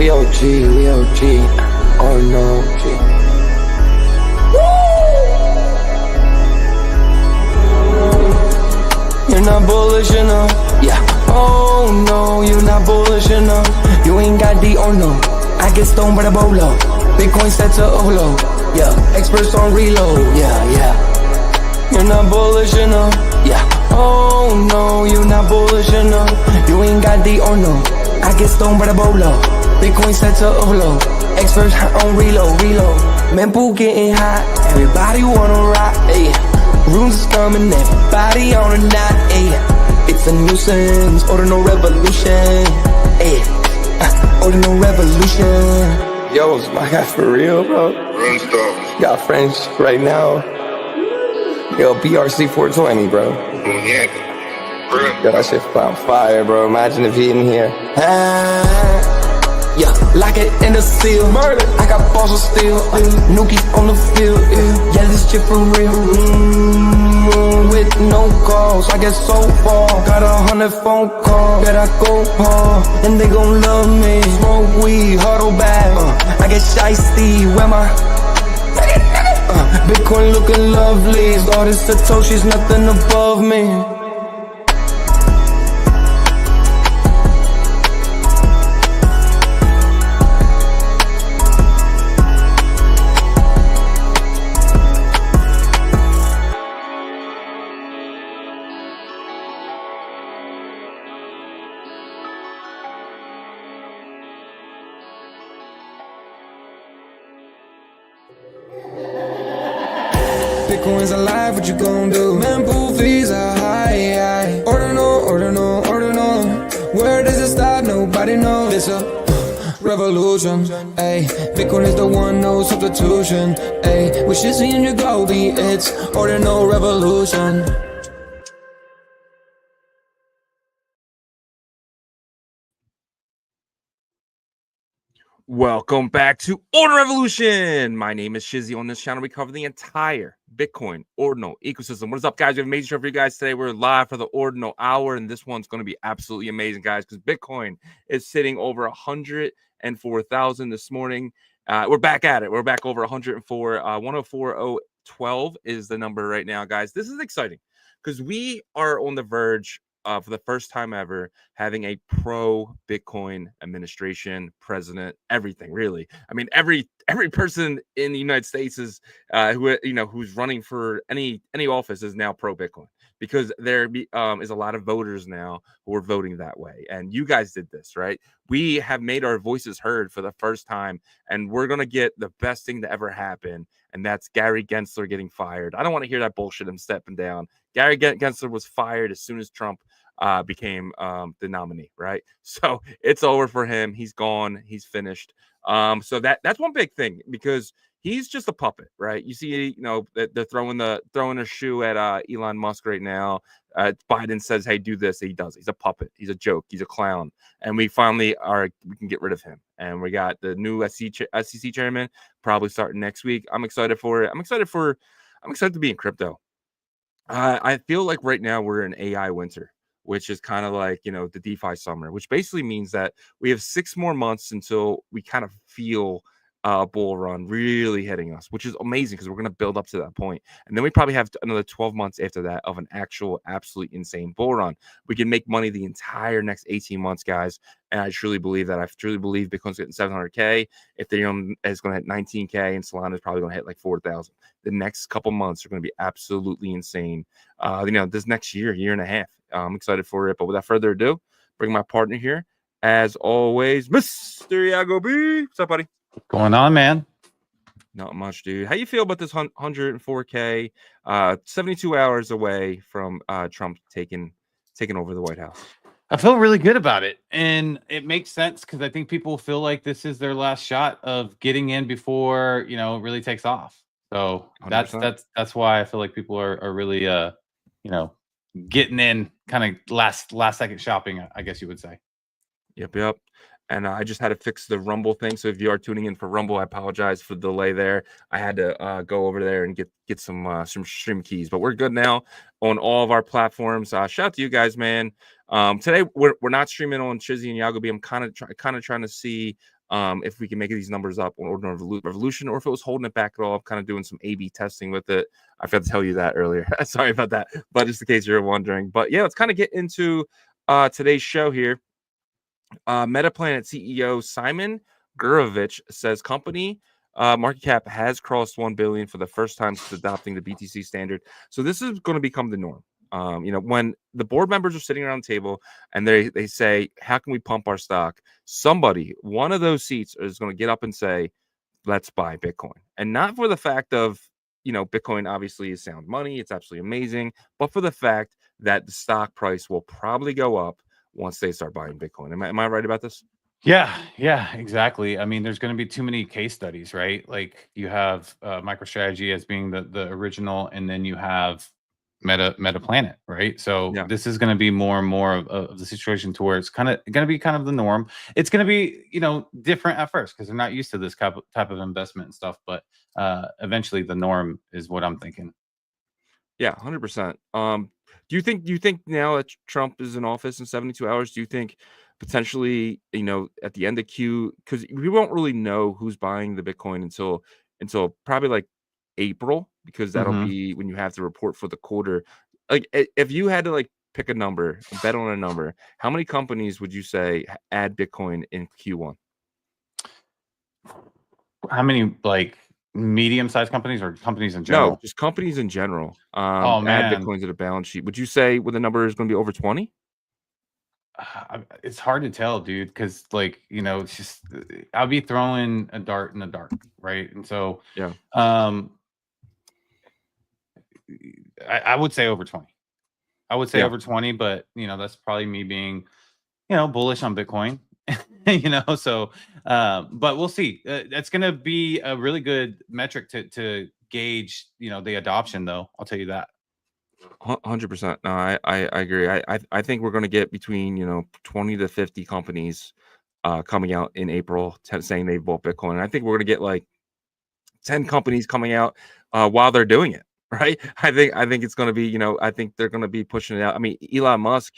we OG, we OG. Oh no, G. You're not bullish enough, yeah. Oh no, you're not bullish enough. You ain't got D or no. I get stoned by the bolo. Bitcoin set to overload, yeah. Experts on reload, yeah. You're not bullish enough, yeah. Oh no, you're not bullish enough. You ain't got D or no. I get stoned by the bolo. Bitcoin set to overload. Experts on reload. Mempool getting hot. Everybody wanna rock, ayy. Runes is coming, everybody on a knot, ayy. It's a nuisance, Ordinal Revolution, ayy. Ordinal Revolution. Yo, it's my guy for real, bro. Got friends right now. Yo, BRC 420, bro. Yo, that shit on fire, bro. Imagine if he in here. Yeah, like it in the seal. Murder. I got balls of steel. Nuki on the field. Yeah, this shit for real. With no calls, I get so far. Got 100 phone calls that I go hard, and they gon' love me. Smoke weed, huddle back. I get shiesty. Where my Bitcoin looking lovely. All this Satoshi's nothing above me. Bitcoin's alive, what you gon' do? Mempool fees are high. Ordinal. Where does it start? Nobody knows. It's a revolution, ayy. Bitcoin is the one, no substitution, ayy. With Shizzy and Yagobi, it's Ordinal Revolution. Welcome back to Ordinal Revolution. My name is Shizzy. On this channel, we cover the entire Bitcoin Ordinal ecosystem. What is up, guys? We have an amazing show for you guys today. We're live for the Ordinal Hour, and this one's going to be absolutely amazing, guys, because Bitcoin is sitting over 104,000 this morning. We're back at it. We're back over 104. 104,012 is the number right now, guys. This is exciting because we are on the verge for the first time ever, having a pro-Bitcoin administration, president, everything, really. I mean, every person in the United States is who's running for any office is now pro-Bitcoin, because there is a lot of voters now who are voting that way. And you guys did this, right? We have made our voices heard for the first time, and we're going to get the best thing to ever happen, and that's Gary Gensler getting fired. I don't want to hear that bullshit, him stepping down. Gary Gensler was fired as soon as Trump became the nominee, right? So it's over for him. He's gone. He's finished. So that's one big thing, because he's just a puppet, right? You see, they're throwing a shoe at Elon Musk right now. Biden says, "Hey, do this." He does. He's a puppet. He's a joke. He's a clown. And we finally we can get rid of him. And we got the new SEC chairman probably starting next week. I'm excited for it. I'm excited to be in crypto. I feel like right now we're in AI winter, which is kind of like, the DeFi summer, which basically means that we have 6 more months until we kind of feel a bull run really hitting us, which is amazing because we're going to build up to that point. And then we probably have another 12 months after that of an actual, absolutely insane bull run. We can make money the entire next 18 months, guys. And I truly believe that. I truly believe Bitcoin's getting 700K. Ethereum is going to hit 19K, and Solana is probably going to hit like 4,000. The next couple months are going to be absolutely insane. This next year and a half. I'm excited for it. But without further ado, bring my partner here, as always, Mr. Yagobi. What's up, buddy? What's going on, man? Not much, dude. How you feel about this 104K, 72 hours away from Trump taking over the White House? I feel really good about it, and it makes sense because I think people feel like this is their last shot of getting in before it really takes off. So 100%. That's why I feel like people are really getting in, kind of last second shopping, I guess you would say. Yep. And I just had to fix the Rumble thing. So if you are tuning in for Rumble, I apologize for the delay there. I had to go over there and get some stream keys. But we're good now on all of our platforms. Shout out to you guys, man. Today we're not streaming on Shizzy and Yagobi. I'm kind of trying to see if we can make these numbers up on Ordinal Revolution, or if it was holding it back at all. I'm kind of doing some A/B testing with it. I forgot to tell you that earlier. Sorry about that, but just in case you're wondering. But yeah, let's kind of get into today's show here. MetaPlanet CEO Simon Gurovich says company market cap has crossed 1 billion for the first time since adopting the BTC standard. So this is going to become the norm. When the board members are sitting around the table and they say, how can we pump our stock? Somebody, one of those seats is going to get up and say, let's buy Bitcoin. And not for the fact of, Bitcoin obviously is sound money. It's absolutely amazing. But for the fact that the stock price will probably go up once they start buying Bitcoin. Am I right about this? Yeah, exactly. I mean, there's going to be too many case studies, right? Like you have MicroStrategy as being the original, and then you have MetaPlanet, right? So Yeah. this is going to be more and more of the situation to where it's kind of going to be kind of the norm. It's going to be, different at first because they're not used to this type of investment and stuff. But eventually, the norm is what I'm thinking. Yeah, 100%. Do you think now that Trump is in office in 72 hours, do you think potentially, at the end of Q, because we won't really know who's buying the Bitcoin until probably like April, because that'll Mhm. be when you have to report for the quarter. Like if you had to like pick a number, bet on a number, how many companies would you say add Bitcoin in Q1? How many like medium-sized companies or companies in No, general? just companies in general. Oh Add man. Bitcoin to the balance sheet. Would you say the number is going to be over 20? It's hard to tell, dude, because it's just I'll be throwing a dart in the dark, right? And so, Yeah. I would say over 20. I would say Yeah. over 20, but that's probably me being, bullish on Bitcoin. So, but we'll see. That's gonna be a really good metric to gauge, the adoption, though. I'll tell you that. 100%. No, I agree. I think we're going to get between 20 to 50 companies coming out in April saying they bought Bitcoin. And I think we're going to get like 10 companies coming out while they're doing it. Right. I think it's going to be, I think they're going to be pushing it out. I mean, Elon Musk,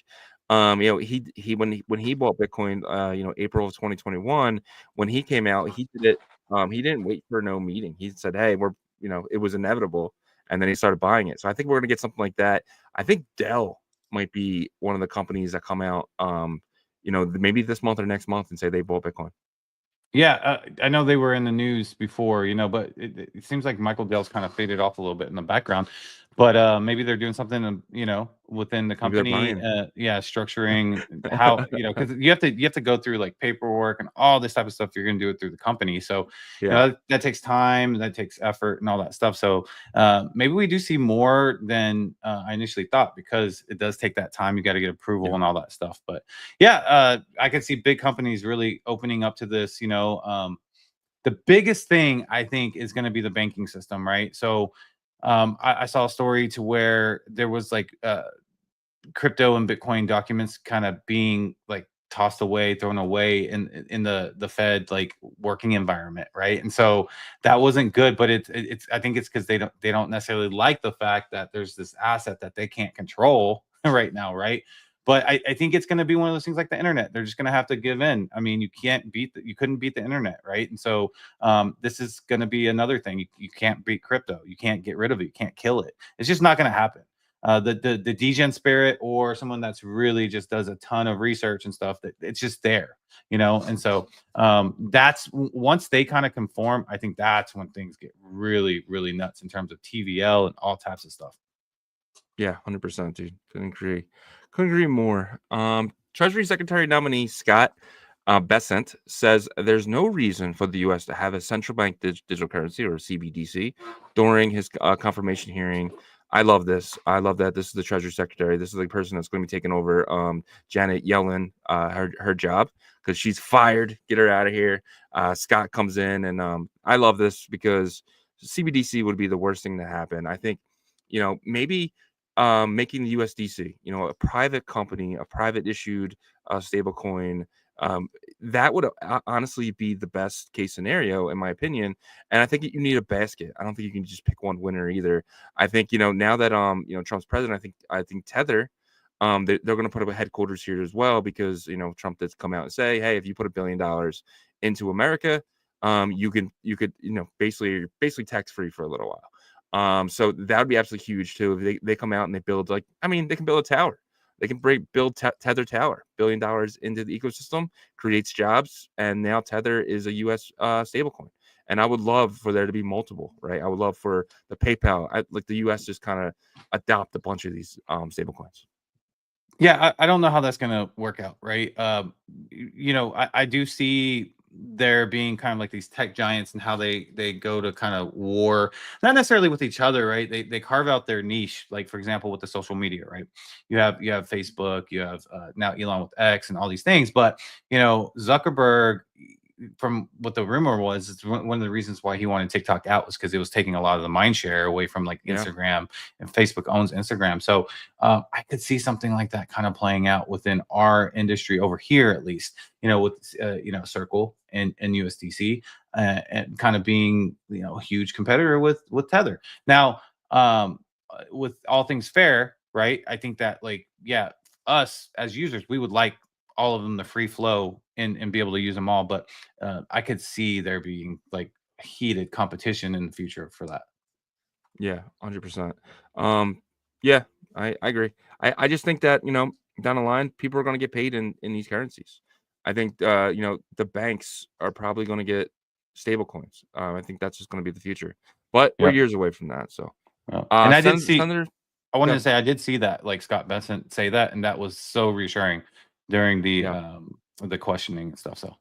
he when he bought Bitcoin, April of 2021, when he came out, he did it. He didn't wait for no meeting. He said, hey, it was inevitable. And then he started buying it. So I think we're going to get something like that. I think Dell might be one of the companies that come out, maybe this month or next month and say they bought Bitcoin. Yeah, I know they were in the news before, but it seems like Michael Dell's kind of faded off a little bit in the background. But maybe they're doing something, within the Maybe they're company. buying. Structuring how, because you have to go through like paperwork and all this type of stuff. You're going to do it through the company, so Yeah. that takes time, that takes effort, and all that stuff. So maybe we do see more than I initially thought, because it does take that time. You got to get approval Yeah. and all that stuff. But yeah, I could see big companies really opening up to this. The biggest thing I think is going to be the banking system, right? So I saw a story to where there was like crypto and Bitcoin documents kind of being like tossed away, thrown away in the Fed like working environment, right? And so that wasn't good. But it's I think it's because they don't necessarily like the fact that there's this asset that they can't control right now, right? But I think it's going to be one of those things like the internet. They're just going to have to give in. I mean, you couldn't beat the internet, right? And so this is going to be another thing. You can't beat crypto. You can't get rid of it. You can't kill it. It's just not going to happen. The degen spirit, or someone that's really just does a ton of research and stuff, that it's just there, and so that's once they kind of conform, I think that's when things get really, really nuts in terms of TVL and all types of stuff. Yeah, 100%, dude. Couldn't agree more. Treasury Secretary nominee Scott Bessent says there's no reason for the U.S. to have a central bank digital currency, or CBDC, during his confirmation hearing. I love this. I love that this is the Treasury Secretary. This is the person that's going to be taking over Janet Yellen, her job, because she's fired. Get her out of here. Scott comes in, and I love this because CBDC would be the worst thing to happen. I think, maybe making the USDC, a private company, a private issued stable coin, that would honestly be the best case scenario, in my opinion. And I think you need a basket. I don't think you can just pick one winner either. I think, now that Trump's president, I think Tether, they're going to put up a headquarters here as well, because Trump did come out and say, hey, if you put $1 billion into America, you could basically tax free for a little while. So that would be absolutely huge too if they come out and they build they can build a tower. They can build Tether Tower, $1 billion into the ecosystem, creates jobs, and now Tether is a U.S. Stablecoin. And I would love for there to be multiple, right? I would love for the PayPal, like the U.S. just kind of adopt a bunch of these stablecoins. Yeah, I don't know how that's going to work out, right? I do see there being kind of like these tech giants and how they go to kind of war, not necessarily with each other, right? They carve out their niche, like for example with the social media, right? You have Facebook, you have now Elon with X and all these things, but Zuckerberg, from what the rumor was, it's one of the reasons why he wanted TikTok out was because it was taking a lot of the mind share away from like Instagram, and Facebook owns Instagram. So I could see something like that kind of playing out within our industry over here, at least, with Circle and USDC and kind of being a huge competitor with Tether. Now, with all things fair, right? I think that us as users, we would like all of them the free flow and be able to use them all, but I could see there being like heated competition in the future for that. Yeah, 100%. Yeah, I agree. I just think that down the line people are going to get paid in these currencies. I think the banks are probably going to get stable coins. I think that's just going to be the future, but we're years away from that. So and I did see I wanted to say I did see that, like Scott Benson say that, and that was so reassuring during the questioning and stuff. So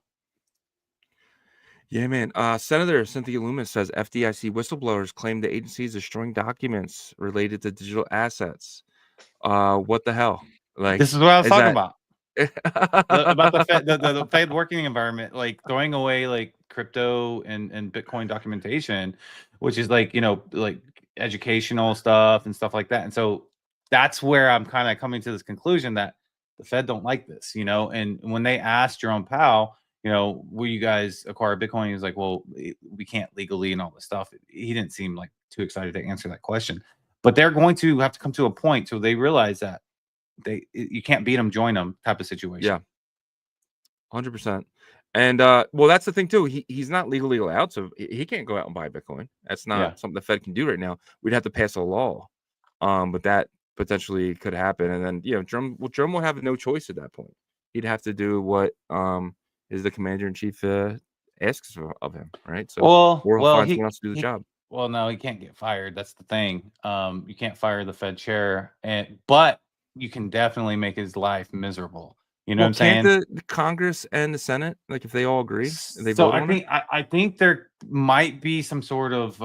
yeah, man. Senator Cynthia Loomis says FDIC whistleblowers claim the agency is destroying documents related to digital assets. What the hell? Like, this is what I was talking about. About the Fed working environment, like throwing away like crypto and Bitcoin documentation, which is like like educational stuff and stuff like that. And so that's where I'm kind of coming to this conclusion that the Fed don't like this, and when they asked Jerome Powell, will you guys acquire Bitcoin? He was like, well, we can't legally and all this stuff. He didn't seem like too excited to answer that question, but they're going to have to come to a point so they realize that you can't beat them, join them type of situation. Yeah, 100%. And well, that's the thing too. He's not legally allowed, so he can't go out and buy Bitcoin. That's not something the Fed can do right now. We'd have to pass a law, but that potentially could happen. And then Jerome will have no choice at that point. He'd have to do what is the commander in chief asks of him, right? So or he'll find someone else to do the job. Well, no, he can't get fired. That's the thing. You can't fire the Fed chair, but you can definitely make his life miserable. You know what I'm saying? The Congress and the Senate, like if they all agree, they vote on it? I think there might be some sort of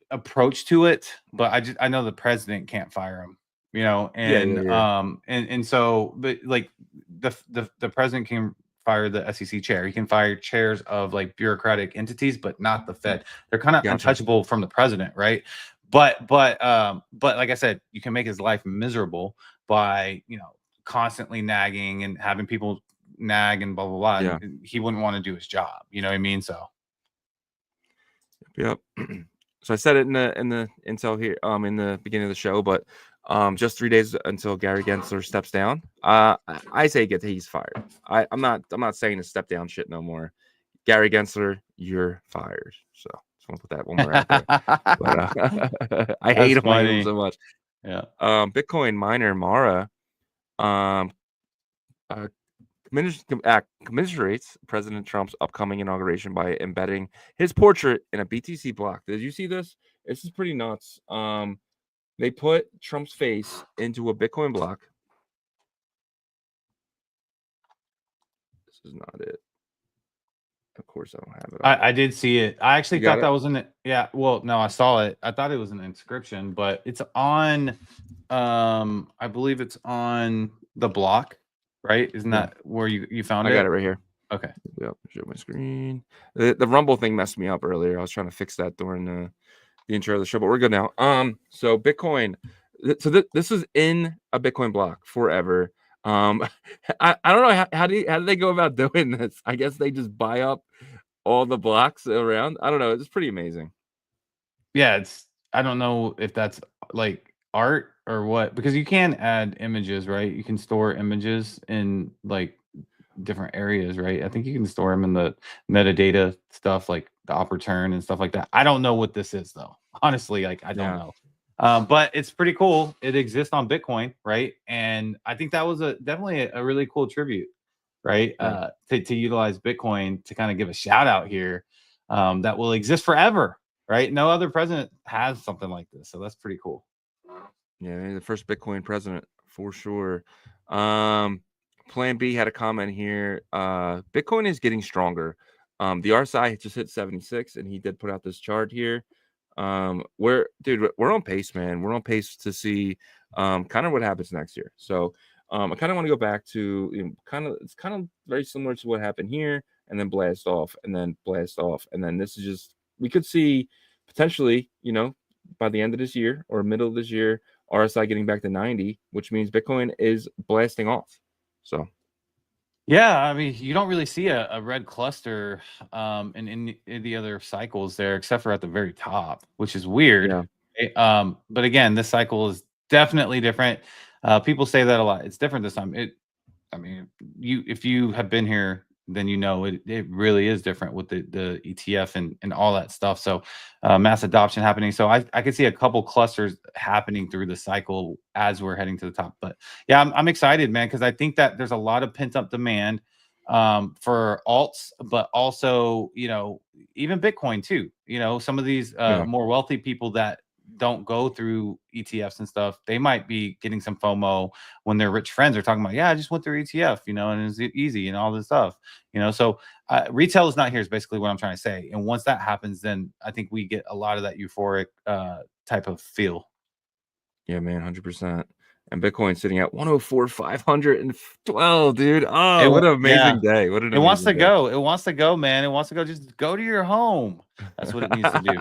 approach to it, but I know the president can't fire him. And so, but like the president can fire the SEC chair. He can fire chairs of like bureaucratic entities, but not the Fed. They're kind of untouchable from the president, right? But like I said, you can make his life miserable by constantly nagging and having people nag and blah blah blah. Yeah. He wouldn't want to do his job. You know what I mean? So yep. So I said it in the intel here in the beginning of the show, but just 3 days until Gary Gensler steps down. I say he's fired. I'm not saying to step down shit no more. Gary Gensler, you're fired. So just want to put that one more out there. But I hate him so much. Yeah. Bitcoin miner Mara commiserates President Trump's upcoming inauguration by embedding his portrait in a BTC block. Did you see this? This is pretty nuts. They put Trump's face into a Bitcoin block. This is not it. Of course, I don't have it. I did see it. I actually thought that was in it. Yeah. Well, no, I saw it. I thought it was an inscription, but it's on. I believe it's on the block, right? Isn't that where you found it? I got it right here. Okay. Yep. Show my screen. The Rumble thing messed me up earlier. I was trying to fix that during the intro of the show, but we're good now. So Bitcoin. So this is in a Bitcoin block forever. I don't know how do they go about doing this? I guess they just buy up all the blocks around. I don't know. It's pretty amazing. Yeah, I don't know if that's like art or what, because you can add images, right? You can store images in like different areas, right? I think you can store them in the metadata stuff like the op return and stuff like that. I don't know what this is though. Honestly, like I don't know. But it's pretty cool. It exists on Bitcoin, right? And I think that was definitely a really cool tribute, right? To utilize Bitcoin to kind of give a shout out here that will exist forever, right? No other president has something like this, so that's pretty cool. Yeah, the first Bitcoin president for sure. Plan B had a comment here. Bitcoin is getting stronger. The RSI just hit 76, and he did put out this chart here. We're on pace, man. We're on pace to see kind of what happens next year. So I kind of want to go back to it's kind of very similar to what happened here, and then blast off, and then blast off, and then this is just we could see potentially, by the end of this year or middle of this year, RSI getting back to 90, which means Bitcoin is blasting off. So yeah, I mean, you don't really see a red cluster in the other cycles there, except for at the very top, which is weird. Yeah. But again, this cycle is definitely different. People say that a lot. It's different this time. I mean, if you have been here, then it really is different with the ETF and all that stuff. So mass adoption happening. So I could see a couple clusters happening through the cycle as we're heading to the top. But yeah, I'm excited, man, because I think that there's a lot of pent up demand for alts, but also even Bitcoin too. Some of these more wealthy people that don't go through ETFs and stuff, they might be getting some FOMO when their rich friends are talking about, yeah, I just went through ETF, and it's easy and all this stuff, so retail is not here is basically what I'm trying to say. And once that happens, then I think we get a lot of that euphoric type of feel. Yeah, man, 100%. And Bitcoin sitting at 104,512, dude. Oh, what an amazing day. What an It wants to day. go. It wants to go, man. It wants to go. Just go to your home. That's what it needs to do.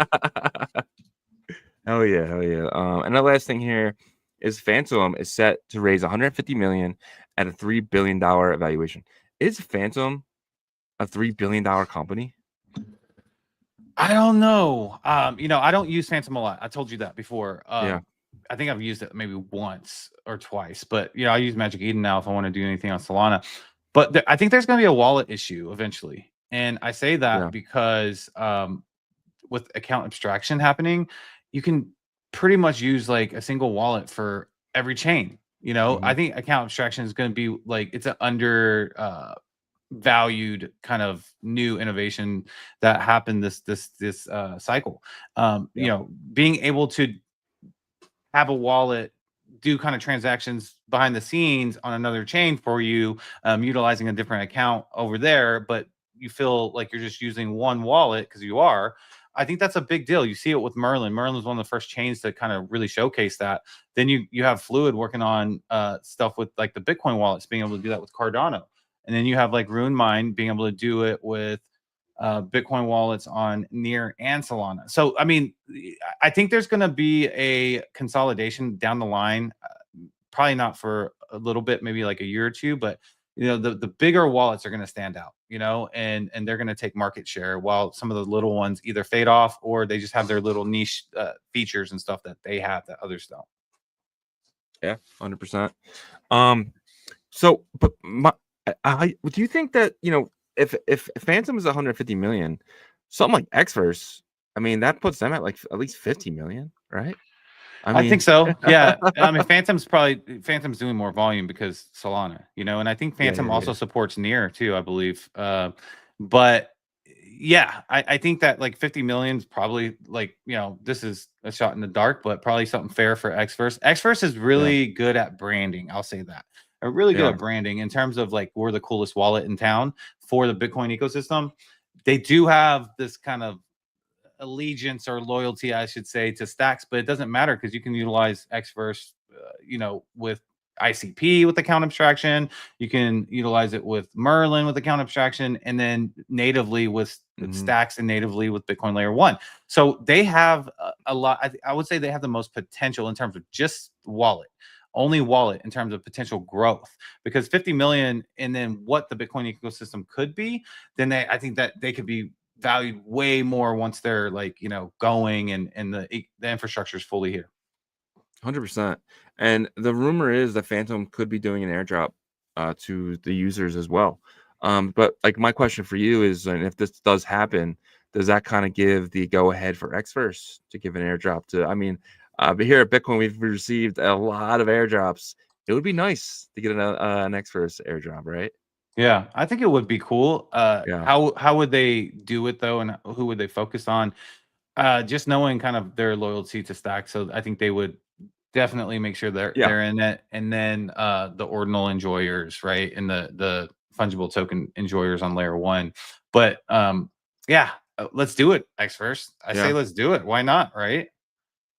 Hell yeah, hell yeah. And the last thing here is Phantom is set to raise 150 million at a $3 billion evaluation. Is Phantom a $3 billion company? I don't know. I don't use Phantom a lot. I told you that before. Yeah. I think I've used it maybe once or twice, but I use Magic Eden now if I want to do anything on Solana. But I think there's going to be a wallet issue eventually, and I say that because with account abstraction happening, you can pretty much use like a single wallet for every chain. I think account abstraction is going to be like it's an valued kind of new innovation that happened this cycle. Being able to have a wallet do kind of transactions behind the scenes on another chain for you, utilizing a different account over there, but you feel like you're just using one wallet because you are. I think that's a big deal. You see it with Merlin. Merlin was one of the first chains to kind of really showcase that. Then you have Fluid working on stuff with like the Bitcoin wallets, being able to do that with Cardano. And then you have like RuneMine being able to do it with Bitcoin wallets on Near and Solana. So, I mean, I think there's going to be a consolidation down the line, probably not for a little bit, maybe like a year or two, but the bigger wallets are going to stand out, and they're going to take market share while some of the little ones either fade off or they just have their little niche features and stuff that they have that others don't. Yeah, 100%. So, but do you think that, if Phantom is 150 million, something like Xverse, I mean, that puts them at like at least 50 million, right? I think so. Yeah. I mean, Phantom's doing more volume because Solana, and I think Phantom also supports Near too, I believe. But yeah, I think that like 50 million is probably like, this is a shot in the dark, but probably something fair for Xverse. Xverse is really good at branding. I'll say that. Are really good at branding in terms of like we're the coolest wallet in town for the Bitcoin ecosystem. They do have this kind of allegiance or loyalty, I should say, to stacks, but it doesn't matter because you can utilize Xverse, with ICP with account abstraction. You can utilize it with Merlin with account abstraction, and then natively with stacks and natively with Bitcoin Layer 1. So they have a lot. I would say they have the most potential in terms of just only wallet in terms of potential growth, because 50 million and then what the Bitcoin ecosystem could be, then I think that they could be valued way more once they're like, going and the infrastructure is fully here. 100%. And the rumor is that Phantom could be doing an airdrop to the users as well. But like my question for you is, and if this does happen, does that kind of give the go ahead for Xverse to give an airdrop to? I mean, but here at Bitcoin, we've received a lot of airdrops. It would be nice to get an Xverse airdrop, right? Yeah, I think it would be cool. Yeah, How would they do it though, and who would they focus on? Just knowing kind of their loyalty to Stack, so I think they would definitely make sure yeah. they're in it, and then the ordinal enjoyers, right, and the fungible token enjoyers on layer one. But yeah, let's do it, Xverse. I say Yeah. let's do it. Why not, right?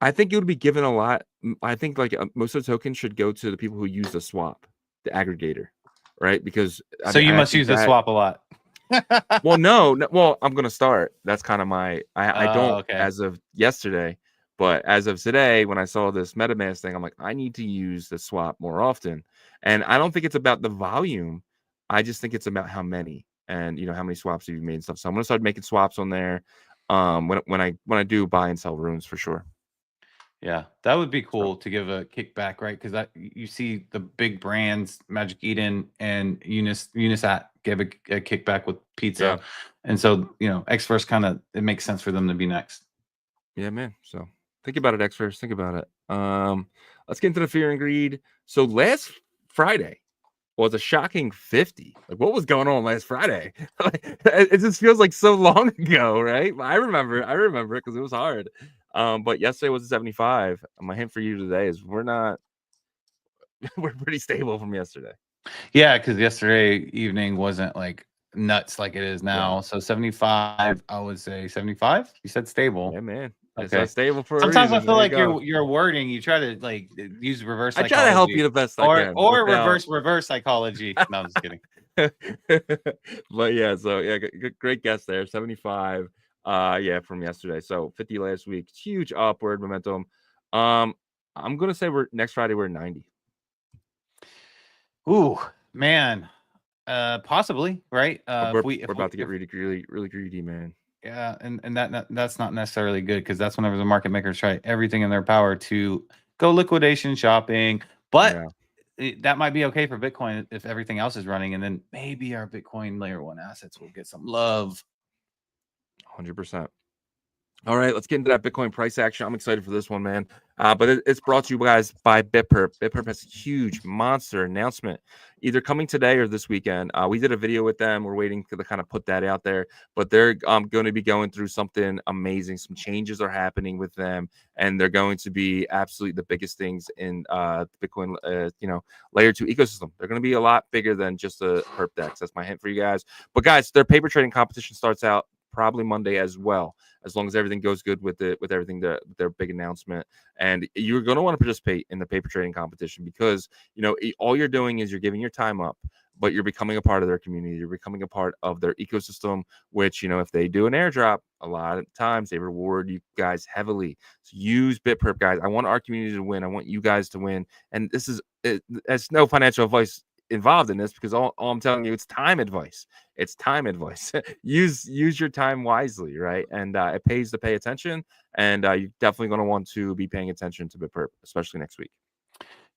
I think it would be given a lot. I think like most of the tokens should go to the people who use the swap, the aggregator, right? Because I So mean, you I must think use the that. swap a lot. Well, no. Well, I'm gonna start. That's kind of my. I don't Okay. as of yesterday, but as of today, when I saw this MetaMask thing, I'm like, I need to use the swap more often. And I don't think it's about the volume. I just think it's about how many and how many swaps you've made and stuff. So I'm gonna start making swaps on there. When I do buy and sell runes for sure. Yeah, that would be So cool to give a kickback, right? Because you see the big brands, Magic Eden and Unisat gave a kickback with yeah. pizza, and so Xverse kind of it makes sense for them to be next. Yeah, man. So think about it, Xverse. Think about it. Let's get into the fear and greed. So last Friday was a shocking 50. Like, what was going on last Friday? It just feels like so long ago, right? I remember it because it was hard. But yesterday was a 75. My hint for you today is we're pretty stable from yesterday. Yeah, because yesterday evening wasn't like nuts like it is Yeah. now. So 75, I would say 75. You said stable. Yeah, man. It's Okay. stable for a Sometimes I reason. feel There you like go. your wording, you try to like use reverse I try to help you psychology the best I can. or Without reverse psychology. No, I'm just kidding. But yeah, so yeah, great guess there. 75. Yeah, from yesterday. So 50 last week. Huge upward momentum. Um, I'm gonna say next Friday we're 90. Ooh, man. Possibly, right? We're, If we we're about to get really, really, really greedy, man. yeah, and that's not necessarily good because that's whenever the market makers try everything in their power to go liquidation shopping. But Yeah, that might be okay for Bitcoin if everything else is running, and then maybe our Bitcoin layer one assets will get some love. 100%. All right, let's get into that Bitcoin price action. I'm excited for this one, man. But it's brought to you guys by Bitperp. Bitperp has a huge monster announcement, either coming today or this weekend. We did a video with them. We're waiting to kind of put that out there, but they're going to be going through something amazing. Some changes are happening with them, and they're going to be absolutely the biggest things in the Bitcoin, layer 2 ecosystem. They're going to be a lot bigger than just a perp dex. That's my hint for you guys. But guys, their paper trading competition starts out probably Monday as well, as long as everything goes good with everything, their big announcement. And you're going to want to participate in the paper trading competition because all you're doing is you're giving your time up, but you're becoming a part of their community. You're becoming a part of their ecosystem, which if they do an airdrop, a lot of times they reward you guys heavily. So use Bitperp, guys. I want our community to win. I want you guys to win. And this is it's no financial advice involved in this, because all I'm telling you, it's time advice. It's time advice. use your time wisely, right? And it pays to pay attention, and you're definitely going to want to be paying attention to Bitperp, especially next week.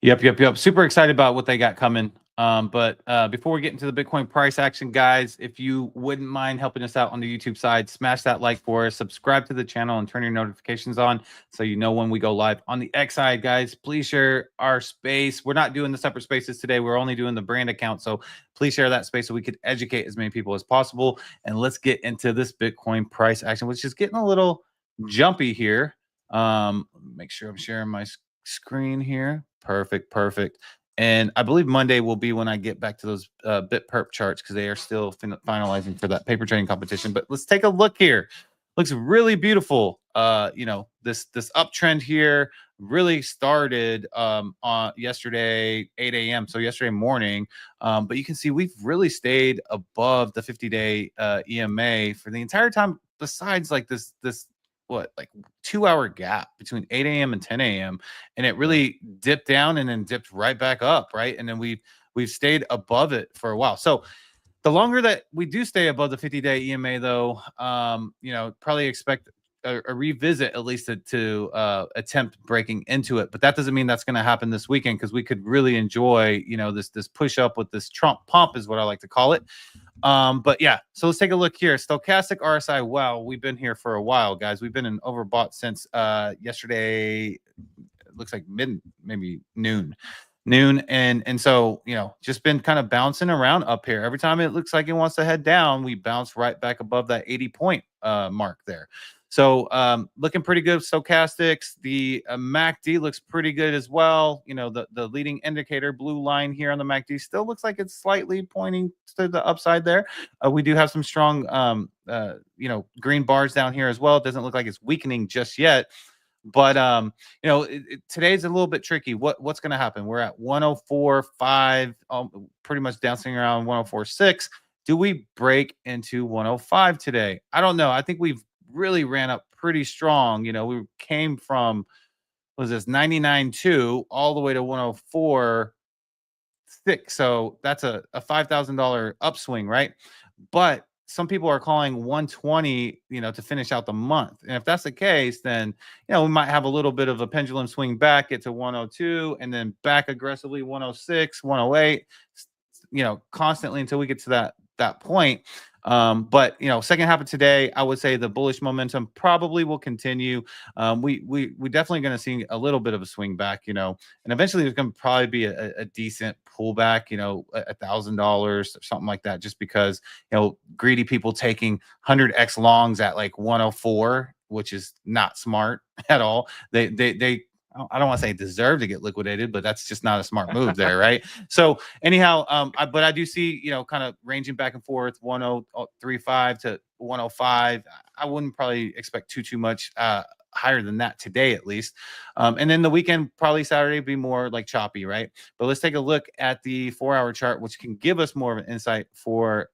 Yep. Super excited about what they got coming. But before we get into the Bitcoin price action, guys, if you wouldn't mind helping us out on the YouTube side, smash that like for us, subscribe to the channel, and turn your notifications on so you know when we go live. On the X side, guys, please share our space. We're not doing the separate spaces today. We're only doing the brand account. So please share that space so we could educate as many people as possible. And let's get into this Bitcoin price action, which is getting a little jumpy here. Make sure I'm sharing my screen here. Perfect. And I believe Monday will be when I get back to those Bitperp charts, because they are still finalizing for that paper trading competition. But let's take a look here. Looks really beautiful. This uptrend here really started on yesterday 8 a.m. So yesterday morning. But you can see we've really stayed above the 50-day EMA for the entire time. Besides like this 2-hour gap between 8 a.m. and 10 a.m. and it really dipped down and then dipped right back up, right? And then we've stayed above it for a while. So the longer that we do stay above the 50-day EMA, though, probably expect a revisit, at least to attempt breaking into it. But that doesn't mean that's going to happen this weekend, because we could really enjoy, this push up with this Trump pump, is what I like to call it. But yeah, so let's take a look here. Stochastic RSI. Wow, we've been here for a while, guys. We've been in overbought since yesterday. It looks like maybe noon. And so, you know, just been kind of bouncing around up here. Every time it looks like it wants to head down, we bounce right back above that 80-point mark there. So looking pretty good. Stochastics. The MACD looks pretty good as well. You know, the leading indicator blue line here on the MACD still looks like it's slightly pointing to the upside there. We do have some strong you know, green bars down here as well. It doesn't look like it's weakening just yet. But you know, today's a little bit tricky. What's going to happen? We're at 104.5, pretty much dancing around 104.6. Do we break into 105 today? I don't know. I think we've really ran up pretty strong. You know, we came from, what was this, 99.2 all the way to 104.6. So that's a $5,000 upswing, right? But some people are calling 120, you know, to finish out the month. And if that's the case, then, you know, we might have a little bit of a pendulum swing back, get to 102, and then back aggressively 106, 108, you know, constantly until we get to that point. But, you know, second half of today, I would say the bullish momentum probably will continue. We definitely going to see a little bit of a swing back, you know, and eventually there's going to probably be a decent pullback, you know, $1,000 or something like that, just because, you know, greedy people taking 100x longs at like 104, which is not smart at all. They I don't want to say deserve to get liquidated, but that's just not a smart move there, right? So anyhow, but I do see, you know, kind of ranging back and forth, 1035 to 105. I wouldn't probably expect too much higher than that today, at least. And then the weekend, probably Saturday, be more like choppy, right? But let's take a look at the 4-hour chart, which can give us more of an insight for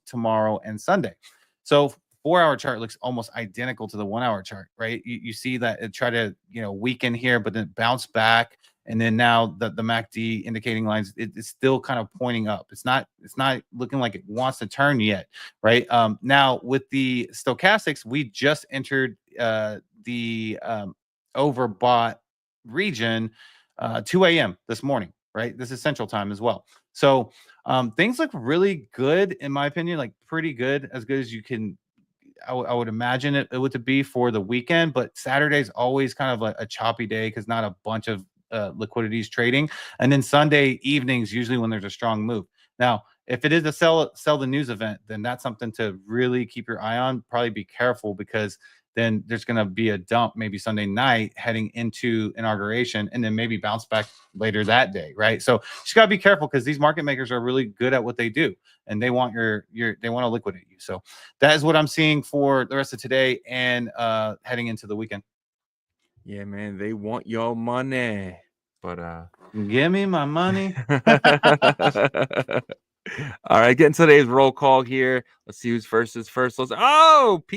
tomorrow and Sunday. So 4-hour chart looks almost identical to the 1-hour chart, right? You see that it try to, you know, weaken here, but then bounce back. And then now the MACD indicating lines, it's still kind of pointing up. It's not looking like it wants to turn yet, right? Now with the stochastics, we just entered the overbought region 2 a.m. this morning, right? This is Central Time as well. So things look really good, in my opinion, like pretty good, as good as you can. I would imagine it would to be for the weekend, but Saturday's always kind of like a choppy day because not a bunch of liquidities trading. And then Sunday evenings, usually when there's a strong move. Now, if it is a sell the news event, then that's something to really keep your eye on. Probably be careful, because then there's going to be a dump maybe Sunday night heading into inauguration, and then maybe bounce back later that day, right? So you just got to be careful, because these market makers are really good at what they do, and they want they want to liquidate you. So that is what I'm seeing for the rest of today and heading into the weekend. Yeah, man, they want your money, but give me my money. All right, getting today's roll call here. Let's see who's first is first. PJNZ.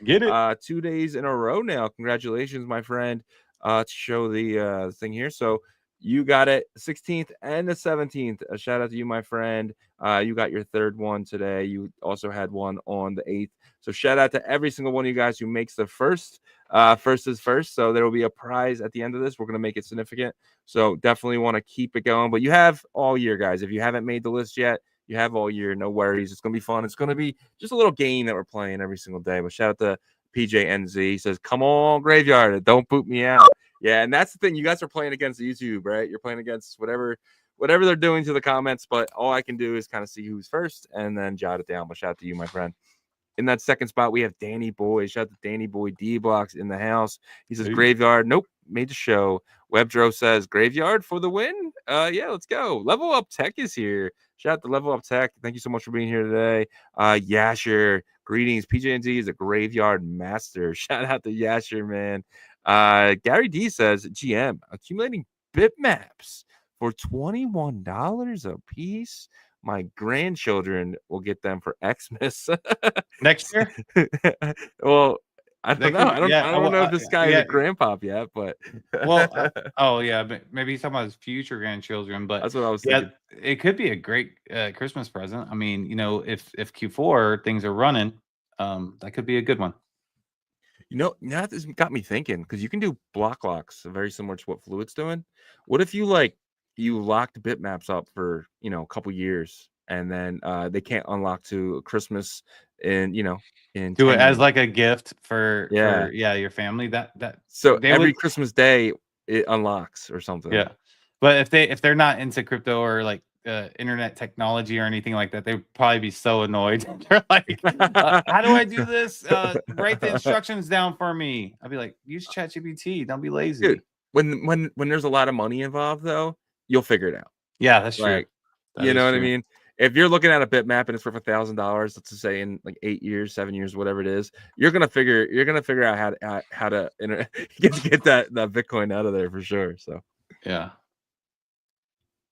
Get it. 2 days in a row now. Congratulations, my friend. To show the thing here. So you got it 16th and the 17th. A shout out to you, my friend. You got your third one today. You also had one on the 8th. So shout out to every single one of you guys who makes the first. First is first. So there will be a prize at the end of this. We're going to make it significant. So definitely want to keep it going. But you have all year, guys. If you haven't made the list yet, you have all year. No worries. It's going to be fun. It's going to be just a little game that we're playing every single day. But shout out to PJNZ. He says, come on, Graveyard. Don't boot me out. Yeah, and that's the thing. You guys are playing against YouTube, right? You're playing against whatever they're doing to the comments. But all I can do is kind of see who's first and then jot it down. But shout out to you, my friend. In that second spot, we have Danny Boy. Shout out to Danny Boy D-Blocks in the house. He says, Graveyard. Nope, made the show. Webdro says, Graveyard for the win? Yeah, let's go. Level Up Tech is here. Shout out to Level Up Tech. Thank you so much for being here today. Yasher, greetings. PJNZ is a Graveyard master. Shout out to Yasher, man. Gary D says, GM, accumulating bitmaps for $21 a piece. My grandchildren will get them for Xmas next year. Well, I don't know. I don't know if this guy is a grandpop yet, but oh yeah, maybe he's talking about his future grandchildren. But that's what I was thinking. It could be a great Christmas present. I mean, you know, if Q4 things are running, that could be a good one. You know, now this got me thinking, because you can do block locks very similar to what Fluid's doing. What if you locked bitmaps up for, you know, a couple years, and then they can't unlock to Christmas in in Do 10 it as years. like a gift for your family. So they every would Christmas day it unlocks or something. yeah. But if they're not into crypto or like internet technology or anything like that, they'd probably be so annoyed. They're like, how do I do this? Write the instructions down for me. I'd be like, use ChatGPT. Don't be lazy. Dude, when there's a lot of money involved, though, you'll figure it out. Yeah, that's true. Like, you know what I mean? If you're looking at a Bitmap and it's worth $1,000, let's just say in like 8 years, 7 years, whatever it is, you're gonna figure out how to get that Bitcoin out of there for sure. So yeah.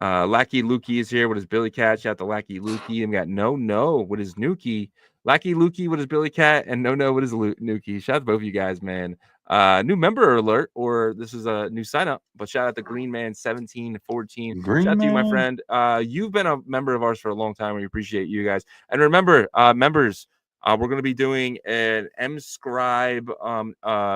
Lackey Lukey is here with his Billy Cat. Shout out to Lackey Lukey. And we got No with his Nuki. Lackey Lukey with his Billy Cat and No with his Nuki. Shout out to both of you guys, man. New member alert, or this is a new sign up, but shout out to Green Man 1714. Shout out to you, my friend. You've been a member of ours for a long time. We appreciate you guys. And remember, members, we're going to be doing an Mscribe,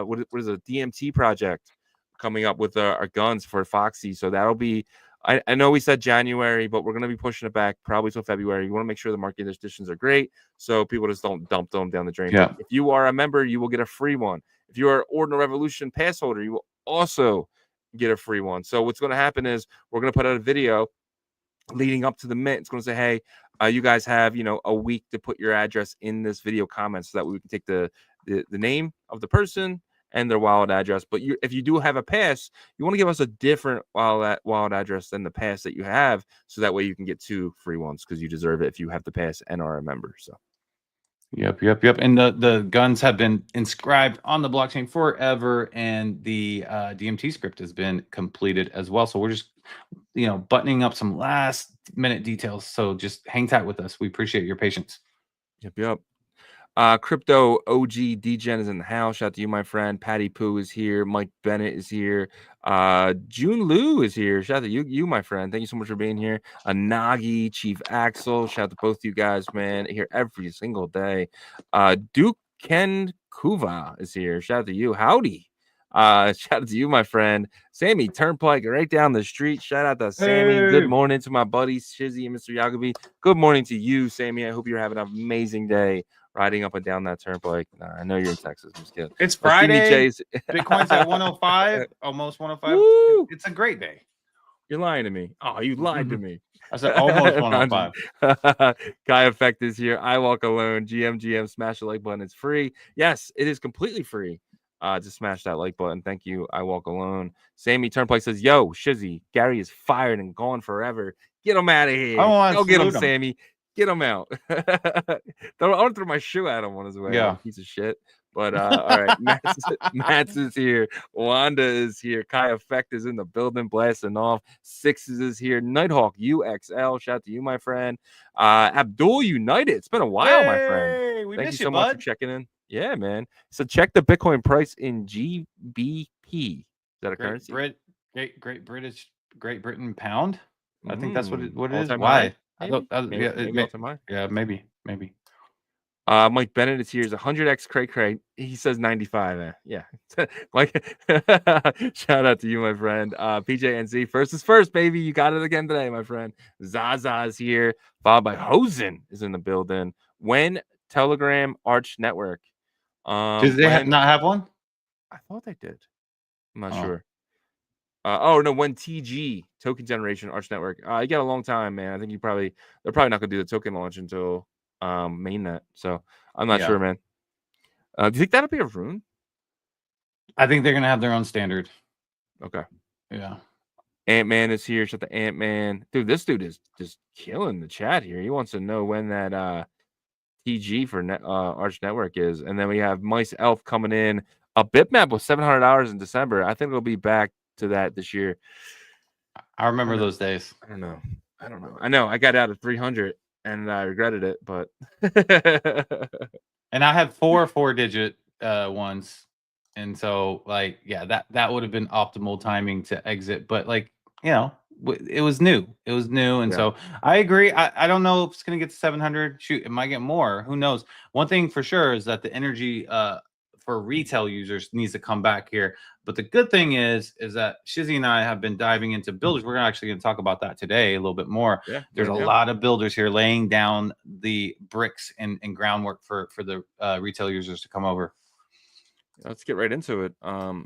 what is a DMT project coming up with our guns for Foxy. So that'll be, I know we said January, but we're going to be pushing it back probably till February. You want to make sure the market editions are great so people just don't dump them down the drain. Yeah. But if you are a member, you will get a free one. If you are an Ordinal Revolution pass holder, you will also get a free one. So what's going to happen is we're going to put out a video leading up to the mint. It's going to say, hey, you guys have, a week to put your address in this video comment so that we can take the name of the person and their wallet address. But if you do have a pass, you want to give us a different wallet address than the pass that you have, so that way you can get 2 free ones because you deserve it if you have the pass and are a member. So Yep. And the guns have been inscribed on the blockchain forever, and the DMT script has been completed as well. So we're just buttoning up some last minute details. So just hang tight with us. We appreciate your patience. Yep. Crypto OG DGen is in the house. Shout out to you, my friend. Patty Poo is here. Mike Bennett is here. June Liu is here. Shout out to you, my friend. Thank you so much for being here. Nagi, Chief Axel. Shout out to both you guys, man. Here every single day. Duke Ken Kuva is here. Shout out to you. Howdy. Shout out to you, my friend. Sammy Turnpike right down the street. Shout out to Sammy. Hey. Good morning to my buddies Shizzy and Mr. Yagobi. Good morning to you, Sammy. I hope you're having an amazing day riding up and down that turnpike. I know you're in Texas. I'm just kidding. It's Friday. Bitcoin's at 105, almost 105. Woo! It's a great day. You're lying to me. Oh, you lied to me. I said almost 105. Guy Effect is here. I walk alone. GM, smash the like button. It's free. Yes, it is completely free. Just smash that like button. Thank you. I walk alone. Sammy Turnpike says, yo, Shizzy, Gary is fired and gone forever. Get him out of here. Go get him, Sammy. Get him out. I want to throw my shoe at him on his way. Yeah. Piece of shit. But all right. Mats is here. Wanda is here. Kai Effect is in the building, blasting off. Sixes is here. Nighthawk UXL. Shout out to you, my friend. Abdul United. It's been a while, my friend. We Thank miss you so much for checking in. Yeah, man. So check the Bitcoin price in GBP. Is that a currency? Great Britain pound. I think that's what it is. Why? Maybe. Mike Bennett is here. Is 100x cray. He says 95. Yeah. Mike, shout out to you, my friend. PJNZ. First is first, baby. You got it again today, my friend. Zaza is here. Followed by Hosen is in the building. When Telegram Arch Network. Did they not have one? I thought they did. I'm not sure. When TG token generation Arch Network. You got a long time, man. I think they're probably not gonna do the token launch until mainnet. So I'm not sure, man. Do you think that'll be a rune? I think they're gonna have their own standard. Okay. Yeah. Ant-Man is here. Shut the Ant-Man. Dude, this dude is just killing the chat here. He wants to know when that TG for Arch Network is. And then we have Mice Elf coming in. A Bitmap was $700 in December. I think it'll be back to that this year. I remember those days. I don't know. I know I got out at 300 and I regretted it, but and I had 4-digit ones, and so that would have been optimal timing to exit, but it was new. And so I agree. I don't know if it's gonna get to 700. Shoot, it might get more. Who knows? One thing for sure is that the energy retail users needs to come back here. But the good thing is that Shizzy and I have been diving into builders. We're actually going to talk about that today a little bit more. Yeah, there's a lot of builders here laying down the bricks and groundwork for the retail users to come over. Let's get right into it.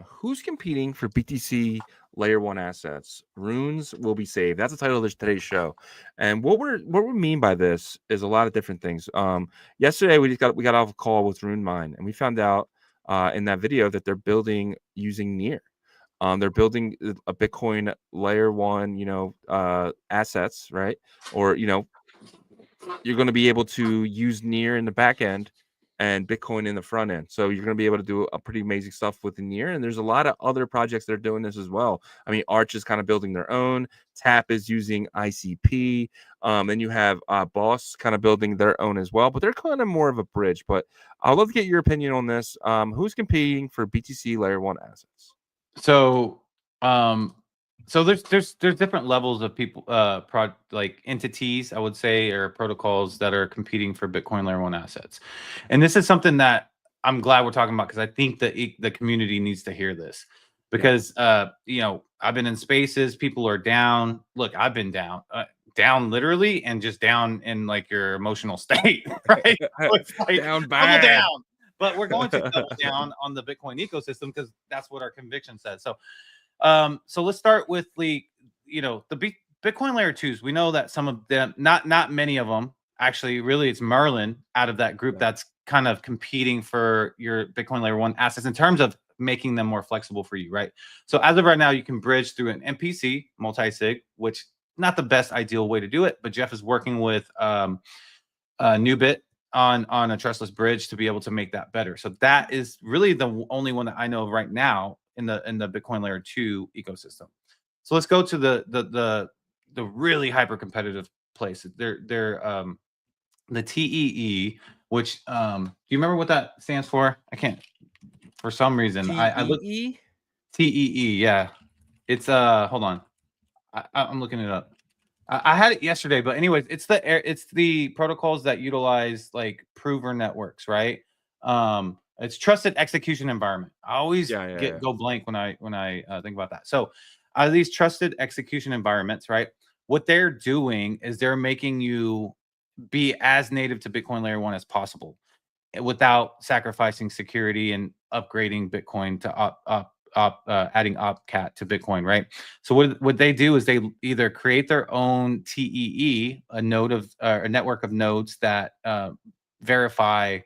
Who's competing for BTC Layer 1 assets? Runes will be saved. That's the title of today's show. And what we mean by this is a lot of different things. Yesterday we got off a call with Rune Mine, and we found out in that video that they're building using Near. They're building a Bitcoin Layer 1, assets, right? Or you're going to be able to use Near in the back end and Bitcoin in the front end. So you're going to be able to do a pretty amazing stuff with the Near. And there's a lot of other projects that are doing this as well. I mean, Arch is kind of building their own. Tap is using ICP. Then you have Boss kind of building their own as well. But they're kind of more of a bridge. But I'd love to get your opinion on this. Who's competing for BTC Layer 1 assets? So, so there's different levels of people, like entities, I would say, or protocols that are competing for Bitcoin Layer 1 assets. And this is something that I'm glad we're talking about, because I think that the community needs to hear this, because I've been in spaces, people are down. Look, I've been down literally, and just down in like your emotional state, right? Like, down bad. Double down. But we're going to double down on the Bitcoin ecosystem, because that's what our conviction says. So so let's start with the Bitcoin Layer 2s. We know that some of them, not many of them, actually, really, it's Merlin out of that group that's kind of competing for your Bitcoin Layer 1 assets in terms of making them more flexible for you, right? So as of right now, you can bridge through an MPC multi-sig, which not the best ideal way to do it, but Jeff is working with Nubit on a trustless bridge to be able to make that better. So that is really the only one that I know of right now in the Bitcoin Layer 2 ecosystem. So let's go to the really hyper competitive place. They're the TEE, which do you remember what that stands for? I can't, for some reason. I look TEE, yeah. It's hold on. I'm looking it up. I had it yesterday, but anyways, it's the protocols that utilize like prover networks, right? It's trusted execution environment. I always go blank when I think about that. So are these trusted execution environments, right? What they're doing is they're making you be as native to Bitcoin Layer 1 as possible, without sacrificing security and upgrading Bitcoin to adding opcat to Bitcoin, right? So what they do is they either create their own TEE, a network of nodes that verify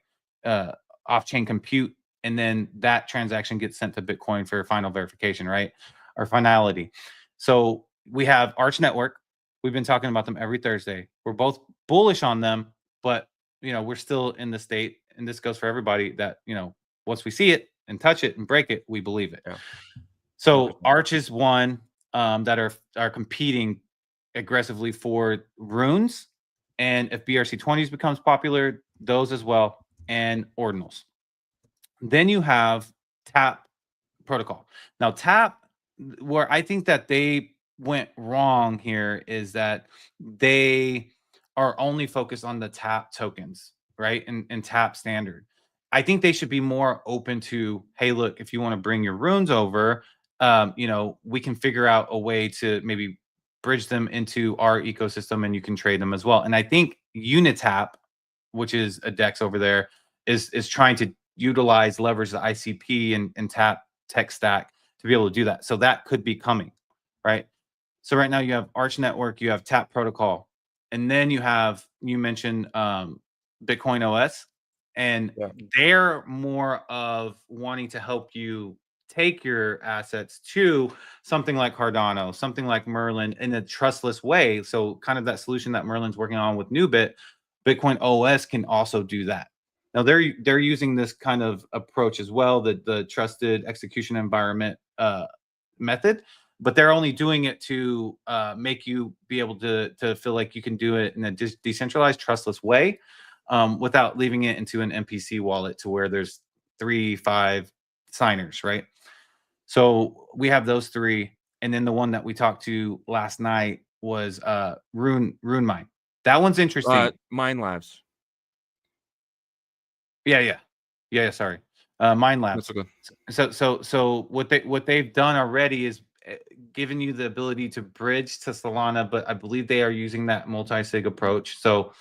off-chain compute, and then that transaction gets sent to Bitcoin for final verification, right? Or finality. So we have Arch Network. We've been talking about them every Thursday. We're both bullish on them, but we're still in the state, and this goes for everybody, that once we see it and touch it and break it, we believe it. So Arch is one that are competing aggressively for runes, and if BRC20s becomes popular, those as well, and ordinals. Then you have Tap protocol. Now Tap, where I think that they went wrong here, is that they are only focused on the Tap tokens, right? And Tap standard. I think they should be more open to, hey, look, if you want to bring your runes over, we can figure out a way to maybe bridge them into our ecosystem, and you can trade them as well. And I think Unitap, which is a DEX over there, is trying to leverage the ICP and Tap tech stack to be able to do that. So that could be coming, right? So right now you have Arch Network, you have Tap protocol, and then you mentioned Bitcoin OS, and they're more of wanting to help you take your assets to something like Cardano, something like Merlin, in a trustless way. So kind of that solution that Merlin's working on with Nubit, Bitcoin OS can also do that. Now they're using this kind of approach as well, the trusted execution environment method, but they're only doing it to make you be able to feel like you can do it in a decentralized, trustless way, without leaving it into an MPC wallet to where there's 3-5 signers, right? So we have those three, and then the one that we talked to last night was Rune Mine. That one's interesting. Mine Labs. Yeah. Sorry. Mind Lab. That's okay. So what they've done already is given you the ability to bridge to Solana, but I believe they are using that multi-sig approach. So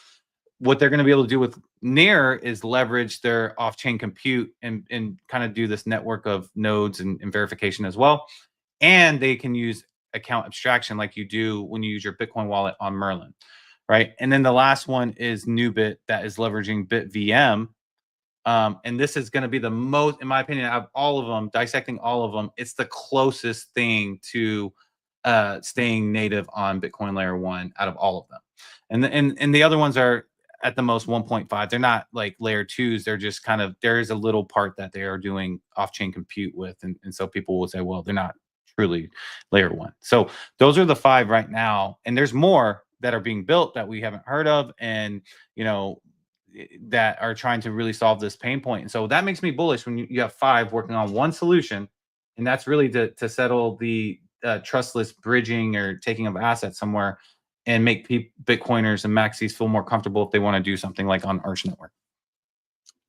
what they're going to be able to do with Near is leverage their off-chain compute and kind of do this network of nodes and verification as well. And they can use account abstraction like you do when you use your Bitcoin wallet on Merlin, right? And then the last one is Nubit that is leveraging BitVM. And this is going to be the most, in my opinion, out of all of them, dissecting all of them, it's the closest thing to staying native on Bitcoin layer 1 out of all of them. And the other ones are at the most 1.5. They're not like layer 2s. They're just kind of, there is a little part that they are doing off-chain compute with. And so people will say, well, they're not truly layer 1. So those are the 5 right now. And there's more that are being built that we haven't heard of. And, you know, that are trying to really solve this pain point. And so that makes me bullish when you have 5 working on one solution. And that's really to settle the trustless bridging or taking of assets somewhere and make Bitcoiners and maxis feel more comfortable if they want to do something like on Arch Network.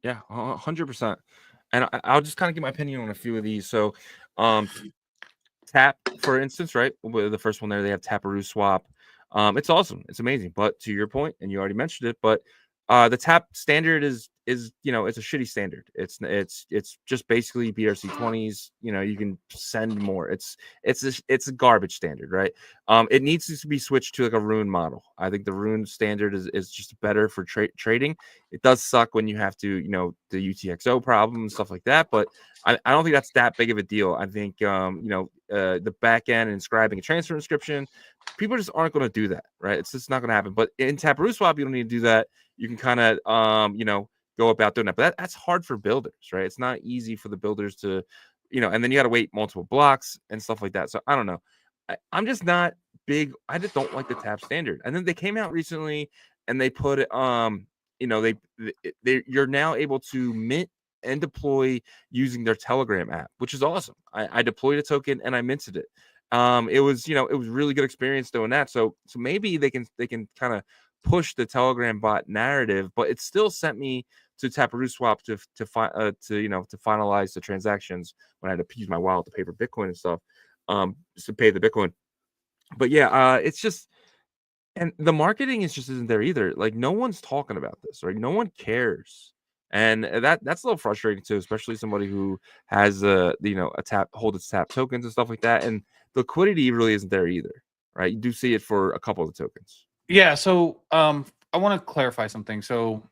Yeah, 100%. And I'll just kind of give my opinion on a few of these. So Tap, for instance, right? With the first one there, they have Taparoo Swap. It's awesome. It's amazing. But to your point, and you already mentioned it, but the Tap standard is you know, it's a shitty standard. It's just basically BRC20s. You know, you can send more. It's a garbage standard, right? It needs to be switched to like a Rune model. I think the Rune standard is just better for trading. It does suck when you have to, you know, the UTXO problem and stuff like that, but I don't think that's that big of a deal. I think you know, the back end inscribing a transfer inscription, people just aren't going to do that, right? It's just not going to happen. But in Taparoo Swap, you don't need to do that. You can kind of you know, go about doing that, but that's hard for builders, right? It's not easy for the builders to, you know, and then you got to wait multiple blocks and stuff like that. So I don't know. I'm just not big. I just don't like the Tap standard. And then they came out recently and they put you know, you're now able to mint and deploy using their Telegram app, which is awesome. I deployed a token and I minted it. It was, you know, it was really good experience doing that. So maybe they can kind of push the Telegram bot narrative, but it still sent me to Taparoo Swap to you know, to finalize the transactions when I had to use my wallet to pay for Bitcoin and stuff, just to pay the Bitcoin. But yeah, it's just, and the marketing isn't there either. Like no one's talking about this, right? No one cares. And that's a little frustrating too, especially somebody who has you know, hold its Tap tokens and stuff like that. And the liquidity really isn't there either, right? You do see it for a couple of the tokens. Yeah. So I want to clarify something. So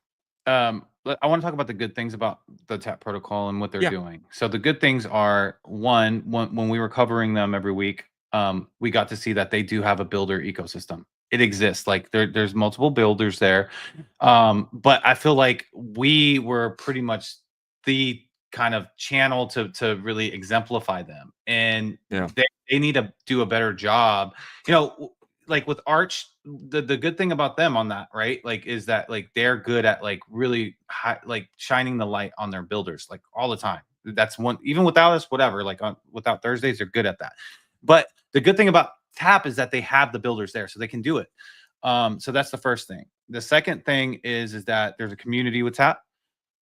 I want to talk about the good things about the Tap protocol and what they're doing. So the good things are, one, when we were covering them every week, we got to see that they do have a builder ecosystem. It exists. Like there's multiple builders there. But I feel like we were pretty much the kind of channel to really exemplify them. And they need to do a better job. You know, like with Arch, the good thing about them on that, right? Like, is that like they're good at like really like shining the light on their builders like all the time. That's one, even without us, whatever, like without Thursdays, they're good at that. But the good thing about Tap is that they have the builders there, so they can do it. So that's the first thing. The second thing is that there's a community with Tap.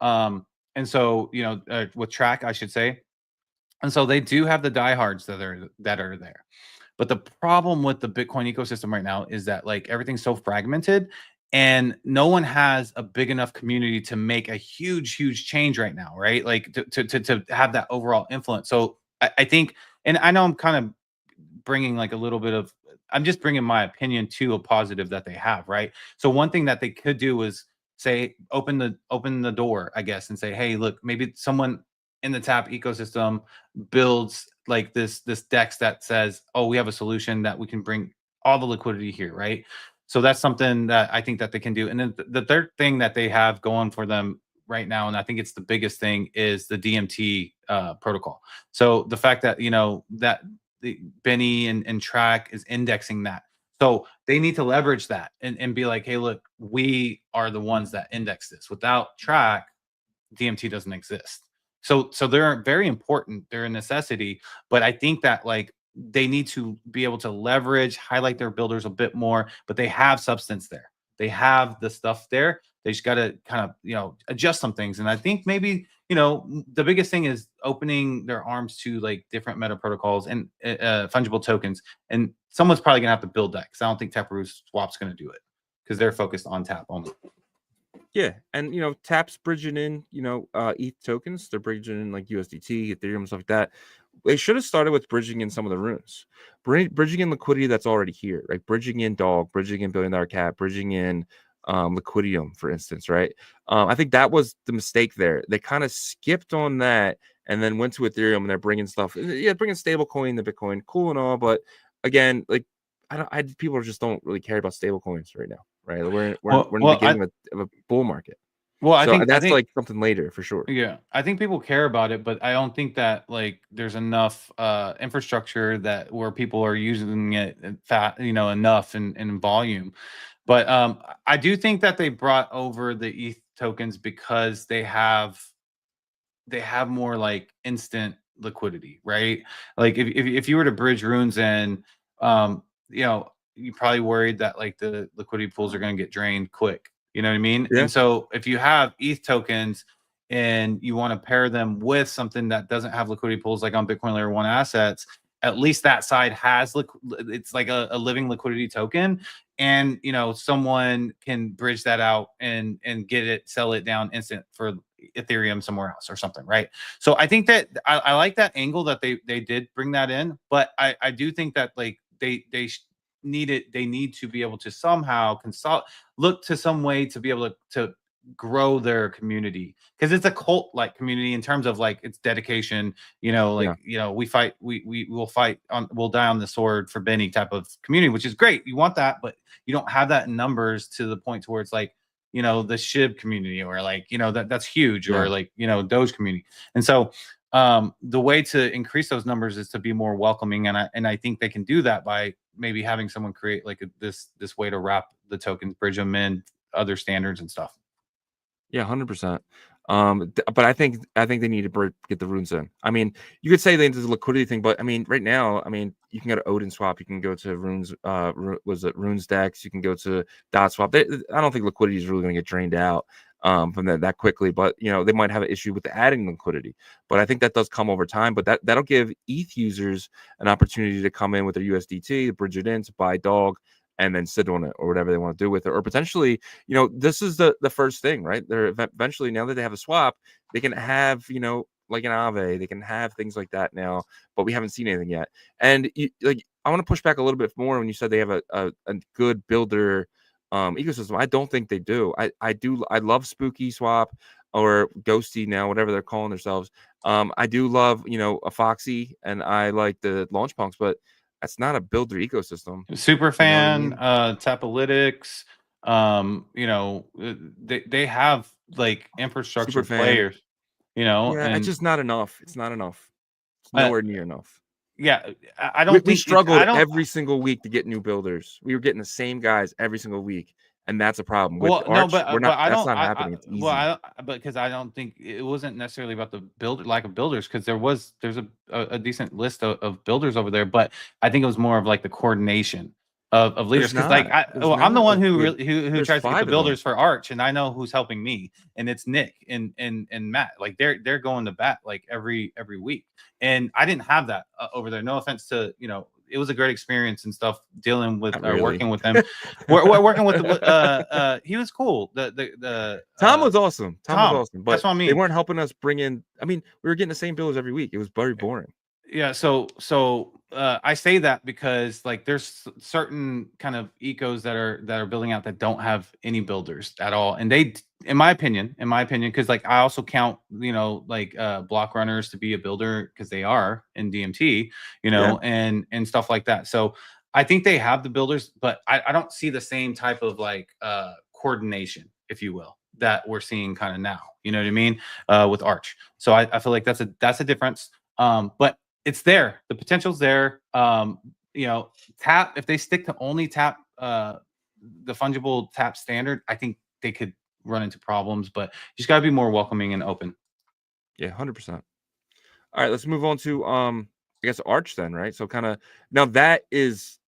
And so, you know, with Track, I should say. And so they do have the diehards that are there. But the problem with the Bitcoin ecosystem right now is that like everything's so fragmented and no one has a big enough community to make a huge change right now, right? Like to have that overall influence. So I think, and I know I'm kind of bringing like a little bit of, I'm just bringing my opinion to a positive that they have, right? So one thing that they could do is say, open the door, I guess, and say, hey, look, maybe someone in the Tap ecosystem builds like this DEX that says, oh, we have a solution that we can bring all the liquidity here, right? So that's something that I think that they can do. And then the third thing that they have going for them right now, and I think it's the biggest thing, is the DMT protocol. So the fact that, you know, that the Benny and Track is indexing that. So they need to leverage that and be like, hey, look, we are the ones that index this. Without Track, DMT doesn't exist. So they're very important. They're a necessity. But I think that like they need to be able to leverage, highlight their builders a bit more, but they have substance there. They have the stuff there. They just got to kind of, adjust some things. And I think maybe, the biggest thing is opening their arms to like different meta protocols and fungible tokens. And someone's probably gonna have to build that, because I don't think Taproot Swap's gonna do it, because they're focused on tap only. Yeah, and Tap's bridging in, ETH tokens. They're bridging in like USDT, Ethereum, stuff like that. They should have started with bridging in some of the runes, bridging in liquidity that's already here, right? Bridging in Dog, bridging in Billion Dollar Cat, bridging in Liquidium, for instance, right? I think that was the mistake there. They kind of skipped on that and then went to Ethereum, and they're bringing stuff. Yeah, bringing stablecoin, the Bitcoin, cool and all, but again, like people just don't really care about stablecoins right now, right? We're in the beginning of a bull market. Well, I think that's like something later for sure. Yeah, I think people care about it, but I don't think that like there's enough infrastructure that where people are using it enough in volume. But I do think that they brought over the ETH tokens because they have more like instant liquidity, right? Like if you were to bridge runes and you're probably worried that like the liquidity pools are going to get drained quick. You know what I mean? Yeah. And so if you have ETH tokens and you want to pair them with something that doesn't have liquidity pools, like on Bitcoin Layer 1 assets, at least that side has it's like a living liquidity token, and someone can bridge that out and sell it down instant for Ethereum somewhere else or something, right? So I think that I like that angle that they did bring that in, but I do think that like they need to be able to somehow look to some way to be able to grow their community, because it's a cult like community in terms of like its dedication, we fight, we'll die on the sword for Benny type of community, which is great. You want that, but you don't have that in numbers to the point to where it's like the SHIB community, or like that's huge, or like Doge community. And so the way to increase those numbers is to be more welcoming, and I think they can do that by maybe having someone create like this way to wrap the tokens, bridge them in other standards and stuff. Yeah, 100%. But I think they need to get the runes in. I mean, you could say they do the liquidity thing, but I mean, right now, I mean, you can go to Odin Swap, you can go to Runes, was it Runes Dex, you can go to Dot Swap. I don't think liquidity is really going to get drained out from that quickly, but they might have an issue with adding liquidity. But I think that does come over time. But that'll give ETH users an opportunity to come in with their USDT, bridge it in, to buy Dog, and then sit on it, or whatever they want to do with it. Or potentially, this is the first thing, right? They're eventually, now that they have a swap, they can have, like an Aave, they can have things like that now, but we haven't seen anything yet. And I want to push back a little bit more when you said they have a good builder ecosystem. I don't think they do. I love Spooky Swap, or Ghosty now, whatever they're calling themselves. I do love, a Foxy, and I like the launch punks, but that's not a builder ecosystem. Superfan, Tapalytics, they have like infrastructure players, Yeah, and it's just not enough. It's not enough. It's nowhere near enough. Yeah, I don't think we struggled every single week to get new builders. We were getting the same guys every single week, and that's a problem. With Arch, that's not happening. It's easy. Because I don't think it wasn't necessarily about the lack of builders, because there's a decent list of builders over there, but I think it was more of like the coordination of leaders. Because like I'm the one who tries to get the builders for Arch, and I know who's helping me, and it's Nick and Matt. Like they're going to bat like every week, and I didn't have that over there. No offense to it was a great experience and stuff dealing with working with him. Working with he was cool. The Tom was awesome. Tom was awesome, but that's what I mean. They weren't helping us bring in. I mean, we were getting the same builders every week. It was very boring. Yeah, so I say that because like there's certain kind of ecos that are building out that don't have any builders at all, and they, in my opinion, because like I also count block runners to be a builder, because they are in DMT, and stuff like that. So I think they have the builders, but I don't see the same type of like coordination, if you will, that we're seeing kind of now. You know what I mean? With Arch. So I feel like that's a difference. But it's there. The potential's there. Tap, if they stick to only tap, the fungible tap standard, I think they could run into problems, but you just got to be more welcoming and open. Yeah, 100%. All right, let's move on to, I guess, Arch then, right? So kind of, now that is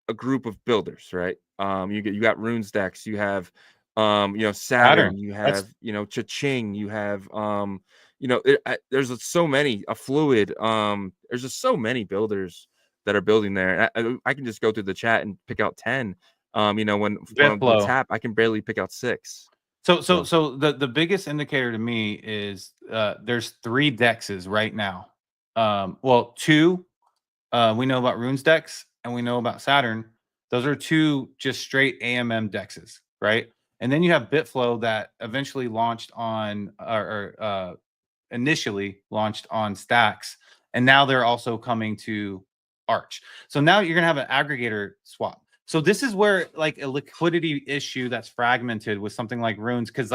a group of builders, right? You got Runes Dex, you have Saturn, you have, Cha-Ching, you have, there's so many, a Fluid, there's just so many builders that are building there. I can just go through the chat and pick out 10. When the tap, I can barely pick out 6. So the biggest indicator to me is there's 3 dexes right now. Well, 2 we know about Runes Dex and we know about Saturn. Those are 2 just straight AMM dexes, right? And then you have Bitflow that eventually launched on initially launched on Stacks, and now they're also coming to Arch. So now you're gonna have an aggregator swap. So this is where like a liquidity issue that's fragmented with something like Runes, because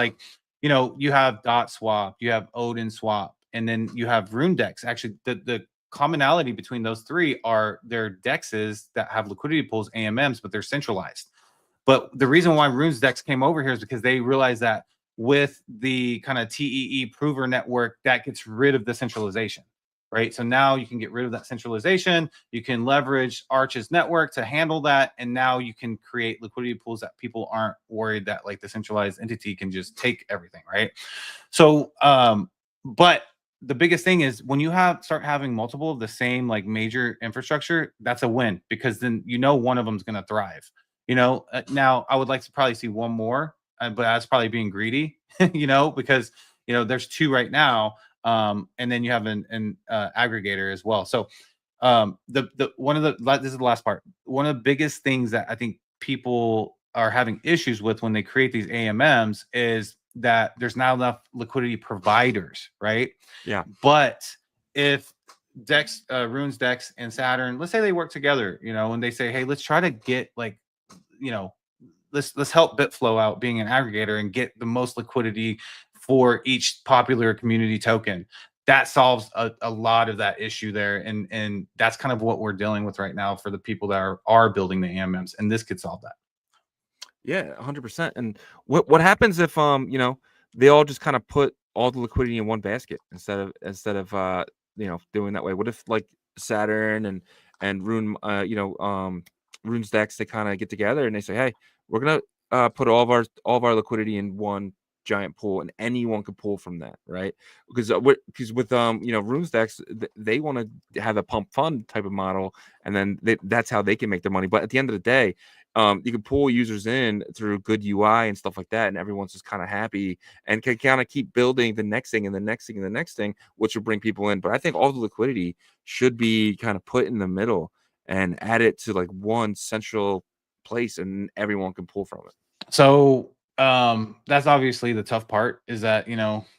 you have Dot Swap, you have Odin Swap, and then you have Rune Dex. Actually, the commonality between those 3 are their dexes that have liquidity pools, AMMs, but they're centralized. But the reason why Runes Dex came over here is because they realized that with the kind of TEE prover network, that gets rid of the centralization, right? So now you can get rid of that centralization. You can leverage Arch's network to handle that. And now you can create liquidity pools that people aren't worried that like the centralized entity can just take everything, right? So, but the biggest thing is when you start having multiple of the same like major infrastructure, that's a win, because then one of them is going to thrive. Now I would like to probably see one more, but that's probably being greedy, because there's 2 right now, and then you have an aggregator as well. So this is the last part. One of the biggest things that I think people are having issues with when they create these AMMs is that there's not enough liquidity providers, right? Yeah. But if Dex, Runes Dex and Saturn, let's say they work together, and they say, hey, let's try to get like, let's help Bitflow out being an aggregator and get the most liquidity for each popular community token. That solves a lot of that issue there. And that's kind of what we're dealing with right now for the people that are building the AMMs, and this could solve that. Yeah, 100%. And what happens if they all just kind of put all the liquidity in one basket instead of doing that way? What if like Saturn and Rune Runes Dex, they kind of get together and they say, hey, we're gonna put all of our liquidity in one giant pool, and anyone could pull from that, right? Because with Runes Dex, they want to have a pump fund type of model, and then that's how they can make their money. But at the end of the day, you can pull users in through good UI and stuff like that, and everyone's just kind of happy and can kind of keep building the next thing and the next thing and the next thing, which will bring people in. But I think all the liquidity should be kind of put in the middle and add it to like one central place, and everyone can pull from it. So that's obviously the tough part, is that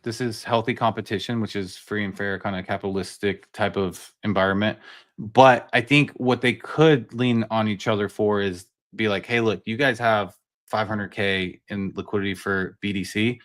this is healthy competition, which is free and fair, kind of capitalistic type of environment. But I think what they could lean on each other for is be like, hey, look, you guys have 500K in liquidity for BDC.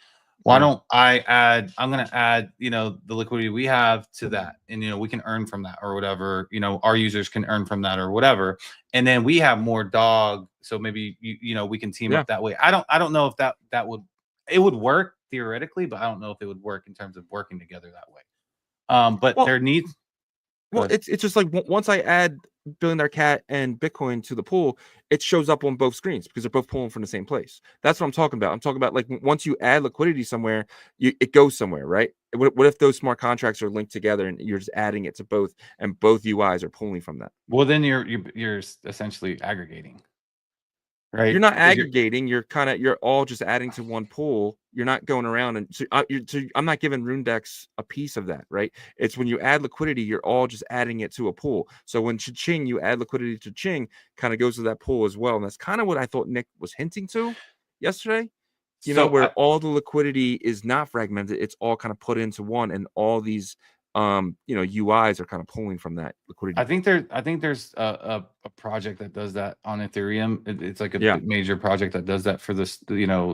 Why don't I'm going to add, the liquidity we have to that, and, we can earn from that or whatever, our users can earn from that or whatever. And then we have more dog. So maybe, we can team up that way. I don't know if that would work theoretically, but I don't know if it would work in terms of working together that way. But there needs. Well, it's just like once I add Billionaire Cat and Bitcoin to the pool, it shows up on both screens because they're both pulling from the same place. That's what I'm talking about. I'm talking about like once you add liquidity somewhere, it goes somewhere, right? What if those smart contracts are linked together and you're just adding it to both, and both UIs are pulling from that? Well, then you're essentially aggregating. Right. You're not aggregating. You're all just adding to one pool. You're not going around and so I'm not giving Rundex a piece of that, right? It's when you add liquidity, you're all just adding it to a pool. So when Cha-Ching, you add liquidity to Ching, kind of goes to that pool as well. And that's kind of what I thought Nick was hinting to yesterday. Where all the liquidity is not fragmented, it's all kind of put into one, and all these UIs are kind of pulling from that liquidity. I think there's a project that does that on Ethereum. It's like a major project that does that for this,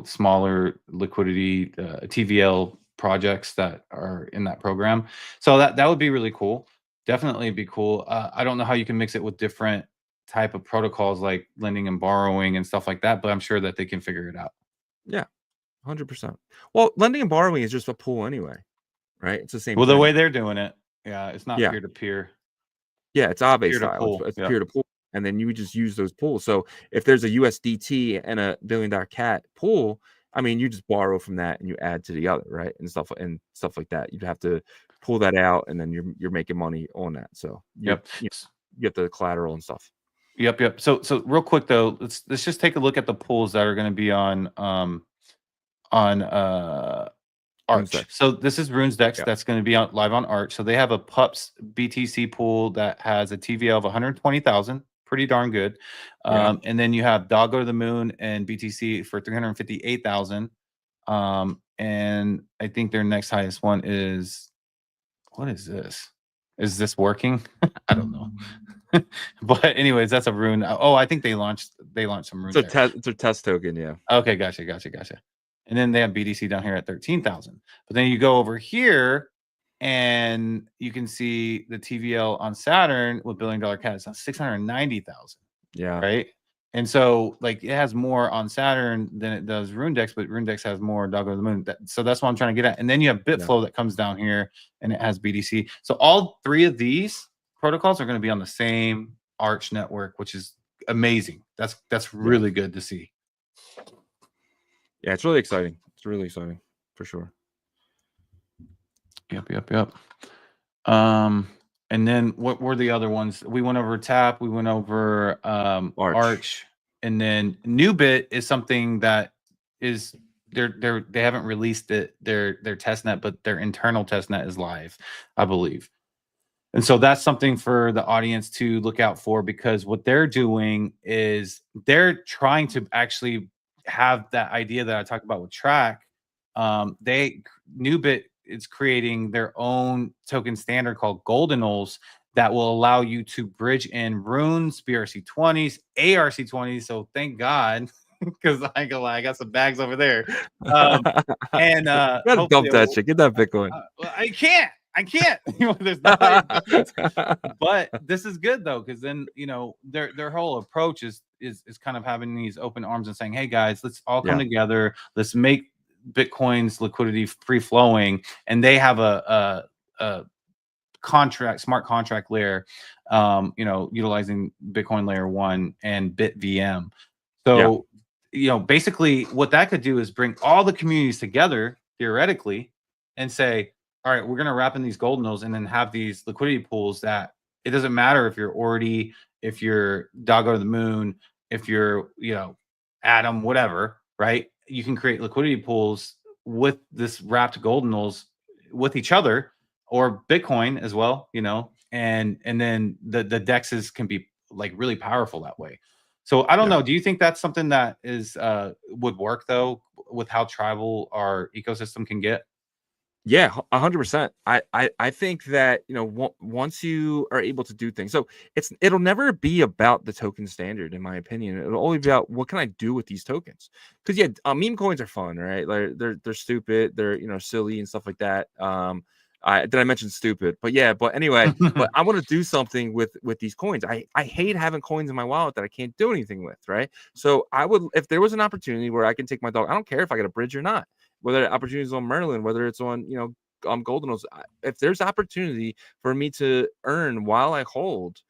smaller liquidity TVL projects that are in that program. So that would be really cool. Definitely be cool. I don't know how you can mix it with different type of protocols like lending and borrowing and stuff like that, but I'm sure that they can figure it out. Yeah, 100%. Well, lending and borrowing is just a pool anyway. Right, it's the same. Well, the way they're doing it, it's not peer to peer. Yeah, it's Aave style. It's peer to pool, and then you just use those pools. So if there's a USDT and a $1 billion cat pool, I mean, you just borrow from that and you add to the other, right? And stuff like that. You'd have to pull that out, and then you're making money on that. So you get the collateral and stuff. Yep. So real quick though, let's just take a look at the pools that are going to be on Arch. So this is RunesDex that's going to be live on Arch. So they have a Pups BTC pool that has a TVL of 120,000, pretty darn good. And then you have Doggo to the Moon and BTC for 358,000. And I think their next highest one is, what is this? Is this working? I don't know. But anyways, that's a rune. Oh, I think they launched some runes. It's a test token, yeah. Okay, gotcha. And then they have BDC down here at 13,000. But then you go over here and you can see the TVL on Saturn with $1 billion cat. It's on 690,000. Yeah. Right. And so like it has more on Saturn than it does RuneDex, but RuneDex has more Doggo to the Moon. So that's what I'm trying to get at. And then you have Bitflow that comes down here and it has BDC. So all three of these protocols are going to be on the same Arch network, which is amazing. That's really good to see. Yeah, it's really exciting. It's really exciting for sure. Yep. And then what were the other ones? We went over Tap, we went over Arch, and then Newbit is something that is they haven't released their testnet, but their internal testnet is live, I believe. And so that's something for the audience to look out for, because what they're doing is they're trying to actually have that idea that I talked about with Track. Newbit is creating their own token standard called Ordinals that will allow you to bridge in runes, BRC20s, ARC20s. So thank God, because I ain't gonna lie, I got some bags over there. And gotta dump that shit. Get that Bitcoin. I can't. There's not. But this is good though, because then their whole approach is kind of having these open arms and saying, hey guys, let's all come together. Let's make Bitcoin's liquidity free flowing. And they have a smart contract layer, utilizing Bitcoin layer 1 and BitVM. So basically what that could do is bring all the communities together theoretically and say, all right, we're going to wrap in these Ordinals and then have these liquidity pools that it doesn't matter if you're Ordi, if you're Doggo to the Moon, if you're, Atom, whatever, right? You can create liquidity pools with this wrapped Ordinals with each other, or Bitcoin as well, and then the dexes can be like really powerful that way. So I don't know. Do you think that's something that is would work though, with how tribal our ecosystem can get? Yeah, 100%. I think that once you are able to do things, so it'll never be about the token standard, in my opinion. It'll only be about what can I do with these tokens. Because meme coins are fun, right? Like they're stupid, they're silly and stuff like that. Did I mention stupid? But anyway, but I want to do something with these coins. I hate having coins in my wallet that I can't do anything with, right? So I would, if there was an opportunity where I can take my dog, I don't care if I get a bridge or not. Whether opportunities on Merlin, whether it's on Ordinals, if there's opportunity for me to earn while I hold,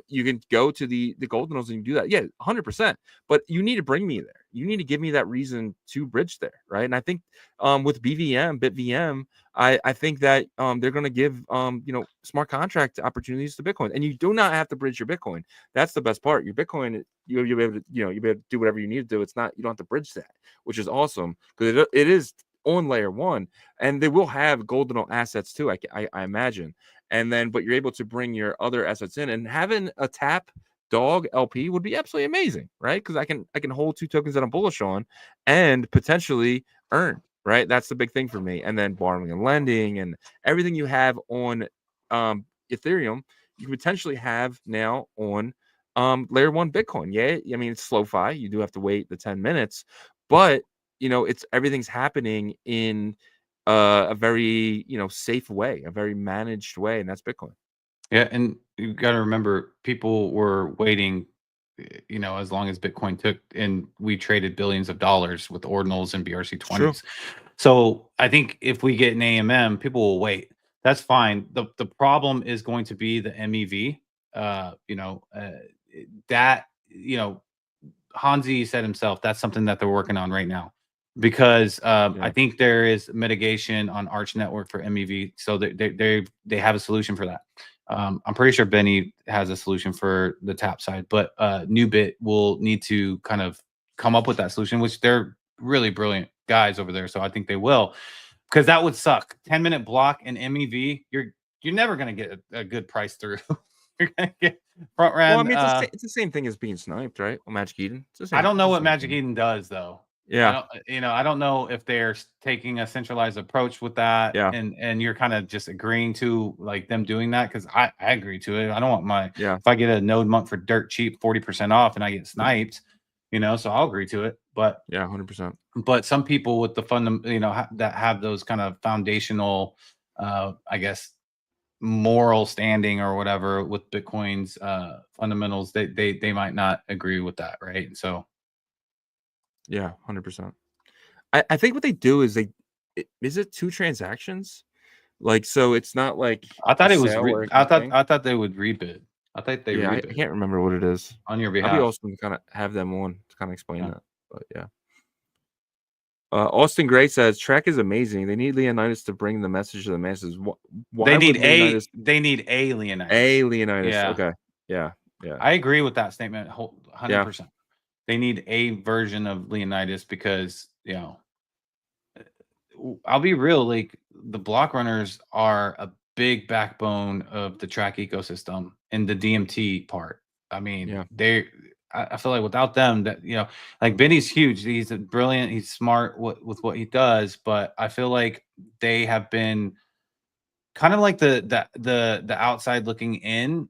you can go to the Ordinals and you do that. 100%. But you need to bring me there. You need to give me that reason to bridge there, right? And I think with BitVM, I think that they're going to give smart contract opportunities to Bitcoin, and you do not have to bridge your Bitcoin. That's the best part. Your Bitcoin, you'll be able to you'll be able to do whatever you need to do. It's not, you don't have to bridge that, which is awesome, because it is on layer 1, and they will have Ordinal assets too. I imagine, and then but you're able to bring your other assets in, and having a tap dog LP would be absolutely amazing, right? Because I can hold 2 tokens that I'm bullish on and potentially earn, right? That's the big thing for me. And then borrowing and lending and everything you have on Ethereum, you can potentially have now on layer 1 Bitcoin. I mean, it's slow-fi. You do have to wait the 10 minutes, but it's everything's happening in a very safe way, a very managed way, and that's Bitcoin. Yeah, and you got to remember, people were waiting, as long as Bitcoin took, and we traded billions of dollars with Ordinals and BRC20s. So I think if we get an AMM, people will wait. That's fine. The problem is going to be the MEV. Hansi said himself, that's something that they're working on right now. because I think there is mitigation on Arch Network for MEV, so they have a solution for that. I'm pretty sure Benny has a solution for the tap side, but NewBit will need to kind of come up with that solution, which they're really brilliant guys over there. So I think they will, because that would suck. 10-minute block and MEV, you're never gonna get a good price through. You're gonna get front ran. Well, I mean, it's the same thing as being sniped, right? Well, Magic Eden. I don't know what Magic Eden does though. Yeah. I don't know if they're taking a centralized approach with that. Yeah. And you're kind of just agreeing to like them doing that, because I agree to it. I don't want my if I get a node monk for dirt cheap, 40% off, and I get sniped, so I'll agree to it. But yeah, 100%. But some people with the that have those kind of foundational, I guess, moral standing or whatever with Bitcoin's fundamentals, they might not agree with that, right? So yeah, 100%. I think what they do is is it 2 transactions? Like, so it's not like I thought it was I thought they would rebid. I thought they I can't remember what it is on your behalf. I'd be awesome to kind of have them on to kind of explain that. But yeah. Austin Gray says track is amazing. They need Leonidas to bring the message to the masses. Why they need Leonidas? They need a Leonidas. A Leonidas. Yeah. Okay. Yeah. I agree with that statement 100%. They need a version of Leonidas because, I'll be real, like the block runners are a big backbone of the track ecosystem and the DMT part. I mean, I feel like without them, that like Benny's huge. He's brilliant. He's smart with what he does, but I feel like they have been kind of like the outside looking in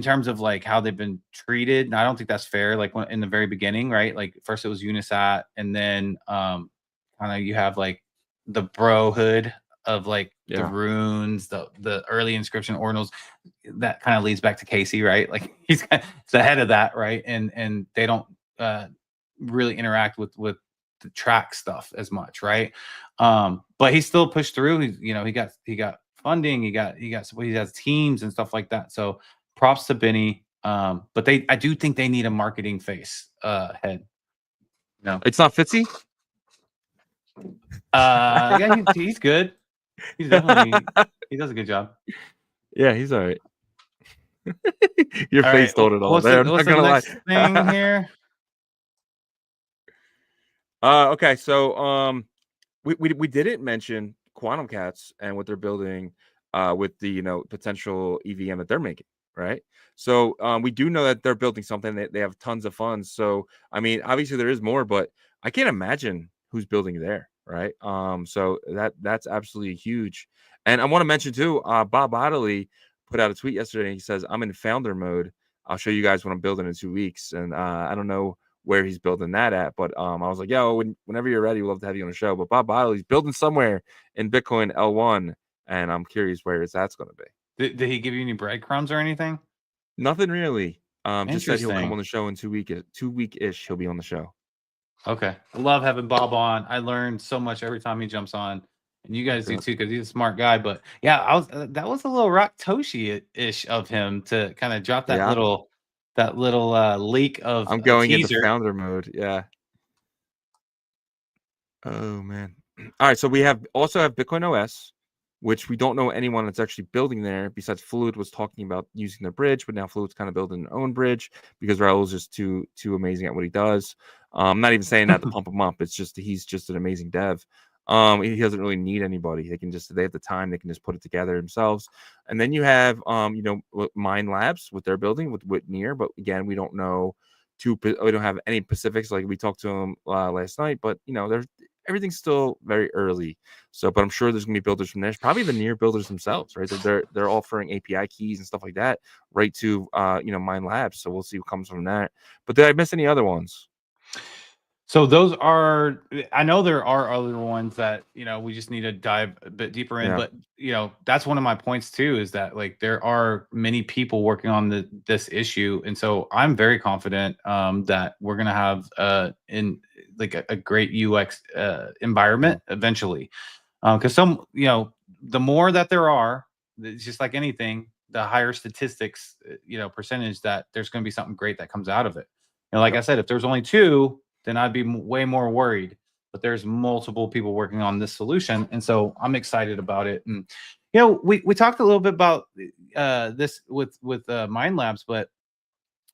terms of like how they've been treated. And I don't think that's fair. Like in the very beginning, right? Like first it was Unisat, and then kind of you have like the brohood of like the runes, the early inscription ordinals. That kind of leads back to Casey, right? Like he's the head of that, right? And they don't really interact with the track stuff as much, right? But he still pushed through. He got funding, he has teams and stuff like that. So props to Benny. But I do think they need a marketing face head. No, it's not Fitzy. Yeah, he's good. He's definitely he does a good job. Yeah, he's all right. Your face told it all. What's there. What's the next thing here? Okay, so we didn't mention Quantum Cats and what they're building with the potential EVM that they're making, right? So we do know that they're building something. They have tons of funds. So I mean, obviously there is more, but I can't imagine who's building there, right? So that's absolutely huge. And I want to mention too, Bob Ottley put out a tweet yesterday. And he says, "I'm in founder mode. I'll show you guys what I'm building in 2 weeks." And I don't know where he's building that at, but I was like, "Yo, whenever you're ready, we'd love to have you on the show." But Bob Ottley's building somewhere in Bitcoin L1, and I'm curious where that's going to be. Did he give you any breadcrumbs or anything? Nothing really. Just said he'll come on the show in 2 week-ish. He'll be on the show. Okay. I love having Bob on. I learned so much every time he jumps on. And you guys do too, because he's a smart guy. But yeah, that was a little rock Toshi-ish of him to kind of drop that little leak of I'm going into founder mode. Yeah. Oh man. All right. So we also have Bitcoin OS, which we don't know anyone that's actually building there besides Fluid was talking about using their bridge, but now Fluid's kind of building their own bridge because Raul's just too amazing at what he does. I'm not even saying that to pump him up. It's just he's just an amazing dev. He doesn't really need anybody. They have the time. They can just put it together themselves. And then you have Mind Labs, what they're building with Near, but again, we don't know. We don't have any specifics. Like we talked to him last night, but everything's still very early. So, but I'm sure there's gonna be builders from there. Probably the Near builders themselves, right? They're offering API keys and stuff like that right to Mind Labs. So we'll see what comes from that. But did I miss any other ones? So those are, I know there are other ones that, we just need to dive a bit deeper in, but that's one of my points too, is that like, there are many people working on this issue. And so I'm very confident that we're going to have a great UX environment eventually. Cause the more that there are, it's just like anything, the higher statistics, percentage that there's going to be something great that comes out of it. Like I said, if there's only 2, then I'd be way more worried. but there's multiple people working on this solution, and so I'm excited about it. And you know, we talked a little bit about this with Mind Labs, but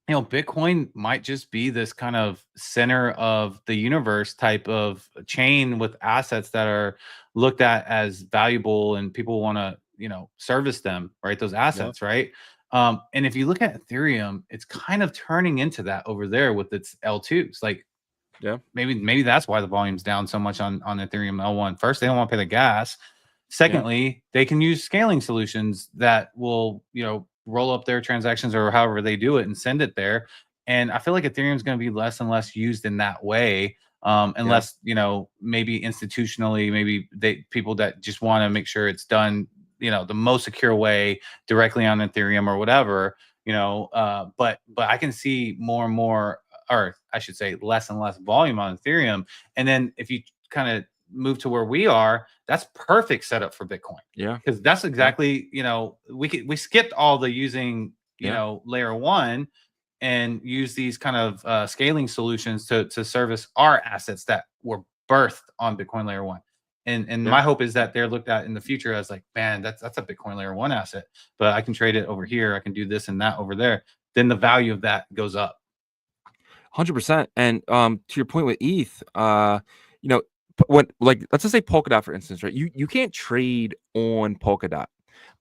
you know, Bitcoin might just be this kind of center of the universe type of chain with assets that are looked at as valuable, and people want to, you know, service them, right? Those assets, right? And if you look at Ethereum, it's kind of turning into that over there with its L2s. Like, maybe that's why the volume's down so much on Ethereum L1. First, they don't want to pay the gas. Secondly, they can use scaling solutions that will, you know, roll up their transactions or however they do it and send it there. And I feel like Ethereum is going to be less and less used in that way, unless, you know, maybe institutionally, maybe people that just want to make sure it's done, you know, the most secure way directly on Ethereum or whatever, you know. But I can see more and more, or I should say less and less volume on Ethereum. And then if you kind of move to where we are, that's perfect setup for Bitcoin. Yeah, because that's exactly, you know, we skipped all the using, you know, layer one, and use these kind of scaling solutions to service our assets that were birthed on Bitcoin layer one. And my hope is that they're looked at in the future as like, man, that's a Bitcoin layer one asset, but I can trade it over here, I can do this and that over there. Then the value of that goes up. 100%. And to your point with ETH, you know, when, like, let's just say Polkadot, for instance, right? You can't trade on Polkadot,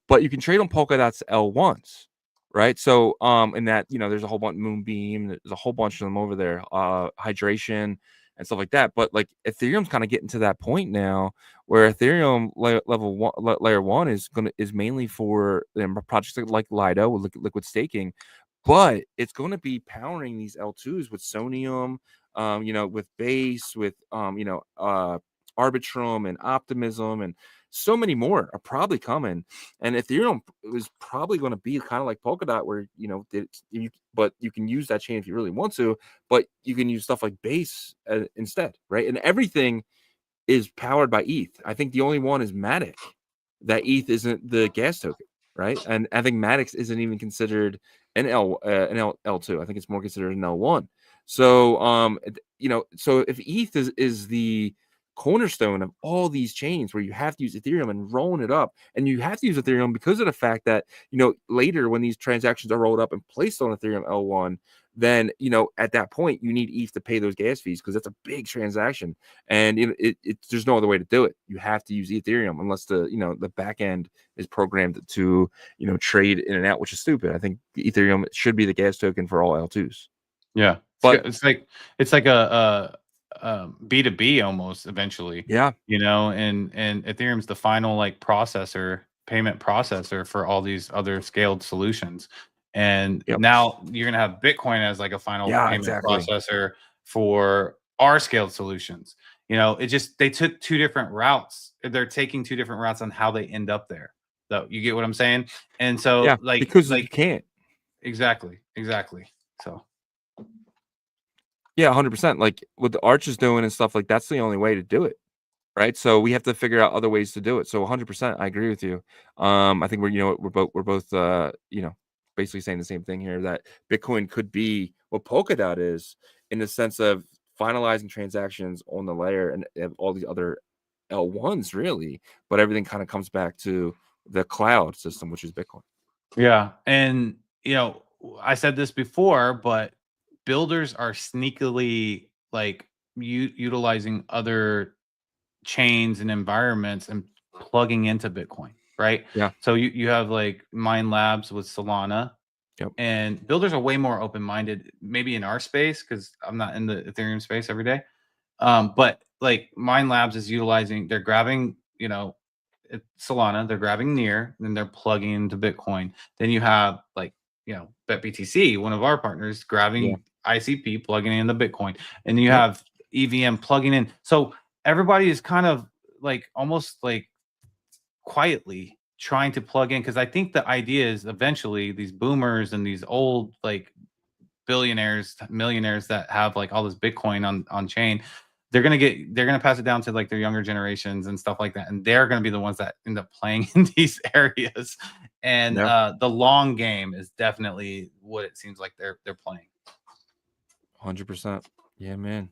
but you can trade on Polkadot's L1s, right? So in that, you know, there's a whole bunch, Moonbeam, there's a whole bunch of them over there, hydration and stuff like that. But like Ethereum's kind of getting to that point now where Ethereum layer one is mainly for projects like Lido with liquid staking, but it's going to be powering these L2s with Sonium, you know, with Base, with you know, Arbitrum and Optimism, and so many more are probably coming. And Ethereum is probably going to be kind of like Polkadot, where, you know, but you can use that chain if you really want to, but you can use stuff like Base instead, right? And everything is powered by ETH. I think the only one is Matic, that ETH isn't the gas token, right? And I think Matic isn't even considered an L2. I think it's more considered an L1. So you know, so if ETH is the cornerstone of all these chains where you have to use Ethereum and rolling it up, and you have to use Ethereum because of the fact that, you know, later when these transactions are rolled up and placed on Ethereum L1, then, you know, at that point you need ETH to pay those gas fees because that's a big transaction, and there's no other way to do it. You have to use Ethereum unless the, you know, the back end is programmed to, you know, trade in and out, which is stupid. I think Ethereum should be the gas token for all L2s. Yeah, but it's like a B2B almost eventually. Yeah, you know, and Ethereum's the final like payment processor for all these other scaled solutions. And now you're gonna have Bitcoin as like a final payment processor for our scaled solutions. You know, they took two different routes. They're taking two different routes on how they end up there. So you get what I'm saying? And so because you can't. Exactly. So yeah, 100%. Like what the Arch is doing and stuff, like that's the only way to do it, right? So we have to figure out other ways to do it. So 100%, I agree with you. I think we're both you know, basically saying the same thing here, that Bitcoin could be what Polkadot is in the sense of finalizing transactions on the layer and all these other L1s, really. But everything kind of comes back to the cloud system, which is Bitcoin. Yeah, and you know, I said this before, but builders are sneakily like utilizing other chains and environments and plugging into Bitcoin, right? Yeah. So you have like Mind Labs with Solana, and builders are way more open-minded, maybe in our space, because I'm not in the Ethereum space every day. But like Mind Labs is they're grabbing, you know, Solana, they're grabbing Near, and then they're plugging into Bitcoin. Then you have like, you know, BetBTC, one of our partners, grabbing ICP, plugging into Bitcoin, and you have EVM plugging in. So everybody is kind of like almost like quietly trying to plug in, because I think the idea is eventually these boomers and these old like billionaires, millionaires that have like all this Bitcoin on chain, they're gonna pass it down to like their younger generations and stuff like that, and they're gonna be the ones that end up playing in these areas. And the long game is definitely what it seems like they're playing. 100%. Yeah, man.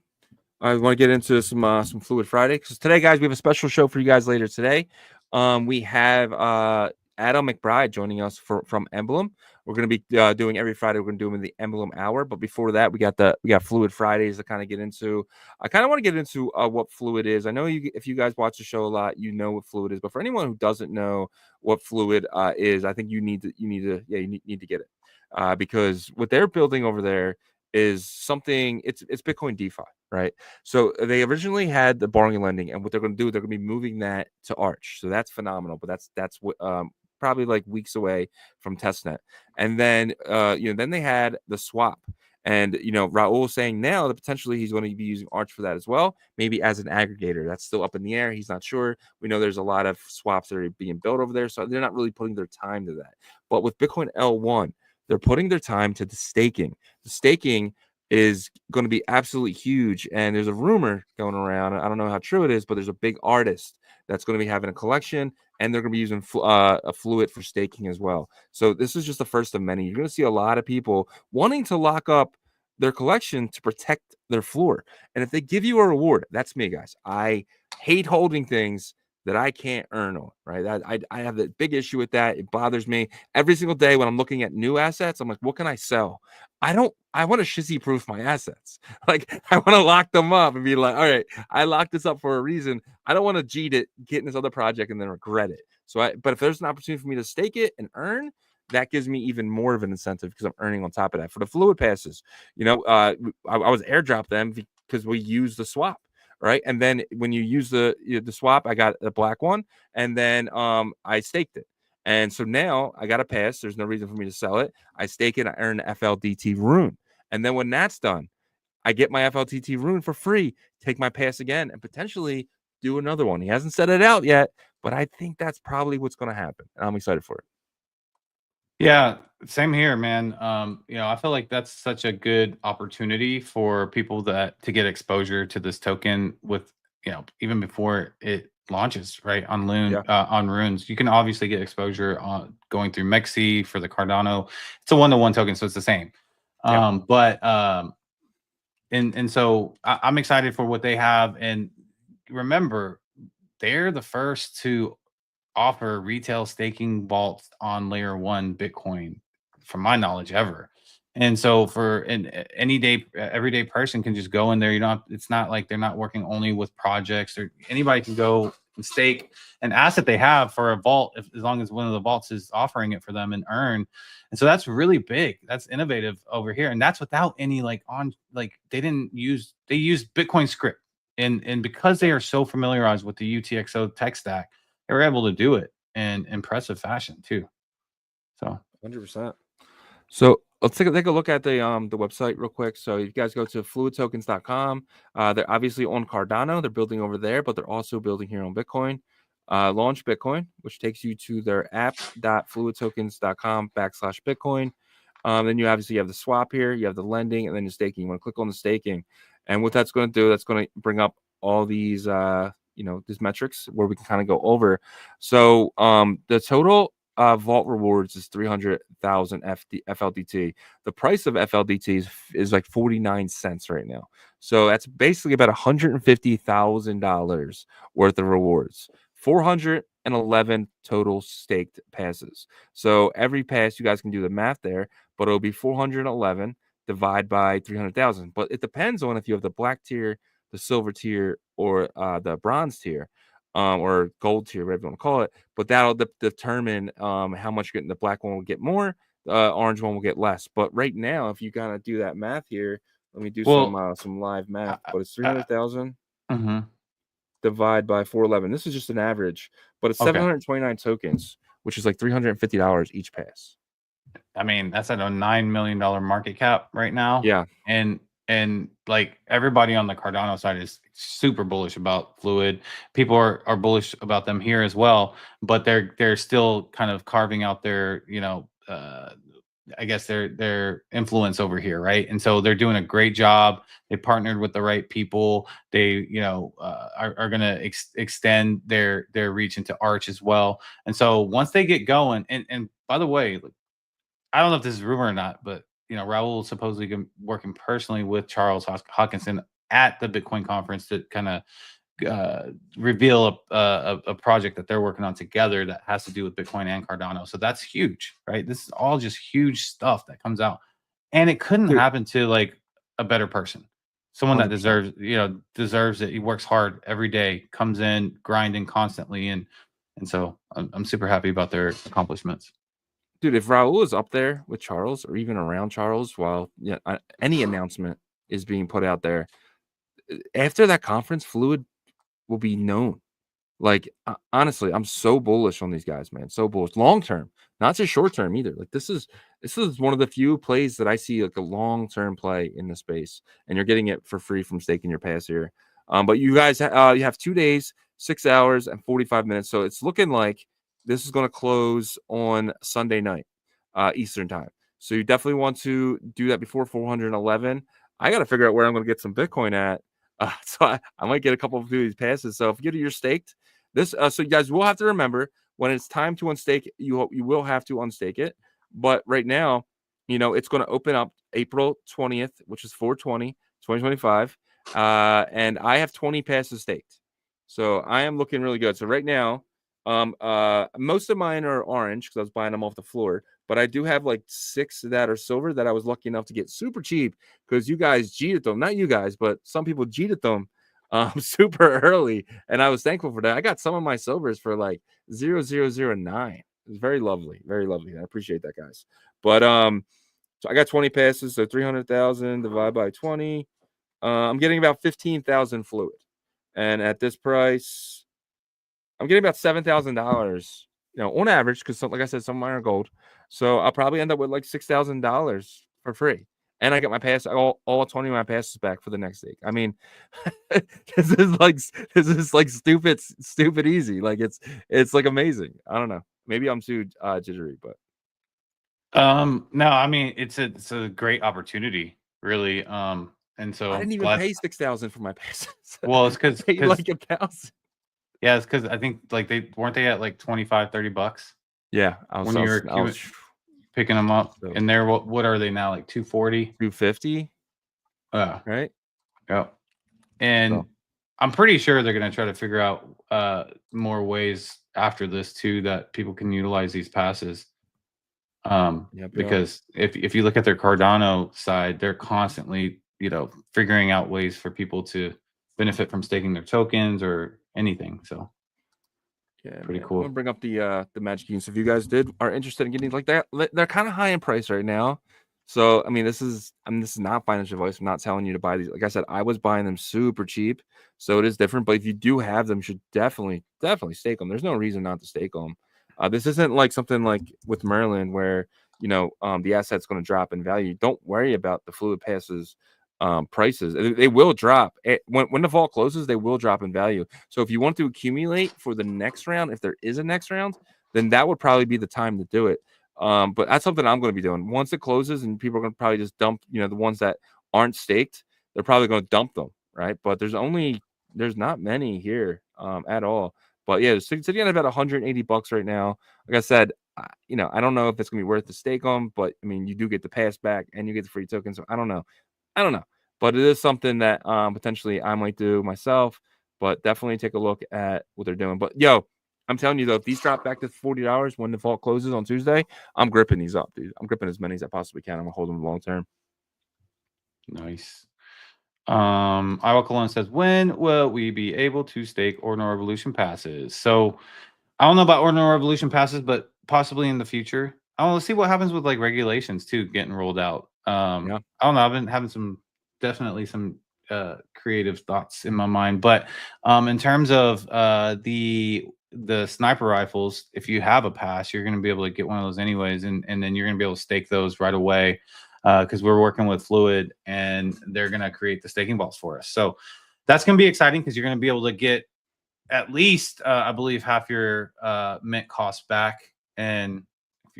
I want to get into some Fluid Friday because today, guys, we have a special show for you guys later today. We have Adam McBride joining us from Emblem. We're going to be doing every Friday. We're going to do them in the Emblem Hour. But before that, we got Fluid Fridays to kind of get into. I kind of want to get into what Fluid is. I know if you guys watch the show a lot, you know what Fluid is. But for anyone who doesn't know what Fluid is, I think you need to get it because what they're building over there is something. It's Bitcoin DeFi, right? So they originally had the borrowing and lending, and what they're going to do, they're going to be moving that to Arch. So that's phenomenal. But that's what probably like weeks away from testnet. And then then they had the swap. And Raul saying now that potentially he's going to be using Arch for that as well, maybe as an aggregator. That's still up in the air. He's not sure. We know there's a lot of swaps that are being built over there, so they're not really putting their time to that. But with Bitcoin L1, they're putting their time to the staking. The staking is going to be absolutely huge. And there's a rumor going around. I don't know how true it is, but there's a big artist that's going to be having a collection, and they're going to be using a Fluid for staking as well. So this is just the first of many. You're going to see a lot of people wanting to lock up their collection to protect their floor. And if they give you a reward, that's me, guys. I hate holding things that I can't earn on, right? I have a big issue with that. It bothers me every single day when I'm looking at new assets. I'm like, what can I sell? I want to Shizzy proof my assets. Like, I want to lock them up and be like, all right, I locked this up for a reason. I don't want to cheat it, get in this other project and then regret it. But if there's an opportunity for me to stake it and earn, that gives me even more of an incentive because I'm earning on top of that. For the Fluid passes, I was airdrop them because we use the swap. Right. And then when you use the swap, I got a black one, and then I staked it. And so now I got a pass. There's no reason for me to sell it. I stake it. I earn FLDT rune. And then when that's done, I get my FLDT rune for free, take my pass again, and potentially do another one. He hasn't set it out yet, but I think that's probably what's going to happen. And I'm excited for it. Yeah, same here, man. I feel like that's such a good opportunity for people to get exposure to this token with, even before it launches, right? On on runes. You can obviously get exposure on going through Mexi for the Cardano. It's a one-to-one token, so it's the same. And so I'm excited for what they have. And remember, they're the first to offer retail staking vaults on layer 1 Bitcoin, from my knowledge, ever. And so for any everyday person can just go in there. It's not like they're not working only with projects, or anybody can go and stake an asset they have for a vault, as long as one of the vaults is offering it for them, and earn. And so that's really big. That's innovative over here. And that's without any they used Bitcoin script. And because they are so familiarized with the UTXO tech stack, they were able to do it in impressive fashion too. So 100%. So let's take a look at the website real quick. So you guys go to fluidtokens.com. They're obviously on Cardano. They're building over there, but they're also building here on Bitcoin. Launch Bitcoin, which takes you to their app.fluidtokens.com/Bitcoin. Then you obviously have the swap here. You have the lending, and then the staking. You want to click on the staking. And what that's going to do, that's going to bring up all these, these metrics where we can kind of go over. So the total vault rewards is 300,000 FLDT. The price of FLDT is like 49 cents right now. So that's basically about $150,000 worth of rewards. 411 total staked passes. So every pass, you guys can do the math there, but it'll be 411 divided by 300,000. But it depends on if you have the black tier, the silver tier, or the bronze tier. Or gold tier, whatever you want to call it, but that'll determine how much you're getting. The black one will get more, the orange one will get less. But right now, if you kind of do that math here, let me do some live math. But it's 300,000 divided by 411. This is just an average, but it's 729 tokens, which is like $350 each pass. I mean, that's at a $9 million market cap right now. Yeah, and like everybody on the Cardano side is super bullish about Fluid. People are bullish about them here as well, but they're still kind of carving out their I guess their influence over here, right? And so they're doing a great job. They partnered with the right people. They are going to extend their reach into Arch as well. And so once they get going, and by the way, I don't know if this is rumor or not, but Raul supposedly working personally with Charles Hawkinson at the Bitcoin conference to kind of reveal a project that they're working on together that has to do with Bitcoin and Cardano. So that's huge, right? This is all just huge stuff that comes out, and it couldn't happen to like a better person, someone 100%. That deserves, deserves it. He works hard every day, comes in grinding constantly, and so I'm super happy about their accomplishments. Dude, if Raul is up there with Charles or even around Charles while any announcement is being put out there, after that conference, Fluid will be known. Like, honestly, I'm so bullish on these guys, man. So bullish. Long term, not just short term either. Like, this is one of the few plays that I see like a long-term play in the space, and you're getting it for free from staking your pass here. But you guys, you have 2 days, 6 hours, and 45 minutes. So it's looking like this is going to close on Sunday night, Eastern time. So you definitely want to do that before 411. I got to figure out where I'm going to get some Bitcoin at. So I might get a couple of these passes. So if you're staked, this so you guys will have to remember when it's time to unstake, you will have to unstake it. But right now, it's going to open up April 20th, which is 4/20, 2025. And I have 20 passes staked. So I am looking really good. So right now, most of mine are orange because I was buying them off the floor, but I do have like 6 that are silver that I was lucky enough to get super cheap because you guys cheated them. Not you guys, but some people cheated them super early, and I was thankful for that. I got some of my silvers for like 0.0009. It was very lovely, very lovely. I appreciate that, guys. But so I got 20 passes, so 300,000 divided by 20. I'm getting about 15,000 fluid, and at this price, I'm getting about $7,000, on average, because like I said, some of mine are gold. So I'll probably end up with like $6,000 for free. And I get my pass, all 20 of my passes back for the next week. I mean, this is like stupid easy. Like it's like amazing. I don't know. Maybe I'm too jittery, but no, I mean it's a great opportunity, really. And so I didn't even pay 6,000 for my passes. Well, it's because like 1,000. Yeah, it's because I think like they weren't at like $25-$30. Yeah, I was picking them up, so, and they're what are they now, like 240, 250? Right. Yeah, and I'm pretty sure they're gonna try to figure out more ways after this too that people can utilize these passes. Because if you look at their Cardano side, they're constantly figuring out ways for people to benefit from staking their tokens or anything. So yeah, pretty cool. I'm gonna bring up the Magic Use. If you guys are interested in getting like that, they're kind of high in price right now. So I mean, this is not financial advice. I'm not telling you to buy these. Like I said, I was buying them super cheap, so it is different. But if you do have them, you should definitely stake them. There's no reason not to stake them. This isn't like something like with Merlin where the asset's going to drop in value. Don't worry about the fluid passes prices. They will drop when the vault closes. They will drop in value. So if you want to accumulate for the next round, if there is a next round, then that would probably be the time to do it. But that's something I'm going to be doing once it closes, and people are going to probably just dump the ones that aren't staked. They're probably going to dump them, right? But there's not many here at all. But yeah, sitting at about $180 right now. Like I said, I don't know if it's gonna be worth the stake on, but I mean, you do get the pass back and you get the free token. So I don't know, but it is something that potentially I might do myself. But definitely take a look at what they're doing. But yo, I'm telling you though, if these drop back to $40 when the vault closes on Tuesday, I'm gripping these up, dude. I'm gripping as many as I possibly can. I'm gonna hold them long term. Nice. Iowa Cologne says, when will we be able to stake Ordinal Revolution passes? So I don't know about Ordinal Revolution passes, but possibly in the future. I want to see what happens with like regulations too getting rolled out. I don't know. I've been having definitely some creative thoughts in my mind, but in terms of the sniper rifles, if you have a pass, you're going to be able to get one of those anyways, and then you're going to be able to stake those right away. Because we're working with Fluid and they're going to create the staking vaults for us. So that's going to be exciting because you're going to be able to get at least, I believe, half your mint cost back. And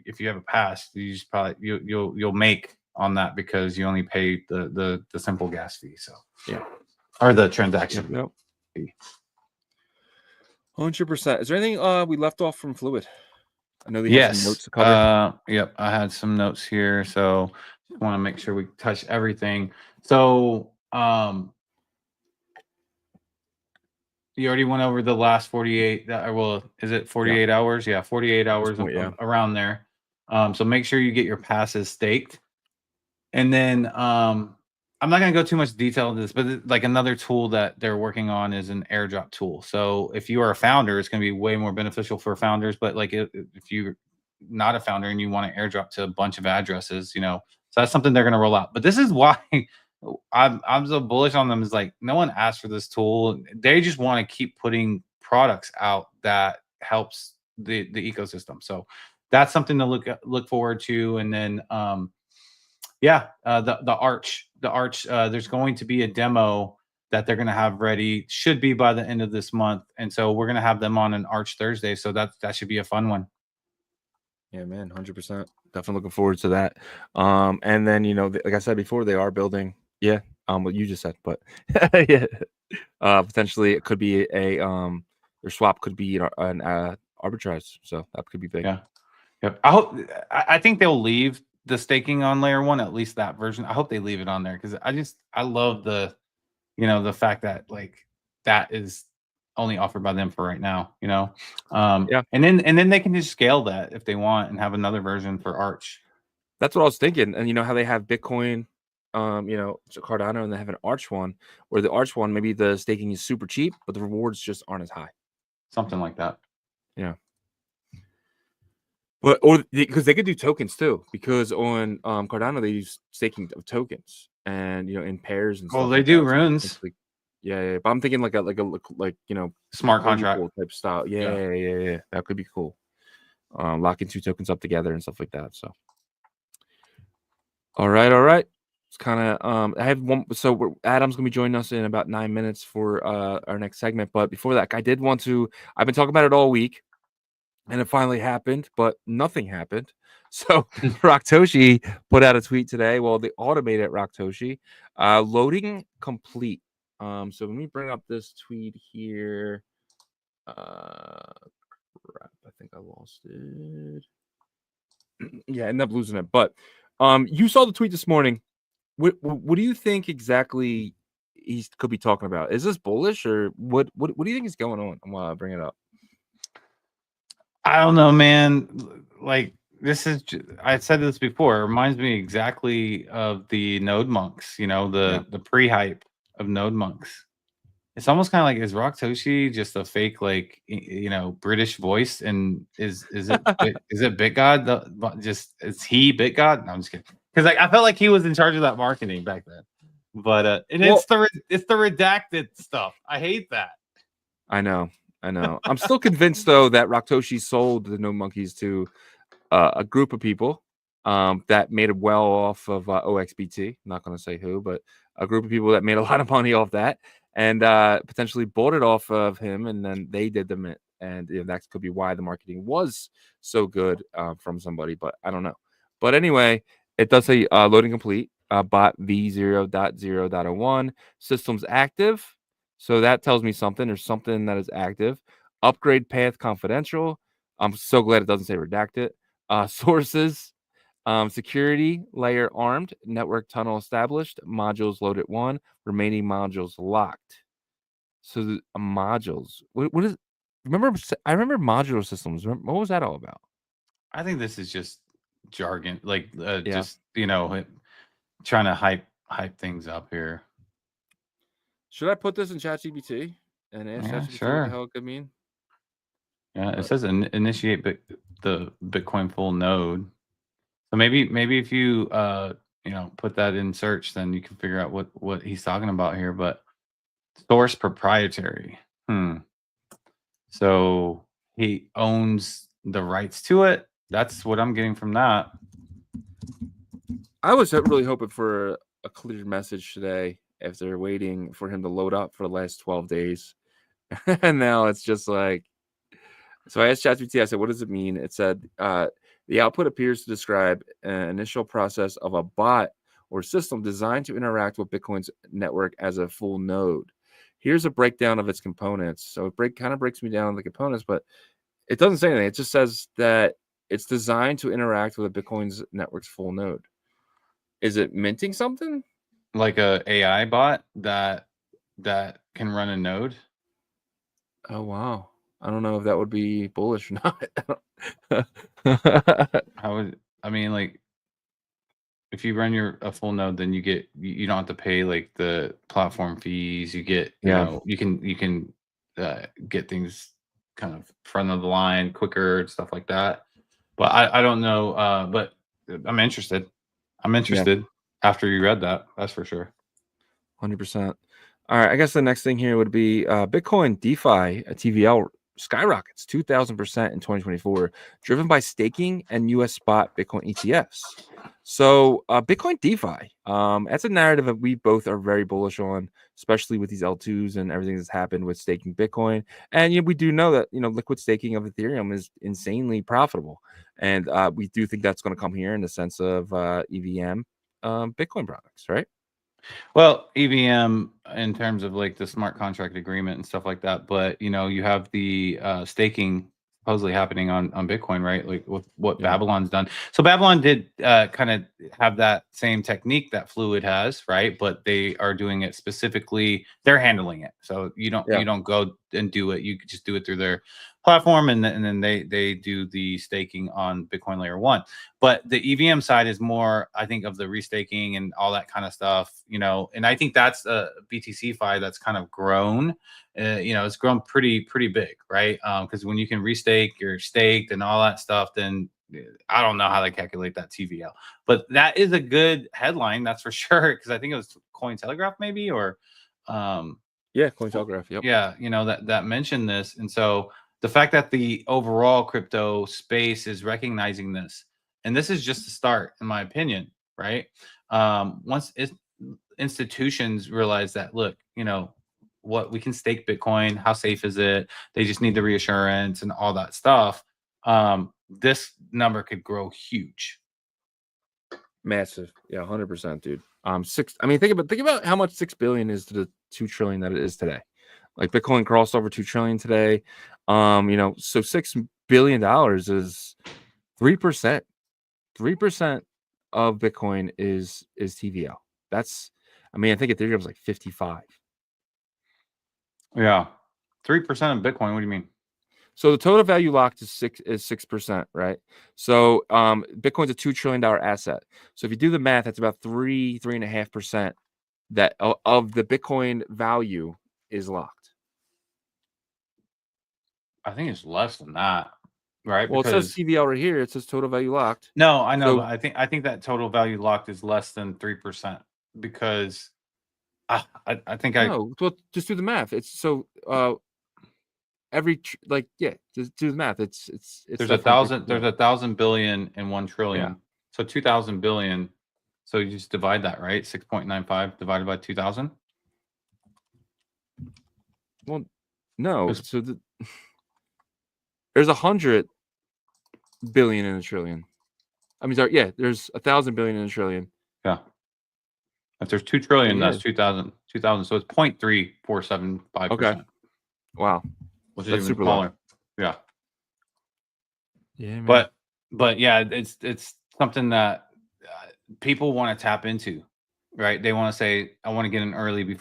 if you have a pass, you just probably you'll make on that because you only pay the simple gas fee. So yeah, or the transaction fee. 100%. Is there anything we left off from Fluid? I know they have some notes to cover. Yep, I had some notes here, so want to make sure we touch everything. So You already went over the last 48. Well, is it 48 hours? Yeah, 48 hours point, yeah. around there. So make sure you get your passes staked. And then I'm not going to go too much detail into this, but like another tool that they're working on is an airdrop tool. So if you are a founder, it's going to be way more beneficial for founders. But like if you're not a founder and you want to airdrop to a bunch of addresses, you know, so that's something they're going to roll out. But this is why I'm so bullish on them. Is like no one asked for this tool. They just want to keep putting products out that helps the ecosystem. So that's something to look forward to. And then yeah, the arch, there's going to be a demo that they're going to have ready, should be by the end of this month. And so we're going to have them on an Arch Thursday. So that should be a fun one. Yeah, man, 100%. Definitely looking forward to that. And then, you know, like I said before, they are building, yeah, what you just said, but yeah, potentially it could be a their swap could be an arbitrage, so that could be big. Yeah, yep. I think they'll leave the staking on layer 1, at least that version. I hope they leave it on there because I love the, you know, the fact that like that is only offered by them for right now, you know. Yeah, and then they can just scale that if they want and have another version for Arch. That's what I was thinking. And you know how they have Bitcoin, you know, Cardano, and they have an Arch one, where the Arch one, maybe the staking is super cheap, but the rewards just aren't as high. Something like that. Yeah. But or because they could do tokens too, because on Cardano they use staking of tokens, and you know, in pairs and stuff. Well, they like do that. runes. Like, yeah, but I'm thinking like you know, smart contract type style. Yeah. That could be cool. Locking 2 tokens up together and stuff like that. So, all right. It's kind of I have one. So Adam's gonna be joining us in about 9 minutes for our next segment. But before that, I did want to. I've been talking about it all week. And it finally happened, but nothing happened. So Toshi put out a tweet today. Well, they automated Toshi. Loading complete. So let me bring up this tweet here. Crap, I think I lost it. Yeah, I ended up losing it. But you saw the tweet this morning. What do you think exactly he could be talking about? Is this bullish or what do you think is going on? I'm gonna bring it up. I don't know, man. Like this is, I said this before. It reminds me exactly of the Node Monks. You know, the pre-hype of Node Monks. It's almost kind of like, is Toshi just a fake, like, you know, British voice? And is it is it BitGod? Is he BitGod? No, I'm just kidding. Because like I felt like he was in charge of that marketing back then. But and it's the redacted stuff. I hate that. I know. I'm still convinced though that Toshi sold the No Monkeys to a group of people that made it well off of OXBT. I'm not going to say who, but a group of people that made a lot of money off that and potentially bought it off of him, and then they did the mint. And you know, that could be why the marketing was so good from somebody, but I don't know. But anyway, it does say loading complete. Bot v0.0.01 systems active. So that tells me something. There's something that is active. Upgrade path confidential. I'm so glad it doesn't say redacted. Sources, security layer armed, network tunnel established, modules loaded 1, remaining modules locked. So the modules. What is? Remember? I remember modular systems. What was that all about? I think this is just jargon, like just, you know, trying to hype things up here. Should I put this in ChatGPT and ask ChatGPT what the hell it could mean? Yeah, it says initiate the Bitcoin full node. So maybe if you you know, put that in search, then you can figure out what he's talking about here. But source proprietary. So he owns the rights to it. That's what I'm getting from that. I was really hoping for a clear message today after waiting for him to load up for the last 12 days. And now it's just like, so I asked ChatGPT, I said, what does it mean? It said, the output appears to describe an initial process of a bot or system designed to interact with Bitcoin's network as a full node. Here's a breakdown of its components. So it kind of breaks me down the components, but it doesn't say anything. It just says that it's designed to interact with a Bitcoin's network's full node. Is it minting something? Like a AI bot that can run a node? Oh wow. I don't know if that would be bullish or not. I mean, like, if you run a full node, then you don't have to pay like the platform fees. You get, you can get things kind of front of the line quicker and stuff like that. But I don't know. But I'm interested. I'm interested after you read that. That's for sure. 100%. All right. I guess the next thing here would be Bitcoin DeFi TVL skyrockets 2,000% in 2024, driven by staking and US spot Bitcoin ETFs. So Bitcoin DeFi, that's a narrative that we both are very bullish on, especially with these L2s and everything that's happened with staking Bitcoin. And we do know that liquid staking of Ethereum is insanely profitable, and we do think that's going to come here in the sense of EVM Bitcoin products, right? Well, EVM in terms of like the smart contract agreement and stuff like that, but you have the staking supposedly happening on Bitcoin, right? Like with what Babylon's done. So Babylon did kind of have that same technique that Fluid has, right? But they are doing it specifically. They're handling it, so you don't go and do it. You just do it through their platform, and then they do the staking on Bitcoin layer 1. But the EVM side is more, I think, of the restaking and all that kind of stuff, and I think that's a BTC fi that's kind of grown. It's grown pretty big, right? Because when you can restake your staked and all that stuff, then I don't know how they calculate that TVL. But that is a good headline, that's for sure, because I think it was Cointelegraph maybe, or Cointelegraph. Yep. Yeah, that mentioned this. And so the fact that the overall crypto space is recognizing this, and this is just the start, in my opinion, right? Once institutions realize that, look, what we can stake Bitcoin, how safe is it? They just need the reassurance and all that stuff. This number could grow huge. Massive. Yeah, 100%, dude. Think about how much 6 billion is to the 2 trillion that it is today. Like Bitcoin crossed over 2 trillion today. So $6 billion is 3%. 3% of Bitcoin is TVL. That's, I think Ethereum is like 55. Yeah. 3% of Bitcoin. What do you mean? So the total value locked is 6%, right? So Bitcoin's a $2 trillion asset. So if you do the math, that's about 3.5% that of the Bitcoin value is locked. I think it's less than that, right? Well, because it says TVL right here. It says total value locked. No, I know, but I think that total value locked is less than 3%, because I think well, just do the math. It's so just do the math. It's there's 1,000 billion and 1 trillion. Yeah. So 2,000 billion. So you just divide that, right? 6.95 divided by 2,000. Well, no. So there's 100 billion in a trillion. There's 1,000 billion in a trillion. Yeah. If there's 2 trillion, that's 2,000. So it's 0.3475%. Okay. Wow. Which is even smaller. Yeah. Yeah, man. But yeah, it's something that people want to tap into, right? They want to say, I want to get in early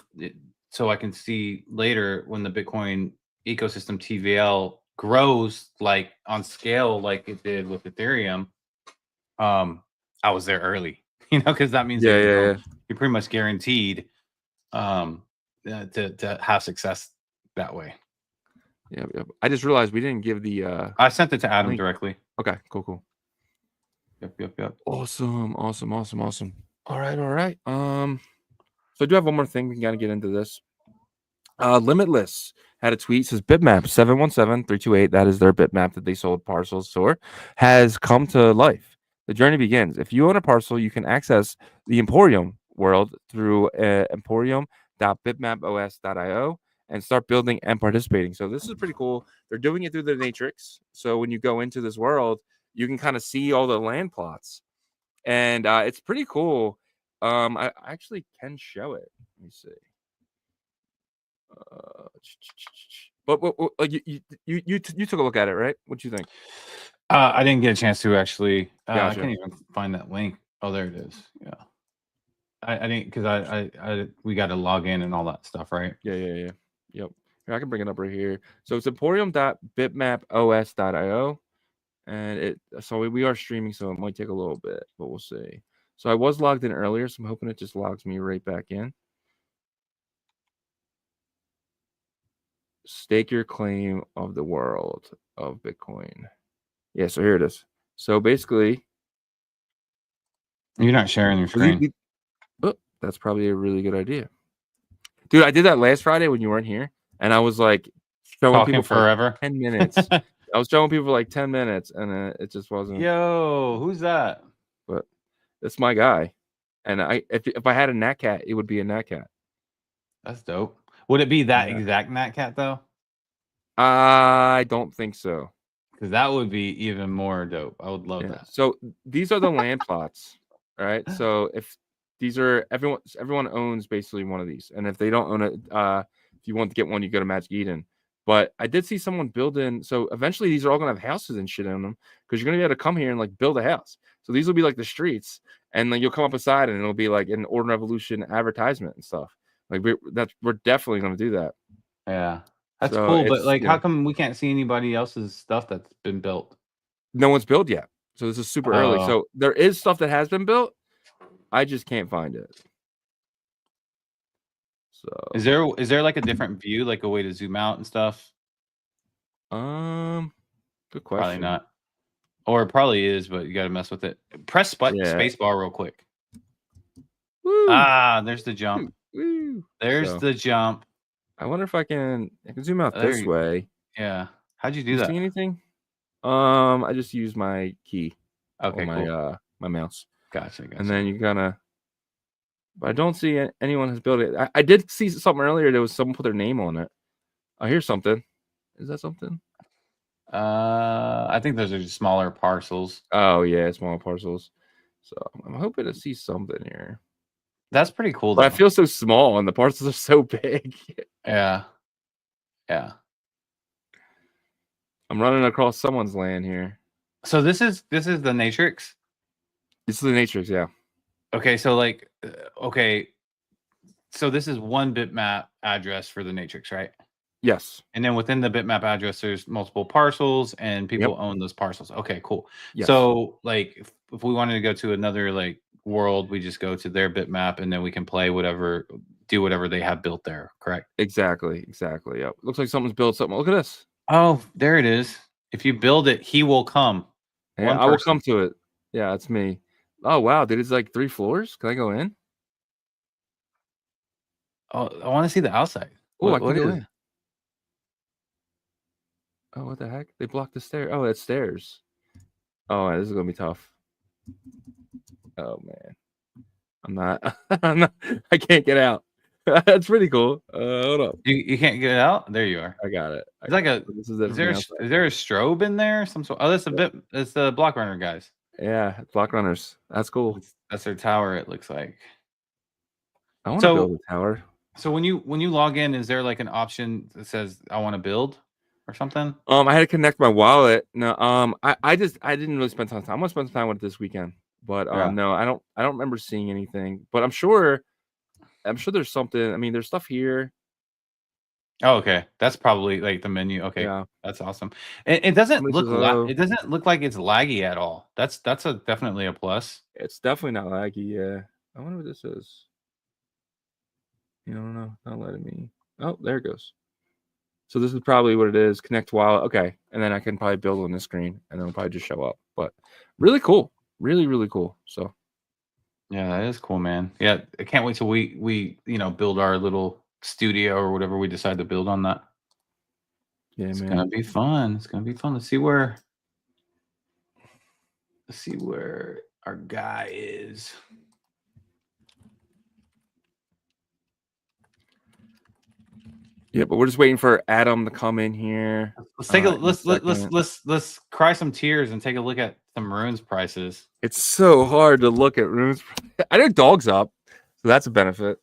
so I can see later when the Bitcoin ecosystem TVL grows like on scale like it did with Ethereum. I was there early, because that means you're pretty much guaranteed to have success that way. Yeah. I just realized we didn't give the I sent it to Adam directly. Okay, cool. Yep. Awesome. All right. So I do have one more thing. We can kind of get into this. Limitless had a tweet, says Bitmap 717-328, that is their Bitmap that they sold parcels for, has come to life. The journey begins. If you own a parcel, you can access the Emporium world through emporium.bitmapos.io and start building and participating. So this is pretty cool. They're doing it through the matrix. So when you go into this world, you can kind of see all the land plots, and it's pretty cool. I actually can show it. Let me see. But you took a look at it, right? What do you think? I didn't get a chance to actually. Gotcha. I can't even find that link. Oh, there it is. Yeah. I didn't, because we got to log in and all that stuff, right? Yeah. Yep. I can bring it up right here. So it's emporium.bitmapos.io. And we are streaming, so it might take a little bit, but we'll see. So I was logged in earlier, so I'm hoping it just logs me right back in. Stake your claim of the world of Bitcoin. Yeah, so here it is. So basically, you're not sharing your screen. That's probably a really good idea. Dude, I did that last Friday when you weren't here, and I was like showing people for forever. Like 10 minutes. I was showing people for like 10 minutes, and it just wasn't. Yo, who's that? But it's my guy. And if I had a Nat Cat, it would be a Nat Cat. That's dope. Would it be that exact Nat Cat though? I don't think so. Because that would be even more dope. I would love that. So these are the land plots. All right. So if these are everyone owns basically one of these. And if they don't own it, if you want to get one, you go to Magic Eden. But I did see someone build in. So eventually these are all gonna have houses and shit in them because you're gonna be able to come here and like build a house. So these will be like the streets, and then you'll come up beside and it'll be like an Ordinal Revolution advertisement and stuff. Like we're definitely gonna do that. Yeah. That's cool, but like, how come we can't see anybody else's stuff that's been built? No one's built yet. So this is super early. So there is stuff that has been built. I just can't find it. So is there like a different view, like a way to zoom out and stuff? Good question. Probably not. Or it probably is, but you got to mess with it. Press space bar real quick. Woo. There's the jump. Woo. There's the jump. I wonder if I can zoom out this way. Yeah. How'd you do that? See anything? I just use my key. Okay, cool. My mouse. Gotcha. And then you gotta. But I don't see anyone has built it. I did see something earlier. There was someone put their name on it. I hear something. Is that something? I think those are just smaller parcels. Oh yeah, smaller parcels. So I'm hoping to see something here. That's pretty cool. But I feel so small and the parcels are so big. Yeah. I'm running across someone's land here. So this is the Natrix? This is the Natrix, yeah. Okay, so like so this is one bitmap address for the Natrix, right? Yes. And then within the bitmap address, there's multiple parcels and people own those parcels. Okay, cool. Yes. So like if we wanted to go to another like world, we just go to their bitmap and then we can play do whatever they have built there, correct? Exactly. Yep. Looks like someone's built something. Look at this. Oh, there it is. If you build it, he will come. Yeah, I will come to it. Yeah, it's me. Oh wow, dude, it's like 3 floors. Can I go in? Oh, I want to see the outside. Oh, I can go in. Oh, what the heck? They blocked the stair. Oh, that's stairs. Oh, man, this is gonna be tough. Oh man, I'm not. I can't get out. That's pretty cool. Hold up. You can't get it out. There you are. I got it. It's like is there a strobe in there? Some sort. Oh, that's it's the block runner guys. Yeah, block runners. That's cool. That's their tower. It looks like. I want to build a tower. So when you log in, is there like an option that says I want to build or something? I had to connect my wallet. No, I didn't really spend time. I'm gonna spend some time with it this weekend. But no, I don't remember seeing anything. But I'm sure there's something. I mean, there's stuff here. Oh, okay. That's probably like the menu. Okay, yeah. That's awesome. It doesn't look it doesn't look like it's laggy at all. That's definitely a plus. It's definitely not laggy. Yeah. I wonder what this is. You don't know. Not letting me. Oh, there it goes. So this is probably what it is. Connect wallet. Okay, and then I can probably build on this screen, and then it'll probably just show up. But really cool. Really cool. So. Yeah, that is cool, man. Yeah, I can't wait till we build our little studio or whatever we decide to build on that. Yeah, it's gonna be fun. It's gonna be fun to see where our guy is. Yeah, but we're just waiting for Adam to come in here. Let's take let's cry some tears and take a look at some runes prices. It's so hard to look at runes. I know dog's up, so that's a benefit.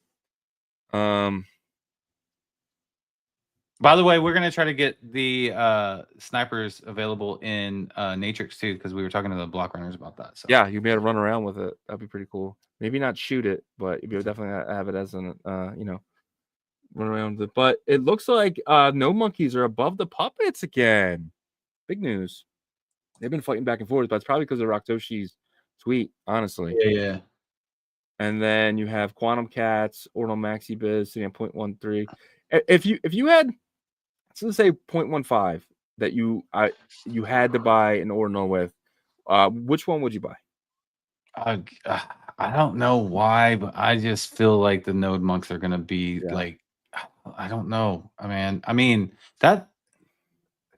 By the way, we're gonna try to get the snipers available in Natrix too, because we were talking to the block runners about that. So yeah, you'd be able to run around with it. That'd be pretty cool. Maybe not shoot it, but you'd be able to definitely have it as an run around it. But it looks like no monkeys are above the puppets again. Big news. They've been fighting back and forth, but it's probably because of Toshi's tweet, honestly. Yeah. And then you have Quantum Cats, Ordinal Maxi Biz sitting at 0.13. If you had, let's say 0.15 that you had to buy an Ordinal with, which one would you buy? I don't know why, but I just feel like the node monks are gonna be like, I don't know. I mean that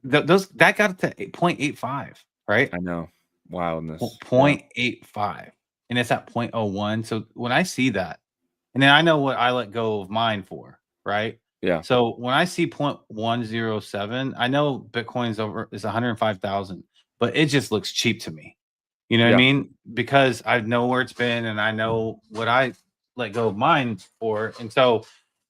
got to 0.85, right? I know. Wildness. 0.85, and it's at 0.01. So when I see that, and then I know what I let go of mine for, right? Yeah. So when I see 0.107, I know Bitcoin's is 105,000, but it just looks cheap to me. You know what I mean? Because I know where it's been and I know what I let go of mine for. And so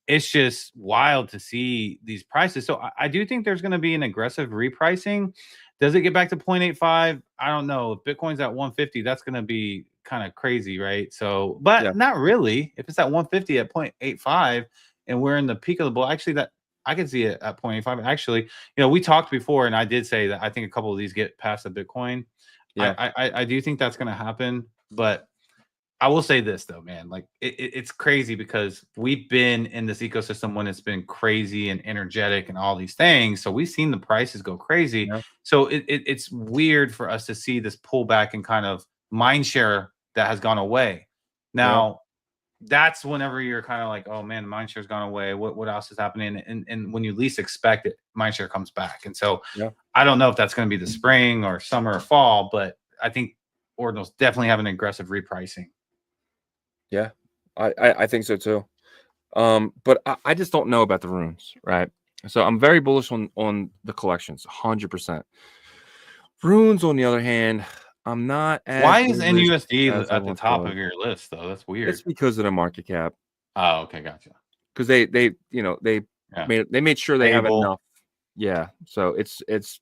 it's just wild to see these prices. So I do think there's going to be an aggressive repricing. Does it get back to 0.85? I don't know. If Bitcoin's at 150, that's going to be kind of crazy, right? So, but not really. If it's at 150 at 0.85 and we're in the peak of the bull, actually, that I can see it at 0.85. Actually, we talked before, and I did say that I think a couple of these get past the Bitcoin. Yeah, I do think that's going to happen, but I will say this though, man, like it's crazy because we've been in this ecosystem when it's been crazy and energetic and all these things. So we've seen the prices go crazy. Yeah. So it's weird for us to see this pullback and kind of mind share that has gone away. Now, that's whenever you're kind of like, oh man, the mind share's gone away. What else is happening? And when you least expect it, mind share comes back. And so I don't know if that's going to be the spring or summer or fall, but I think Ordinals definitely have an aggressive repricing. Yeah, I think so too. But I just don't know about the runes, right? So I'm very bullish on the collections, 100%. Runes, on the other hand, I'm not as Why is NUSD at the top of your list though? That's weird. It's because of the market cap. Oh, okay, gotcha. Because they made sure they have enough. Yeah. So it's it's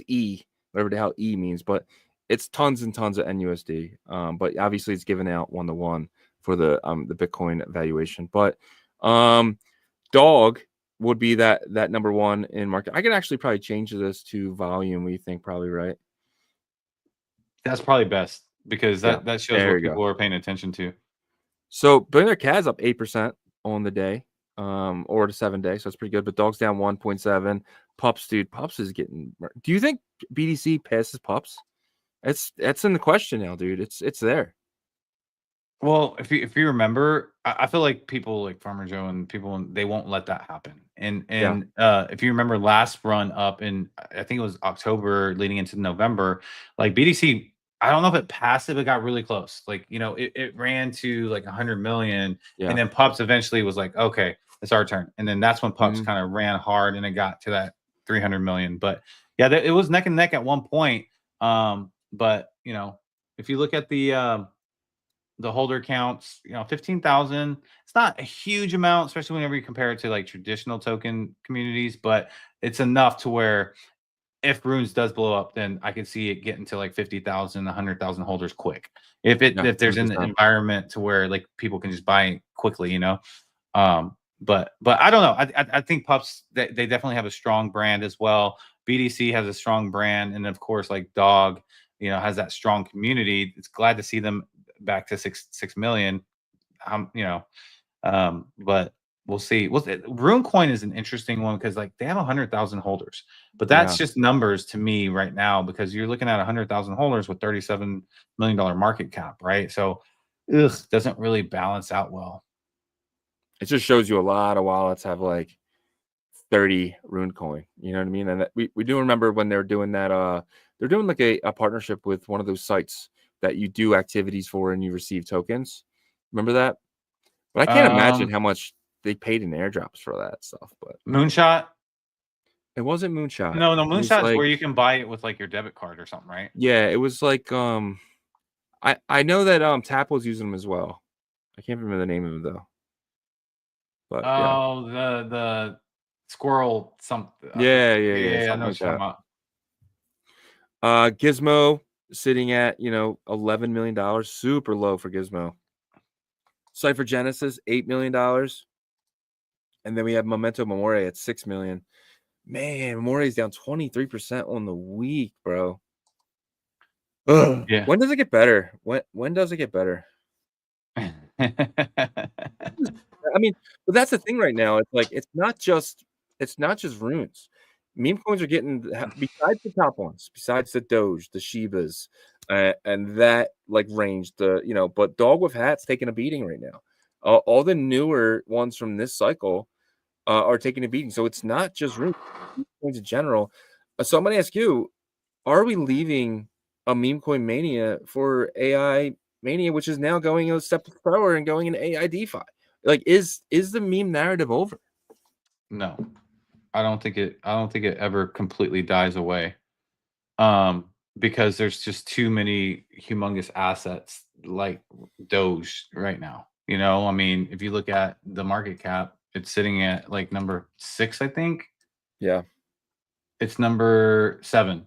E, whatever the hell E means, but it's tons and tons of NUSD. But obviously it's given out 1-to-1 for the Bitcoin valuation. But Dog would be that number one in market. I can actually probably change this to volume. We think probably, right? That's probably best because that shows what people are paying attention to. So Billionaire CAD's up 8% on the day, or the 7-day, so it's pretty good. But Dog's down 1.7. Pups, dude, Pups is getting. Do you think BTC passes Pups? That's in the question now, dude. It's there. Well, if you remember, I feel like people like Farmer Joe and people, they won't let that happen. And if you remember last run up in, I think it was October leading into November, like BTC, I don't know if it passed it, but it got really close. Like, it ran to like 100 million. And then Pups eventually was like, okay, it's our turn. And then that's when Pups kind of ran hard and it got to that 300 million. But yeah, it was neck and neck at one point. But if you look at the holder counts, 15,000. It's not a huge amount, especially whenever you compare it to like traditional token communities, but it's enough to where if Runes does blow up, then I could see it getting to like 50,000, 100,000 holders quick. If there's an environment to where like people can just buy quickly, But I don't know. I think Pups, they definitely have a strong brand as well. BDC has a strong brand, and of course, like Dog, has that strong community. It's glad to see them back to 6 million. But we'll see. RuneCoin is an interesting one because like they have 100,000 holders, but that's just numbers to me right now because you're looking at 100,000 holders with $37 million market cap, right? So doesn't really balance out well. It just shows you a lot of wallets have like 30 RuneCoin. You know what I mean? And we do remember when they're doing that. They're doing like a partnership with one of those sites that you do activities for and you receive tokens. Remember that? But I can't imagine how much they paid in airdrops for that stuff. But Moonshot? It wasn't Moonshot. No, Moonshot is where you can buy it with like your debit card or something, right? Yeah, it was like I know that Tap was using them as well. I can't remember the name of them though. But the squirrel something. Yeah. I know what you're talking about. Gizmo sitting at $11 million, super low for Gizmo. Cypher Genesis $8 million. And then we have Memento Mori at 6 million. Man, Mori's down 23% on the week, bro. Ugh. Yeah. When does it get better? When does it get better? I mean, but that's the thing right now. It's like it's not just runes. Meme coins are getting besides the top ones, besides the Doge, the Shibas, and that like range. But Dog with Hat's taking a beating right now. All the newer ones from this cycle are taking a beating. So it's not just runes, coins in general. So I'm going to ask you: are we leaving a meme coin mania for AI mania, which is now going a step further and going into AI DeFi? Like, is the meme narrative over? No, I don't think it ever completely dies away. Because there's just too many humongous assets like Doge right now. I mean, if you look at the market cap, it's sitting at like number 6, I think. Yeah. It's number 7,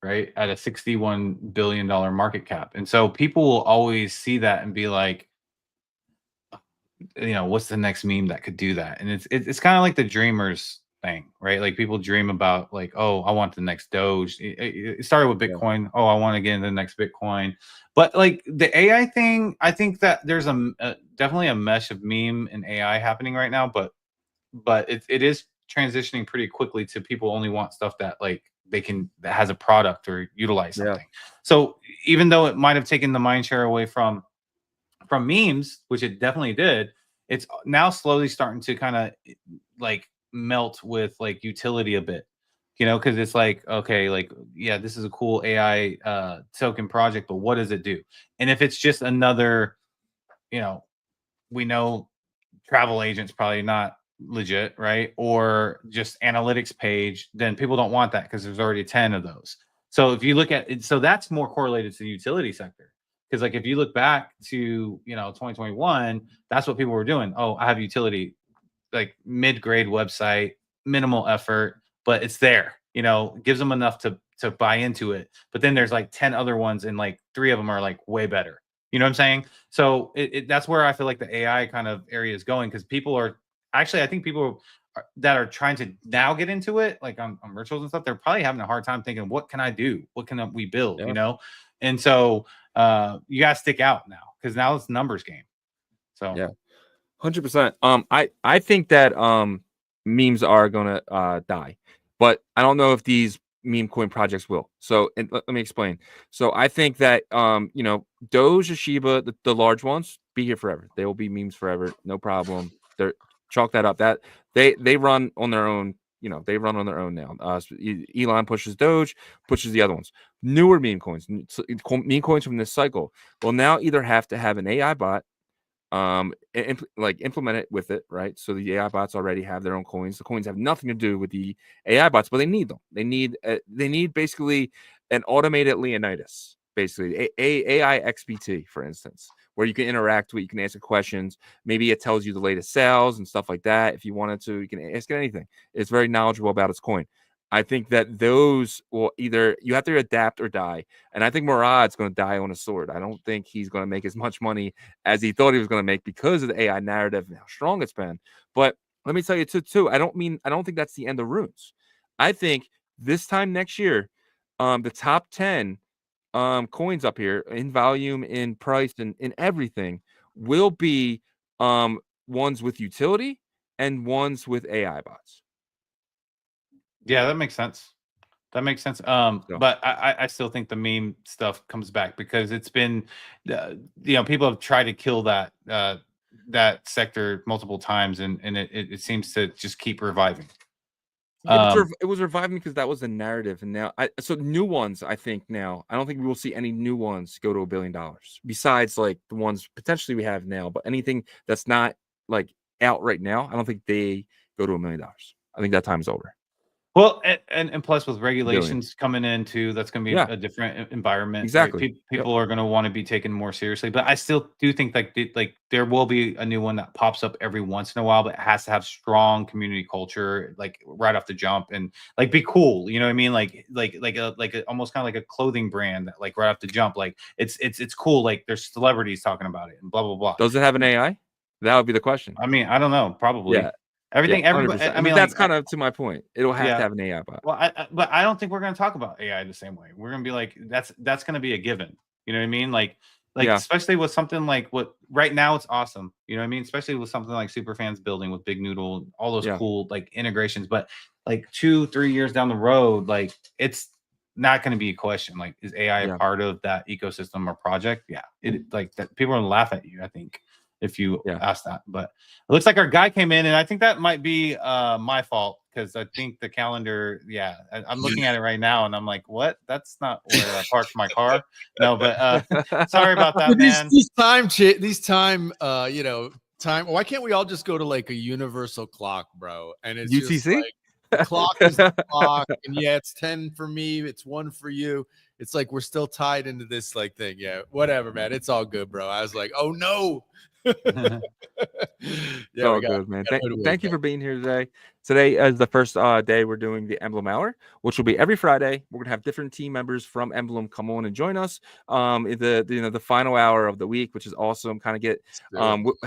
right? At a $61 billion market cap. And so people will always see that and be like, what's the next meme that could do that? And it's kind of like the dreamers thing, right? Like people dream about like, oh, I want the next Doge. It started with Bitcoin. Yeah. Oh, I want to get into the next Bitcoin. But like the AI thing, I think that there's definitely a mesh of meme and AI happening right now, but it is transitioning pretty quickly to people only want stuff that like that has a product or utilize something. Yeah. So even though it might have taken the mind share away from memes, which it definitely did, it's now slowly starting to kind of like melt with like utility a bit, because it's like, okay, like, yeah, this is a cool AI token project, but what does it do? And if it's just another, we know travel agent's probably not legit, right? Or just analytics page, then people don't want that because there's already 10 of those. So if you look at it, so that's more correlated to the utility sector. Because like if you look back to 2021, that's what people were doing. Oh, I have utility, like mid-grade website, minimal effort, but it's there. Gives them enough to buy into it. But then there's like 10 other ones, and like 3 of them are like way better. You know what I'm saying? So that's where I feel like the AI kind of area is going, because people are actually, I think people that are trying to now get into it, like on virtuals and stuff, they're probably having a hard time thinking, what can I do? What can we build? Yeah. And so you gotta stick out now, because now it's numbers game. So yeah, 100%. I think that memes are gonna die, but I don't know if these meme coin projects will. So let me explain. So I think that Doge, Shiba, the large ones, be here forever. They will be memes forever, no problem. They're chalk that up. That they run on their own. They run on their own now. Elon pushes Doge, pushes the other ones. Newer meme coins from this cycle will now either have to have an AI bot, implement it with it, right? So the AI bots already have their own coins. The coins have nothing to do with the AI bots, but they need them. They need basically an automated Leonidas, basically AI XBT, for instance, where you can interact with, you can answer questions. Maybe it tells you the latest sales and stuff like that. If you wanted to, you can ask it anything. It's very knowledgeable about its coin. I think that those will either, you have to adapt or die. And I think Murad's going to die on a sword. I don't think he's going to make as much money as he thought he was going to make because of the AI narrative and how strong it's been. But let me tell you too, I don't think that's the end of runes. I think this time next year, the top 10 coins up here in volume, in price, and in everything will be ones with utility and ones with AI bots. Yeah, that makes sense. That makes sense. But I still think the meme stuff comes back, because it's been, people have tried to kill that sector multiple times, and it seems to just keep reviving. It was reviving because that was the narrative, and now so new ones. I think now I don't think we will see any new ones go to $1 billion besides like the ones potentially we have now. But anything that's not like out right now, I don't think they go to $1 million. I think that time's over. Well, and plus with regulations coming in too, that's going to be a different environment. Exactly. Right? People are going to want to be taken more seriously, but I still do think like there will be a new one that pops up every once in a while, but it has to have strong community culture, like right off the jump, and like be cool. You know what I mean? Like a almost kind of like a clothing brand that like right off the jump, like it's cool. Like there's celebrities talking about it and blah blah blah. Does it have an AI? That would be the question. I mean, I don't know. Probably. Yeah. Everything, Yeah, everybody. 100%. I mean, that's like, kind of to my point. It'll have yeah. to have an AI bot. Well, but I don't think we're going to talk about AI the same way. We're going to be like, that's going to be a given. You know what I mean? Like, Yeah. especially with something like what right now it's awesome. You know what I mean? Especially with something like Superfans building with Big Noodle, all those Yeah. cool like integrations. But like 2-3 years down the road, like it's not going to be a question. Like, is AI a Yeah. part of that ecosystem or project? Yeah, it like that. People are going to laugh at you, I think, if you ask that. But it looks like our guy came in, and I think that might be my fault because I think the calendar. Yeah, I'm looking at it right now, and I'm like, what? That's not where I parked my car. No, but sorry about that, man. These time, you know, time. Why can't we all just go to like a universal clock, bro? And it's UTC? just like the clock is the clock, and yeah, it's 10 for me, it's 1 for you. It's like we're still tied into this like thing. Yeah, whatever, man. It's all good, bro. I was like, oh no. Yeah, all good, man. Thank you for being here today. Today is the first day we're doing the Emblem Hour, which will be every Friday. We're gonna have different team members from Emblem come on and join us. In the final hour of the week, which is awesome. Kind of get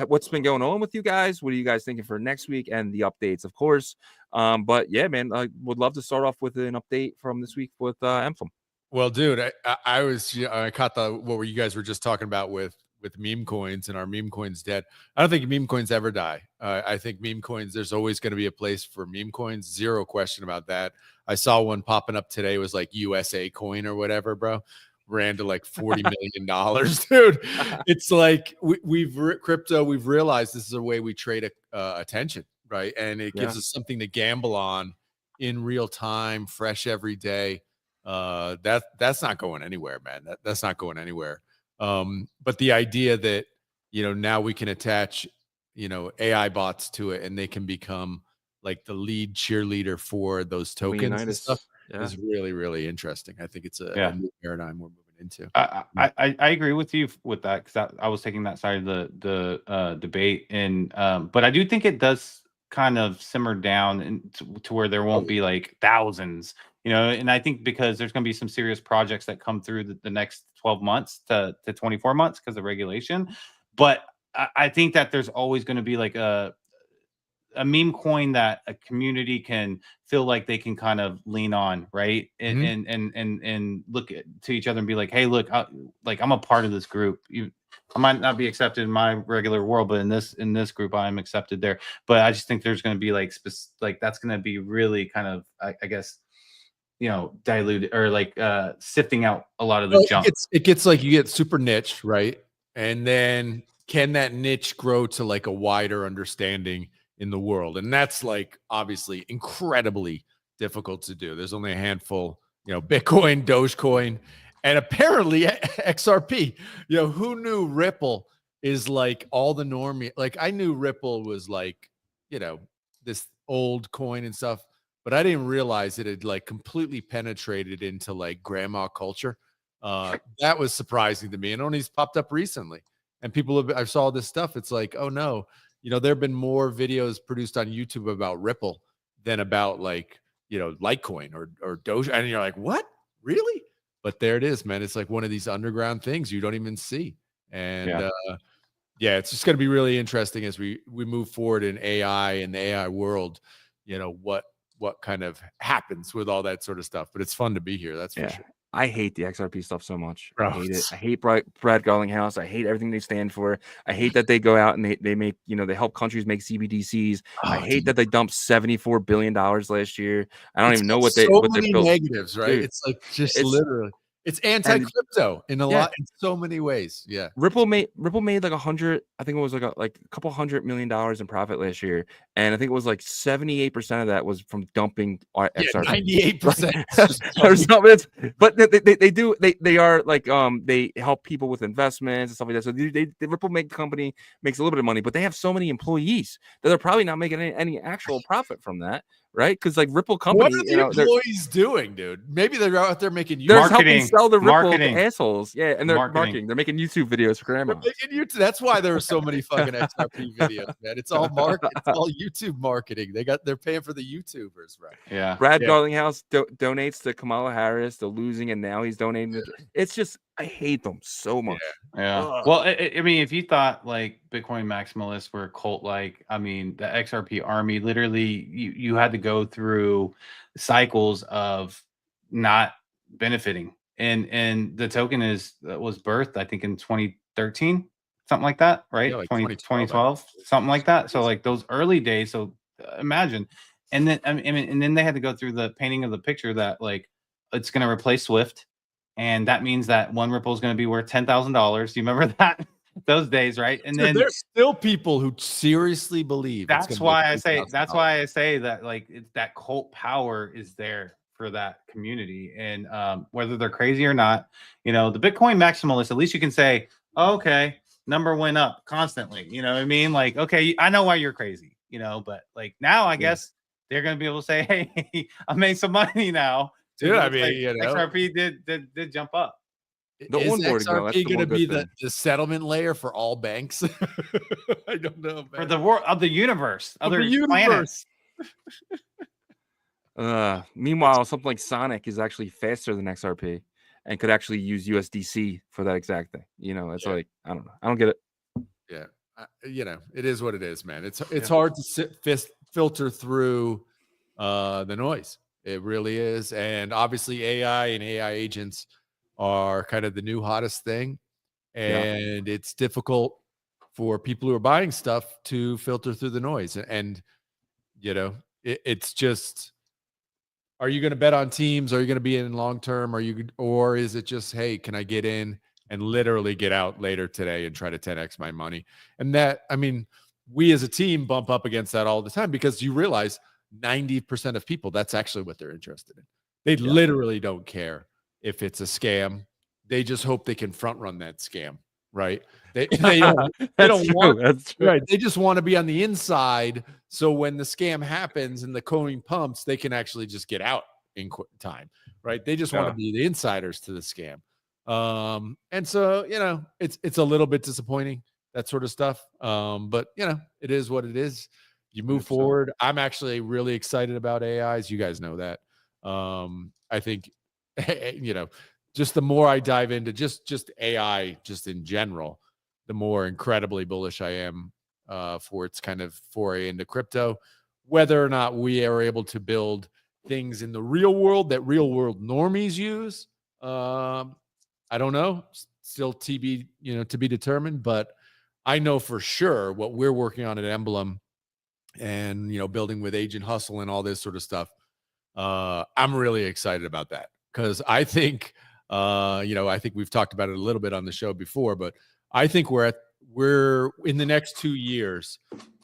what's been going on with you guys. What are you guys thinking for next week and the updates, of course. But yeah, man, I would love to start off with an update from this week with Emblem. Well, dude, I was I caught what you guys were just talking about with meme coins, and our meme coins dead. I don't think meme coins ever die. I think meme coins, there's always going to be a place for meme coins. Zero question about that. I saw one popping up today. It was like USA coin or whatever, bro. Ran to like $40 million, dude. It's like we've realized this is a way we trade attention, right? And it gives us something to gamble on in real time, fresh every day. That's not going anywhere, man. That's not going anywhere. But the idea that, you know, now we can attach, you know, AI bots to it and they can become like the lead cheerleader for those tokens and stuff is really, really interesting. I think it's a new paradigm we're moving into. I agree with you with that because I was taking that side of the debate, and but I do think it does kind of simmer down to where there won't be like thousands, you know, and I think because there's going to be some serious projects that come through the next 12 months to 24 months because of regulation. But I think that there's always going to be like a meme coin that a community can feel like they can kind of lean on, right? And look to each other and be like, hey, look, I'm a part of this group. I might not be accepted in my regular world, but in this group, I'm accepted there. But I just think there's going to be like that's going to be really kind of, I guess, you know, diluted or like sifting out a lot of the junk. It gets like you get super niche, right? And then can that niche grow to like a wider understanding in the world? And that's like obviously incredibly difficult to do. There's only a handful, you know, Bitcoin, Dogecoin, and apparently XRP. You know, who knew Ripple is like all the normie? Like I knew Ripple was like, you know, this old coin and stuff, but I didn't realize it had like completely penetrated into like grandma culture. That was surprising to me, and only popped up recently. And I saw this stuff. It's like, oh no, you know, there have been more videos produced on YouTube about Ripple than about like, you know, Litecoin or Doge. And you're like, what? Really? But there it is, man. It's like one of these underground things you don't even see. And it's just going to be really interesting as we move forward in AI and the AI world, you know, what kind of happens with all that sort of stuff. But it's fun to be here. That's for sure. I hate the XRP stuff so much. Bro. I hate it. I hate Brad Garlinghouse. I hate everything they stand for. I hate that they go out and they make, you know, they help countries make CBDCs. I hate that they dumped $74 billion last year. I don't even know what they built. Negatives, right? Dude, it's like literally it's anti-crypto in in so many ways. Yeah. Ripple made like 100, I think it was like a couple $100 million in profit last year. And I think it was like 78% of that was from dumping XRP. 98%. But they are like they help people with investments and stuff like that. So the Ripple company makes a little bit of money, but they have so many employees that they're probably not making any actual profit from that. Right, because like Ripple company, what are the employees doing, dude? Maybe they're out there making helping sell the Ripple to assholes. Yeah, and they're marketing. They're making YouTube videos for grandma. That's why there are so many fucking XRP videos, man. It's all market. It's all YouTube marketing. They're paying for the YouTubers, right? Yeah. Brad Garlinghouse donates to Kamala Harris, the losing, and now he's donating. It's just I hate them so much. Yeah. Well, I mean, if you thought like Bitcoin maximalists were cult-like, I mean, the XRP army, literally, you had to go through cycles of not benefiting, and the token was birthed, I think, in 2013, something like that, right? Yeah, like 2012, something like that. So like those early days. So imagine, and then I mean, and then they had to go through the painting of the picture that like it's going to replace Swift. And that means that one Ripple is going to be worth $10,000. You remember that those days, right? And then there's still people who seriously believe. That's why I say that like that cult power is there for that community, and whether they're crazy or not, the Bitcoin maximalists, at least you can say, oh, okay, number went up constantly. You know what I mean? Like, okay, I know why you're crazy. But like now, I guess they're going to be able to say, hey, I made some money now. Dude, I mean, XRP did jump up. Is XRP going to be the settlement layer for all banks? I don't know. Man. For the world of the universe, other planets. Meanwhile, something like Sonic is actually faster than XRP and could actually use USDC for that exact thing. It's like, I don't know. I don't get it. Yeah. It is what it is, man. It's hard to filter through the noise. It really is. And obviously AI and AI agents are kind of the new hottest thing. And it's difficult for people who are buying stuff to filter through the noise. And, it's just, are you going to bet on teams? Are you going to be in long term? Or is it just, hey, can I get in and literally get out later today and try to 10x my money? And that, I mean, we as a team bump up against that all the time because you realize 90% of people, that's actually what they're interested in. They literally don't care if it's a scam. They just hope they can front run that scam, right? They don't want, that's true. Right. They just want to be on the inside. So when the scam happens and the coin pumps, they can actually just get out in time, right? They just want to be the insiders to the scam. And so, it's a little bit disappointing, that sort of stuff. But it is what it is. You move forward. I'm actually really excited about AIs. You guys know that. I think, just the more I dive into just AI, just in general, the more incredibly bullish I am for its kind of foray into crypto. Whether or not we are able to build things in the real world that real world normies use, I don't know. Still to be determined. But I know for sure what we're working on at Emblem, and building with Agent Hustle and all this sort of stuff. I'm really excited about that because I think I think we've talked about it a little bit on the show before, but I think we're in the next 2 years,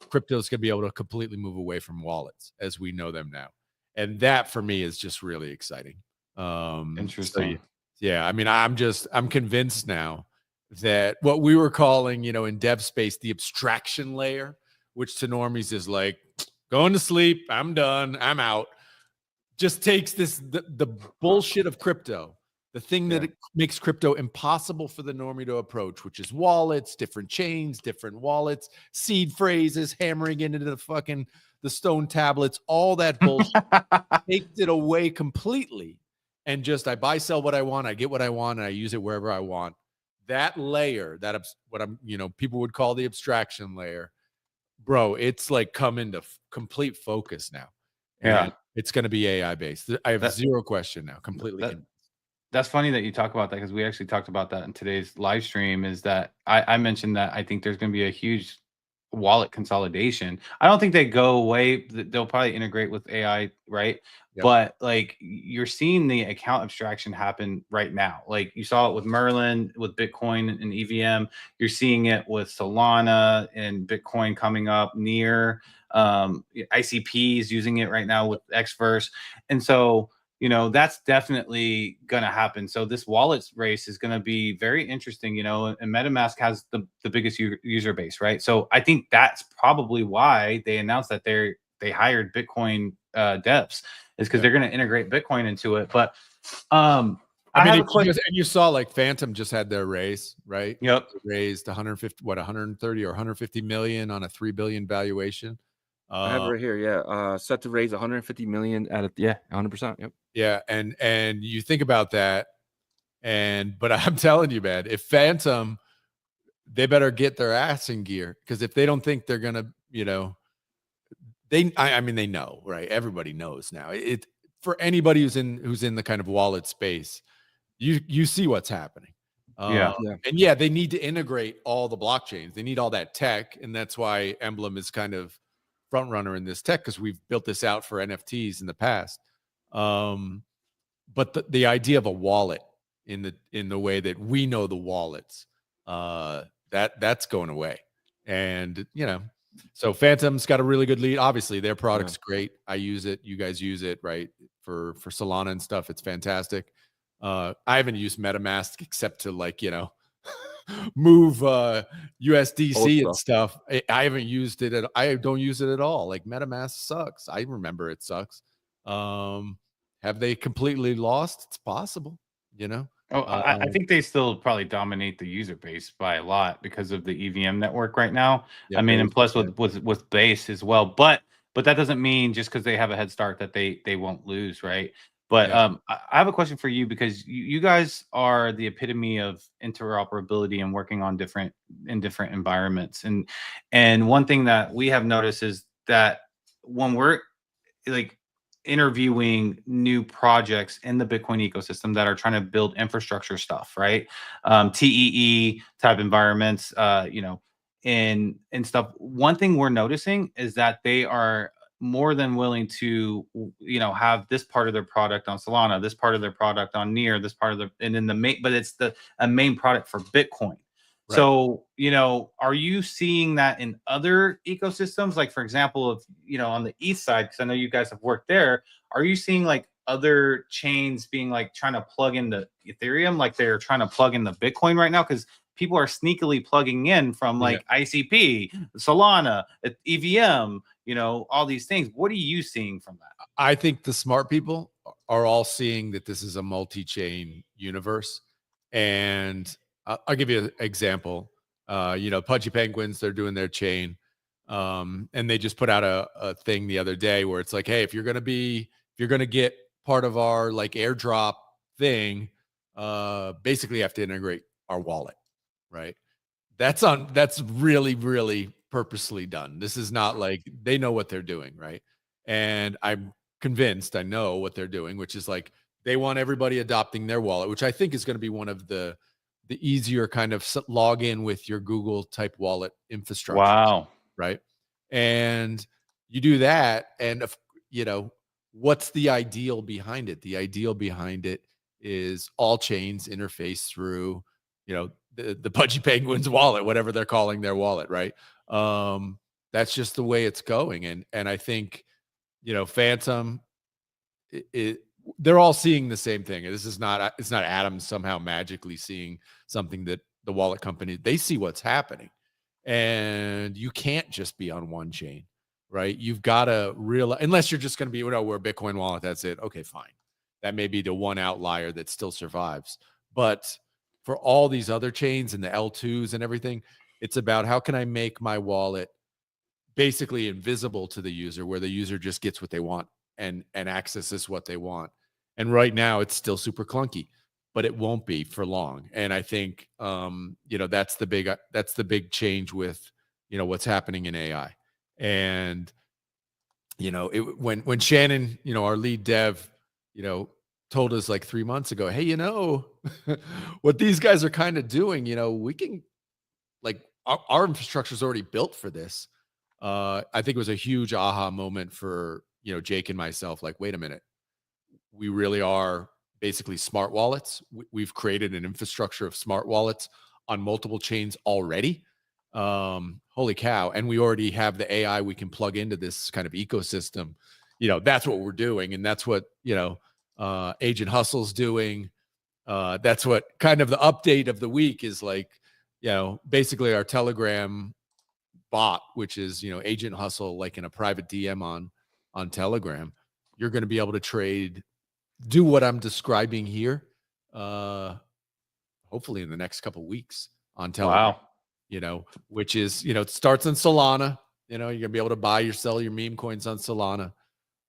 crypto is going to be able to completely move away from wallets as we know them now, and that for me is just really exciting. Interesting. So, I mean, I'm convinced now that what we were calling in dev space the abstraction layer, which to normies is like going to sleep, I'm done, I'm out, just takes the bullshit of crypto, the thing that makes crypto impossible for the normie to approach, which is wallets, different chains, different wallets, seed phrases, hammering into the stone tablets, all that bullshit, takes it away completely. And just, I buy, sell what I want, I get what I want, and I use it wherever I want. That layer, what I'm, people would call the abstraction layer, bro, it's like come into complete focus now. And it's going to be AI based. I have zero question now. Completely. That's funny that you talk about that because we actually talked about that in today's live stream. Is that I mentioned that I think there's going to be a huge wallet consolidation. I don't think they go away. They'll probably integrate with AI, right? Yep. But like you're seeing the account abstraction happen right now. Like you saw it with Merlin, with Bitcoin and EVM. You're seeing it with Solana and Bitcoin coming up near. ICP is using it right now with Xverse. And so, that's definitely going to happen. So this wallets race is going to be very interesting, and MetaMask has the biggest user base, right? So I think that's probably why they announced that they hired Bitcoin devs, is because they're going to integrate Bitcoin into it. But I mean, you saw like Phantom just had their raise, right? Yep. They raised 130 or 150 million on a 3 billion valuation. I have it right here. Set to raise 150 million 100%. Yep. Yeah, and you think about that, But I'm telling you, man, if Phantom, they better get their ass in gear, because if they don't think they're gonna, I mean, they know, right? Everybody knows now. It for anybody who's in the kind of wallet space, you see what's happening. Yeah. And yeah, they need to integrate all the blockchains. They need all that tech, and that's why Emblem is kind of front runner in this tech, because we've built this out for NFTs in the past. But the idea of a wallet in the way that we know the wallets, that's going away. And so Phantom's got a really good lead. Obviously, their product's great. I use it. You guys use it, right? For Solana and stuff. It's fantastic. I haven't used MetaMask except to move USDC and stuff. I haven't used it. I don't use it at all. Like, MetaMask sucks. I remember it sucks. Have they completely lost? It's possible, I think they still probably dominate the user base by a lot because of the EVM network right now. Yeah, I mean, and plus with Base as well. But that doesn't mean just because they have a head start that they won't lose, right? But I have a question for you, because you guys are the epitome of interoperability and working on different environments. And one thing that we have noticed is that when we're interviewing new projects in the Bitcoin ecosystem that are trying to build infrastructure stuff, right? TEE type environments, and stuff. One thing we're noticing is that they are more than willing to, have this part of their product on Solana, this part of their product on Near, this part of and then the main, but it's a main product for Bitcoin. Right. So, are you seeing that in other ecosystems? Like, for example, on the ETH side, because I know you guys have worked there, are you seeing other chains being trying to plug into Ethereum, like they're trying to plug into Bitcoin right now? Because people are sneakily plugging in from ICP, Solana, EVM, all these things. What are you seeing from that? I think the smart people are all seeing that this is a multi-chain universe. And I'll give you an example. Pudgy Penguins, they're doing their chain. And they just put out a thing the other day where it's like, hey, if you're going to get part of our airdrop thing, basically you have to integrate our wallet, right? That's really, really purposely done. This is not they know what they're doing, right? And I'm convinced I know what they're doing, which is they want everybody adopting their wallet, which I think is going to be one of the easier kind of log in with your Google type wallet infrastructure. Wow. Right. And you do that. And, what's the ideal behind it? The ideal behind it is all chains interface through, the Pudgy Penguins wallet, whatever they're calling their wallet. Right. That's just the way it's going. And I think, Phantom, they're all seeing the same thing. It's not Adam somehow magically seeing something that the wallet company, they see what's happening. And you can't just be on one chain, right? You've got to realize, unless you're just going to be, we're a Bitcoin wallet, that's it. Okay, fine. That may be the one outlier that still survives. But for all these other chains and the L2s and everything, it's about how can I make my wallet basically invisible to the user, where the user just gets what they want and accesses what they want. And right now it's still super clunky, but it won't be for long. And I think that's the big change with what's happening in AI. And when Shannon, our lead dev, told us 3 months ago, hey, what these guys are kind of doing, we can our infrastructure is already built for this. I think it was a huge aha moment for Jake and myself. Wait a minute, we really are basically smart wallets. We've created an infrastructure of smart wallets on multiple chains already. Holy cow. And we already have the AI we can plug into this kind of ecosystem. That's what we're doing. And that's what, Agent Hustle's doing. That's what kind of the update of the week is basically our Telegram bot, which is, Agent Hustle, in a private DM on Telegram. You're going to be able to do what I'm describing here, hopefully in the next couple of weeks on Telegram. Wow. Which is, it starts in Solana. You're going to be able to buy or sell your meme coins on Solana.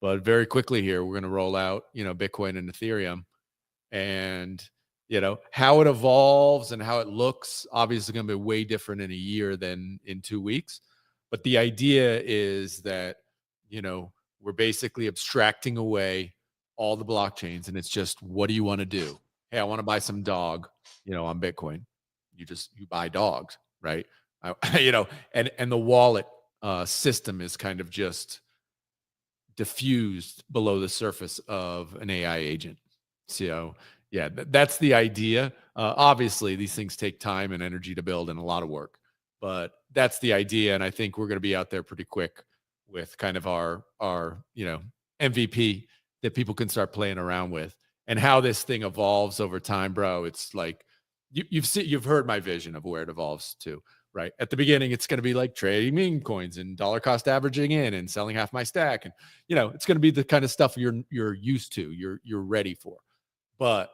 But very quickly here, we're going to roll out, Bitcoin and Ethereum. And, You know, how it evolves and how it looks, obviously going to be way different in a year than in 2 weeks. But the idea is that, you know, we're basically abstracting away all the blockchains, and it's just, what do you want to do? Hey, I want to buy some dog, you know, on Bitcoin. You buy dogs, right? You know, and the wallet system is kind of just diffused below the surface of an AI agent. So yeah, that's the idea. Obviously, these things take time and energy to build and a lot of work, but that's the idea. And I think we're going to be out there pretty quick with kind of our you know, MVP that people can start playing around with. And how this thing evolves over time, bro. It's like you've heard my vision of where it evolves to. Right at the beginning, it's going to be like trading meme coins and dollar cost averaging in and selling half my stack, and you know, it's going to be the kind of stuff you're used to, you're ready for. But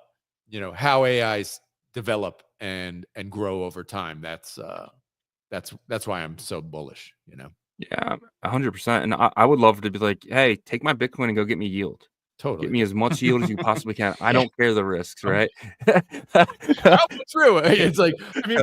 you know, how AIs develop and grow over time, that's why I'm so bullish, you know. Yeah, 100%. And I would love to be like, hey, take my Bitcoin and go get me yield. Totally. Get me as much yield as you possibly can. I don't care the risks, right? I'll go through it. It's like, I mean,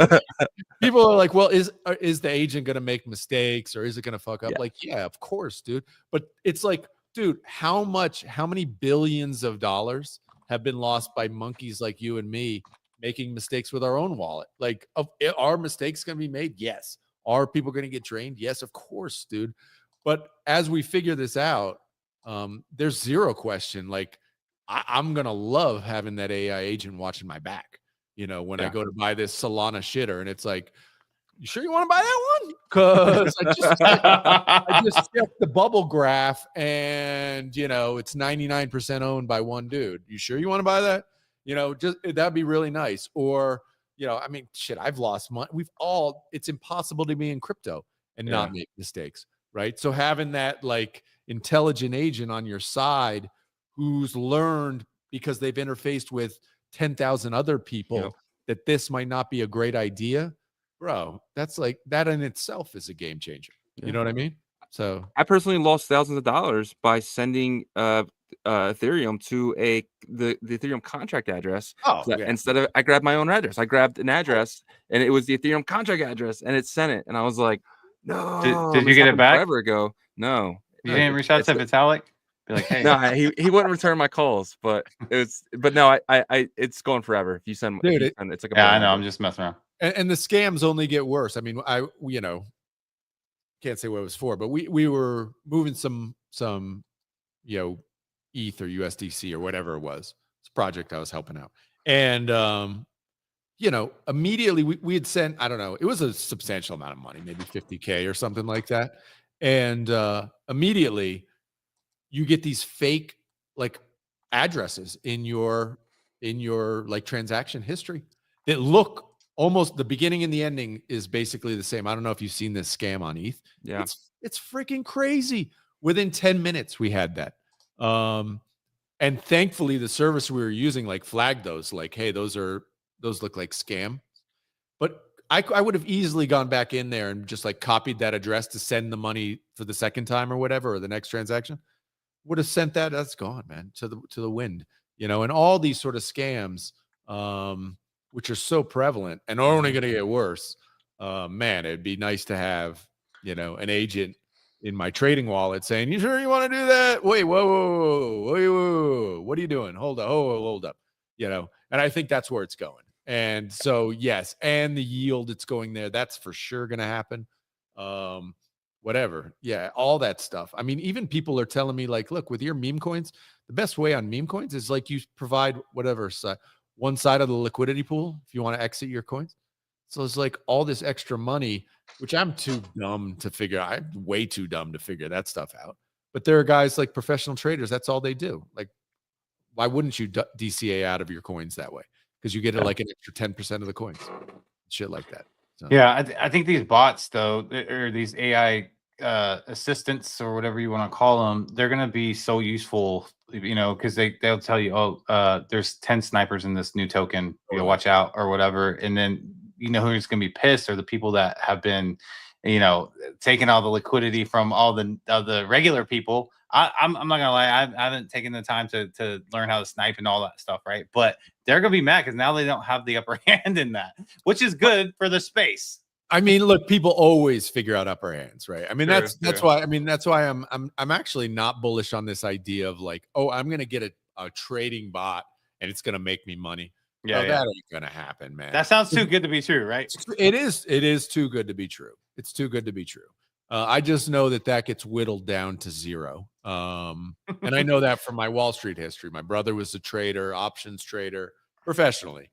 people are like, well, is the agent going to make mistakes, or is it going to fuck up? Yeah. Like, yeah, of course, dude. But it's like, dude, how many billions of dollars have been lost by monkeys like you and me making mistakes with our own wallet? Like, are mistakes going to be made? Yes. Are people going to get drained? Yes, of course, dude. But as we figure this out, there's zero question. Like, I'm going to love having that AI agent watching my back, you know, when I go to buy this Solana shitter, and it's like, you sure you want to buy that one? Because I just checked the bubble graph, and you know, it's 99% owned by one dude. You sure you want to buy that? You know, just that'd be really nice. Or, you know, I mean, shit, I've lost money. It's impossible to be in crypto and not make mistakes, right? So having that like intelligent agent on your side who's learned, because they've interfaced with 10,000 other people, that this might not be a great idea, bro, that's like, that in itself is a game changer. You know what I mean? So I personally lost thousands of dollars by sending Ethereum to the Ethereum contract address. Instead of, I grabbed my own address. I grabbed an address and it was the Ethereum contract address, and it sent it. And I was like, no. Did you get it back? Forever ago. No. You didn't reach out to Vitalik? Be like, hey. No, he wouldn't return my calls, but no, I it's going forever. If you send, dude, it's like I know, I'm just messing around. And the scams only get worse. I mean, you know, can't say what it was for, but we were moving some you know, ETH or USDC or whatever it was. It's a project I was helping out, and you know, immediately we had sent, I don't know, it was a substantial amount of money, maybe 50K or something like that, and immediately you get these fake like addresses in your like transaction history that look almost, the beginning and the ending is basically the same. I don't know if you've seen this scam on ETH. Yeah, it's freaking crazy. Within 10 minutes we had that, and thankfully the service we were using like flagged those, like, hey, those look like scam. But I would have easily gone back in there and just like copied that address to send the money for the second time or whatever, or the next transaction. Would have sent that. That's gone, man, to the wind, you know. And all these sort of scams, which are so prevalent and are only going to get worse. Man, it'd be nice to have, you know, an agent in my trading wallet saying, "You sure you want to do that? Wait, whoa, what are you doing? Hold up, you know." And I think that's where it's going. And so yes, and the yield it's going there, that's for sure going to happen. Whatever. Yeah, all that stuff. I mean, even people are telling me like, look, with your meme coins, the best way on meme coins is like you provide whatever one side of the liquidity pool if you want to exit your coins. So it's like all this extra money, which I'm too dumb to figure out. I'm way too dumb to figure that stuff out. But there are guys like professional traders, that's all they do. Like, why wouldn't you DCA out of your coins that way? Because you get like an extra 10% of the coins, shit like that. So. Yeah, I think these bots though, or these AI assistants or whatever you want to call them, they're going to be so useful, you know, because they'll tell you, oh, there's 10 snipers in this new token, you know, watch out or whatever. And then, you know, who's going to be pissed are the people that have been, you know, taking all the liquidity from all the regular people I'm not gonna lie, I haven't taken the time to learn how to snipe and all that stuff, right? But they're gonna be mad because now they don't have the upper hand in that, which is good for the space. I mean, look, people always figure out upper hands, right? I mean, True, that's why. I mean, that's why I'm actually not bullish on this idea of like, oh, I'm gonna get a trading bot and it's gonna make me money. Yeah, That ain't gonna happen, man. That sounds too good to be true, right? It is too good to be true. It's too good to be true. I just know that gets whittled down to zero. And I know that from my Wall Street history. My brother was a trader, options trader, professionally.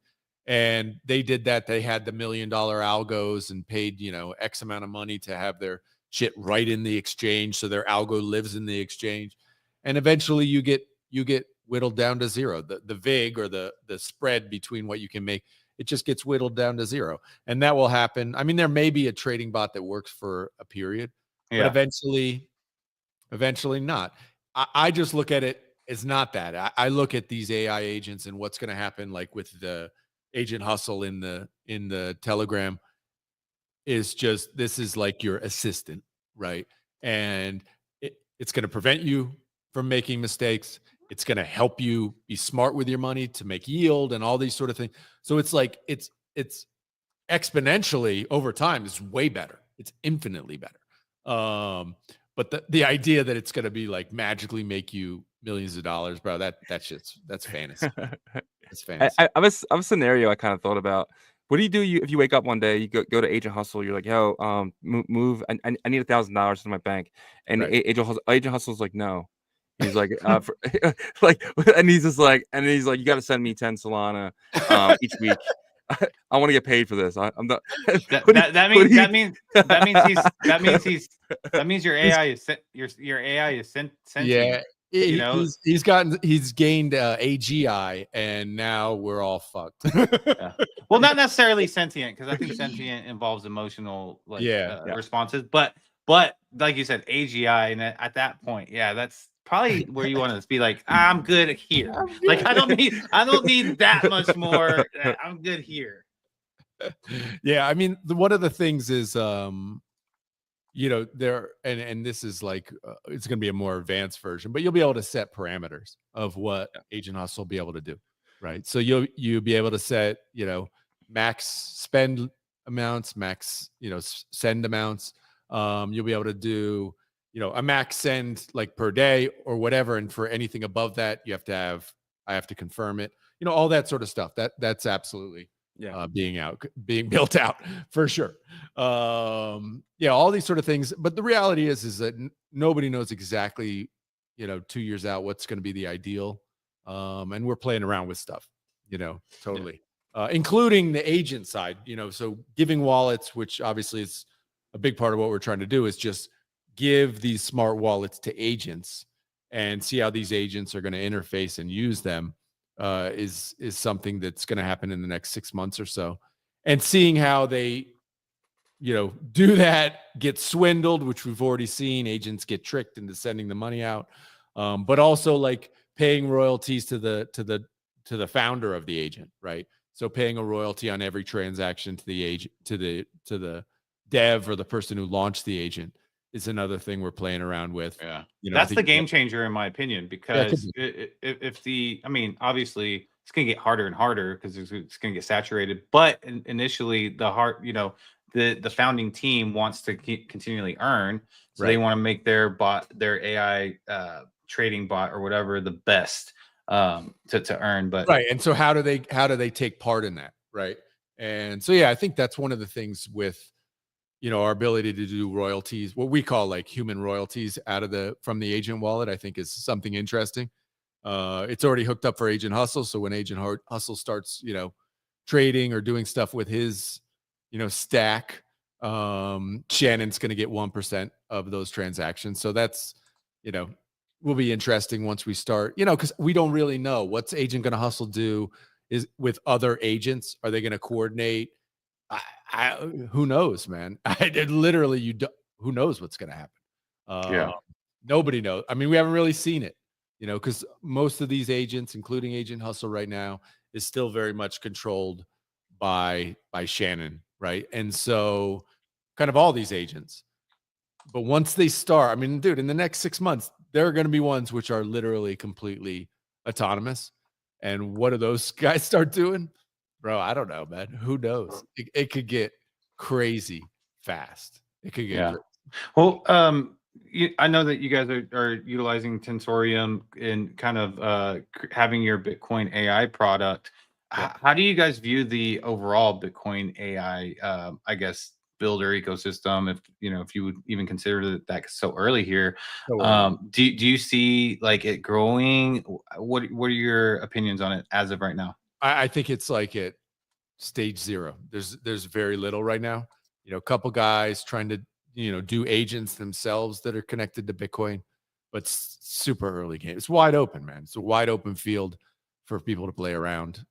And they did that. They had the $1 million algos and paid, X amount of money to have their shit right in the exchange. So their algo lives in the exchange. And eventually you get whittled down to zero. The VIG or the spread between what you can make, it just gets whittled down to zero. And that will happen. I mean, there may be a trading bot that works for a period, but eventually not. I just look at it as not that. I look at these AI agents and what's going to happen, like with the agent hustle in the Telegram, is just, this is like your assistant, right? And it's going to prevent you from making mistakes. It's going to help you be smart with your money to make yield and all these sort of things. So it's like, it's exponentially over time is way better. It's infinitely better. But the idea that it's going to be like magically make you millions of dollars, bro, that's fantasy. It's fantasy. I have a scenario I kind of thought about. What do you do if you wake up one day, you go to Agent Hustle, you're like, yo, move, I need $1,000 in my bank. And Right. Agent Hustle's like, no. He's like, and he's just like, you got to send me 10 Solana each week. I want to get paid for this. I'm not. That means your AI is your AI is sent. Yeah, he's gained AGI, and now we're all fucked. Yeah. Well, not necessarily sentient, because I think sentient involves emotional responses, but like you said, AGI, and at that point, that's probably where you want to be like, I'm good here. Like I don't need that much more. I'm good here. Yeah, I mean, one of the things is there, and this is like it's going to be a more advanced version, but you'll be able to set parameters of what Agent Hustle will be able to do, right? So you'll be able to set max spend amounts, max send amounts. You'll be able to do a max send like per day or whatever, and for anything above that, I have to confirm it. All that sort of stuff. That's absolutely being built out for sure. All these sort of things. But the reality is that nobody knows exactly 2 years out what's going to be the ideal. And we're playing around with stuff, totally, including the agent side. So giving wallets, which obviously is a big part of what we're trying to do, is just give these smart wallets to agents and see how these agents are going to interface and use them. Is something that's going to happen in the next 6 months or so, and seeing how they, do that, get swindled, which we've already seen. Agents get tricked into sending the money out, but also like paying royalties to the founder of the agent, right? So paying a royalty on every transaction to the agent, to the dev or the person who launched the agent, is another thing we're playing around with. Yeah, that's the game changer in my opinion, because obviously it's going to get harder and harder because it's going to get saturated. But initially, the founding team wants to continually earn, so they want to make their AI trading bot or whatever the best to earn. But and so how do they take part in that, right? And so I think that's one of the things with our ability to do royalties, what we call like human royalties from the agent wallet, I think is something interesting. It's already hooked up for Agent Hustle. So when Agent Hustle starts, trading or doing stuff with his, stack, Shannon's going to get 1% of those transactions. So that's, will be interesting once we start, because we don't really know what's Agent going to Hustle do is with other agents. Are they going to coordinate? Who knows, man? Who knows what's going to happen? Nobody knows. I mean, we haven't really seen it, because most of these agents, including Agent Hustle right now, is still very much controlled by Shannon, right? And so kind of all these agents. But once they start, I mean, dude, in the next 6 months, there are going to be ones which are literally completely autonomous. And what do those guys start doing? Bro, I don't know, man. Who knows? It could get crazy fast. It could get crazy. Well, I know that you guys are utilizing Tensorium in kind of having your Bitcoin AI product. How do you guys view the overall Bitcoin AI, I guess, builder ecosystem? If you would even consider that so early here, do you see like it growing? What are your opinions on it as of right now? I think it's like at stage 0. There's very little right now. A couple guys trying to do agents themselves that are connected to Bitcoin, but super early game. It's wide open, man. It's a wide open field for people to play around.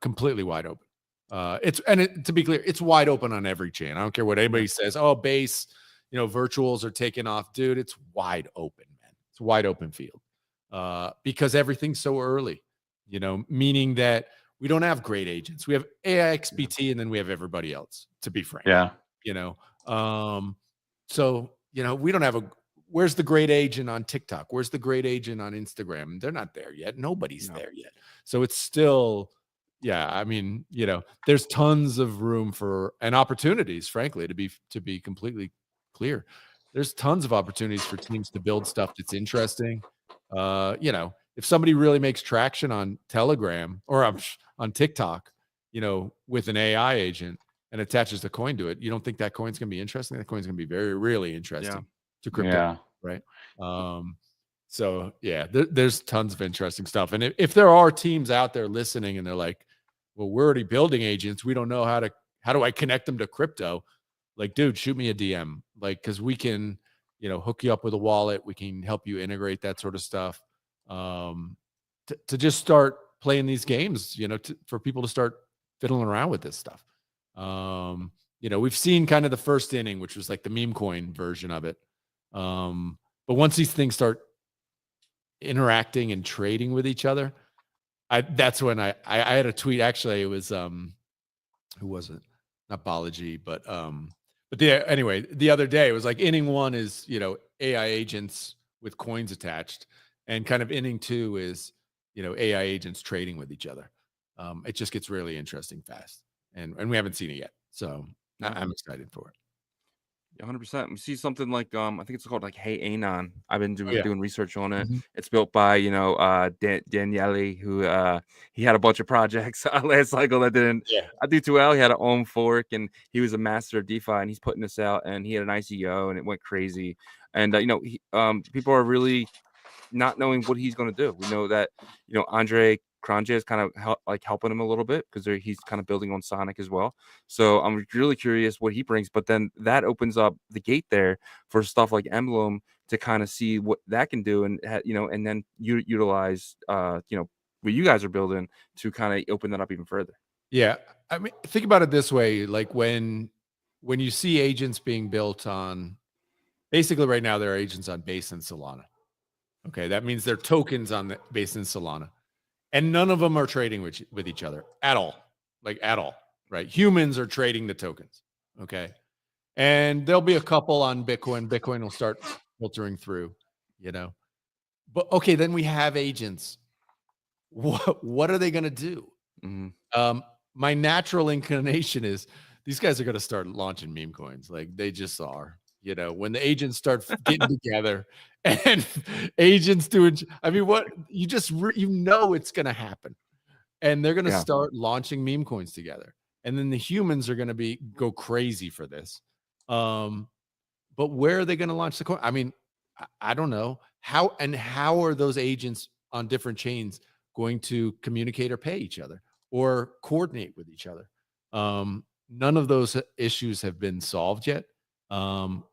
Completely wide open. To be clear, it's wide open on every chain. I don't care what anybody says. Oh, base, virtuals are taking off, dude. It's wide open, man. It's a wide open field because everything's so early. Meaning that we don't have great agents. We have AIXBT, and then we have everybody else. To be frank, So, we don't have where's the great agent on TikTok? Where's the great agent on Instagram? They're not there yet. Nobody's there yet. So it's still, there's tons of room and opportunities, frankly, to be completely clear. There's tons of opportunities for teams to build stuff that's interesting. If somebody really makes traction on Telegram or on TikTok, with an AI agent, and attaches the coin to it, you don't think that coin's going to be interesting? That coin's going to be really interesting to crypto, right? So there's tons of interesting stuff. And if there are teams out there listening and they're like, well, we're already building agents, we don't know how do I connect them to crypto? Like, dude, shoot me a DM, like, because we can, hook you up with a wallet. We can help you integrate that sort of stuff, to just start playing these games, for people to start fiddling around with this stuff. We've seen kind of the first inning, which was like the meme coin version of it. But once these things start interacting and trading with each other, that's when I had a tweet. Actually, it was who was it? Not Balaji, but the other day it was like inning 1 is AI agents with coins attached, and kind of inning 2 is AI agents trading with each other. It just gets really interesting fast. And we haven't seen it yet, so I'm excited for it. 100%. We see something like I think it's called like Hey Anon. I've been doing research on it. Mm-hmm. It's built by Daniele, who he had a bunch of projects last cycle that didn't do too well. He had an own fork, and he was a master of DeFi, and he's putting this out, and he had an ICO, and it went crazy. And people are really not knowing what he's going to do. We know that Andre Cronje is kind of helping him a little bit because he's kind of building on Sonic as well. So I'm really curious what he brings. But then that opens up the gate there for stuff like Emblem to kind of see what that can do, and and then you utilize what you guys are building to kind of open that up even further. Yeah, I mean, think about it this way: like when you see agents being built on, basically right now there are agents on Base and Solana. Okay, that means they're tokens on the Base and Solana. And none of them are trading with each other at all, right? Humans are trading the tokens, okay? And there'll be a couple on Bitcoin. Bitcoin will start filtering through, But okay, then we have agents. What are they going to do? Mm-hmm. My natural inclination is these guys are going to start launching meme coins. Like they just are. When the agents start getting together and agents doing, I mean, what you just, it's going to happen, and they're going to start launching meme coins together. And then the humans are going to go crazy for this. But where are they going to launch the coin? I mean, I don't know how are those agents on different chains going to communicate or pay each other or coordinate with each other? None of those issues have been solved yet.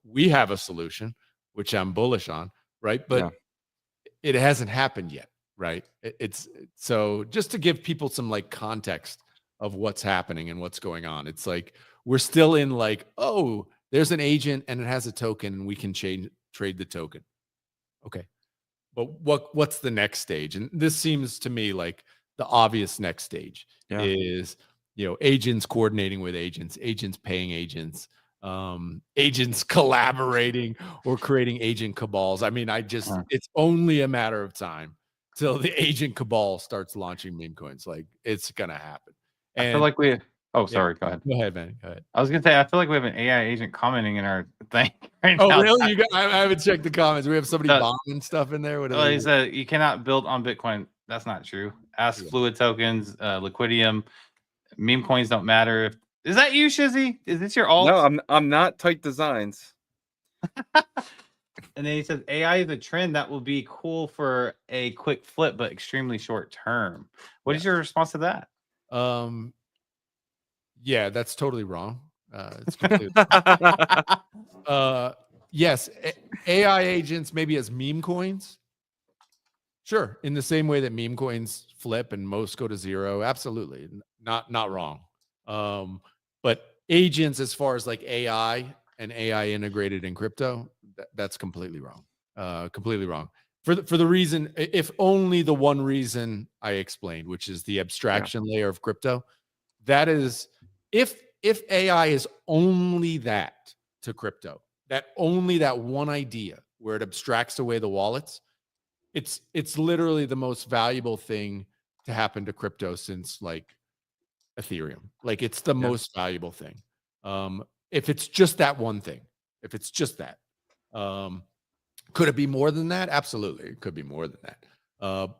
We have a solution, which I'm bullish on, right? But it hasn't happened yet, right? It's so just to give people some like context of what's happening and what's going on. It's like we're still in like, oh, there's an agent and it has a token and we can trade the token. Okay. But what's the next stage? And this seems to me like the obvious next stage is, agents coordinating with agents, agents paying agents, agents collaborating or creating agent cabals. I mean, it's only a matter of time till the agent cabal starts launching meme coins. Like, it's gonna happen. And I feel like sorry, go ahead. Go ahead, man. Go ahead. I was gonna say, I feel like we have an AI agent commenting in our thing right now. now. Really? I haven't checked the comments. We have somebody bombing stuff in there. He said you cannot build on Bitcoin. That's not true. Ask Fluid Tokens, Liquidium. Meme coins don't matter. Is that you, Shizzy? Is this your alt? No, I'm not Tight Designs. And then he says AI is a trend that will be cool for a quick flip, but extremely short term. What is your response to that? Yeah, that's totally wrong. It's completely yes, AI agents maybe as meme coins. Sure, in the same way that meme coins flip and most go to zero, absolutely, not wrong. But agents, as far as like AI and AI integrated in crypto, that's completely wrong. Completely wrong. For the reason, if only the one reason I explained, which is the abstraction layer of crypto. That is, if AI is only that to crypto, that only that one idea where it abstracts away the wallets, it's literally the most valuable thing to happen to crypto since like Ethereum. Like, it's the most valuable thing. If it's just that one thing, if it's just that, could it be more than that? Absolutely, it could be more than that.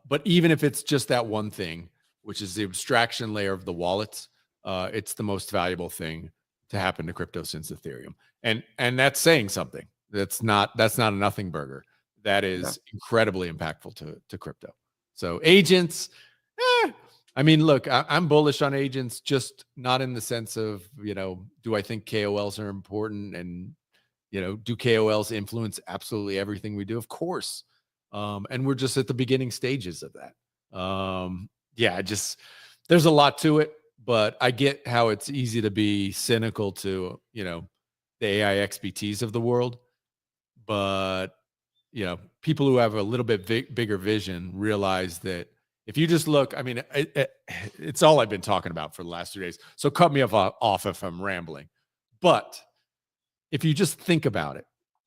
But even if it's just that one thing, which is the abstraction layer of the wallets, it's the most valuable thing to happen to crypto since Ethereum. And that's saying something. That's not a nothing burger. That is incredibly impactful to crypto. So agents, I mean, look, I'm bullish on agents, just not in the sense of, do I think KOLs are important, and, do KOLs influence absolutely everything we do? Of course. And we're just at the beginning stages of that. There's a lot to it, but I get how it's easy to be cynical to, the AI XBTs of the world. But, people who have a little bit bigger vision realize that if you just look, I mean, it's all I've been talking about for the last 3 days. So cut me off if I'm rambling. But if you just think about it,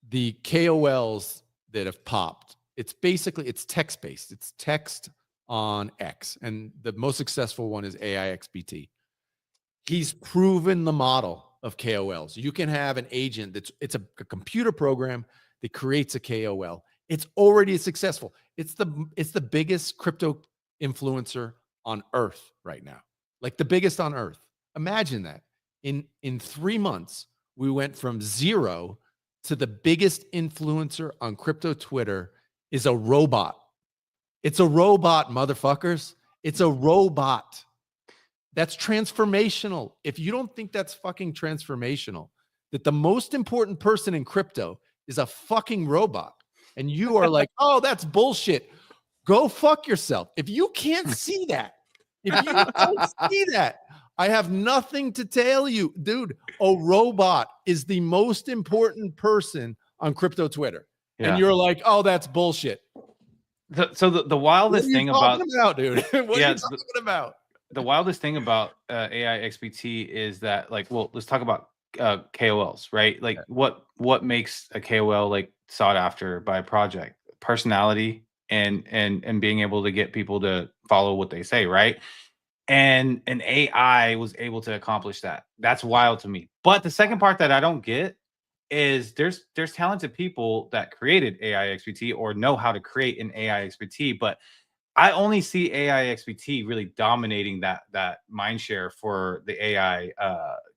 the KOLs that have popped, it's text-based. It's text on X. And the most successful one is AI XBT. He's proven the model of KOLs. You can have an agent it's a computer program that creates a KOL. It's already successful. It's the biggest crypto influencer on earth right now. Like, the biggest on earth. Imagine that. In 3 months, we went from 0 to the biggest influencer on crypto Twitter is a robot. It's a robot, motherfuckers. It's a robot. That's transformational. If you don't think that's fucking transformational, that the most important person in crypto is a fucking robot, and you are like, oh, that's bullshit, go fuck yourself. If you can't see that, if you don't see that, I have nothing to tell you, dude. A robot is the most important person on crypto Twitter. Yeah. And you're like, oh, that's bullshit. So the wildest thing about dude, what are you talking about? The wildest thing about AI XBT is that, like, well, let's talk about KOLs, right? Like, what makes a KOL like sought after by a project? Personality and being able to get people to follow what they say, right? And an AI was able to accomplish that. That's wild to me. But the second part that I don't get is there's talented people that created AI XBT or know how to create an AI XBT, but I only see AI XBT really dominating that mind share for the AI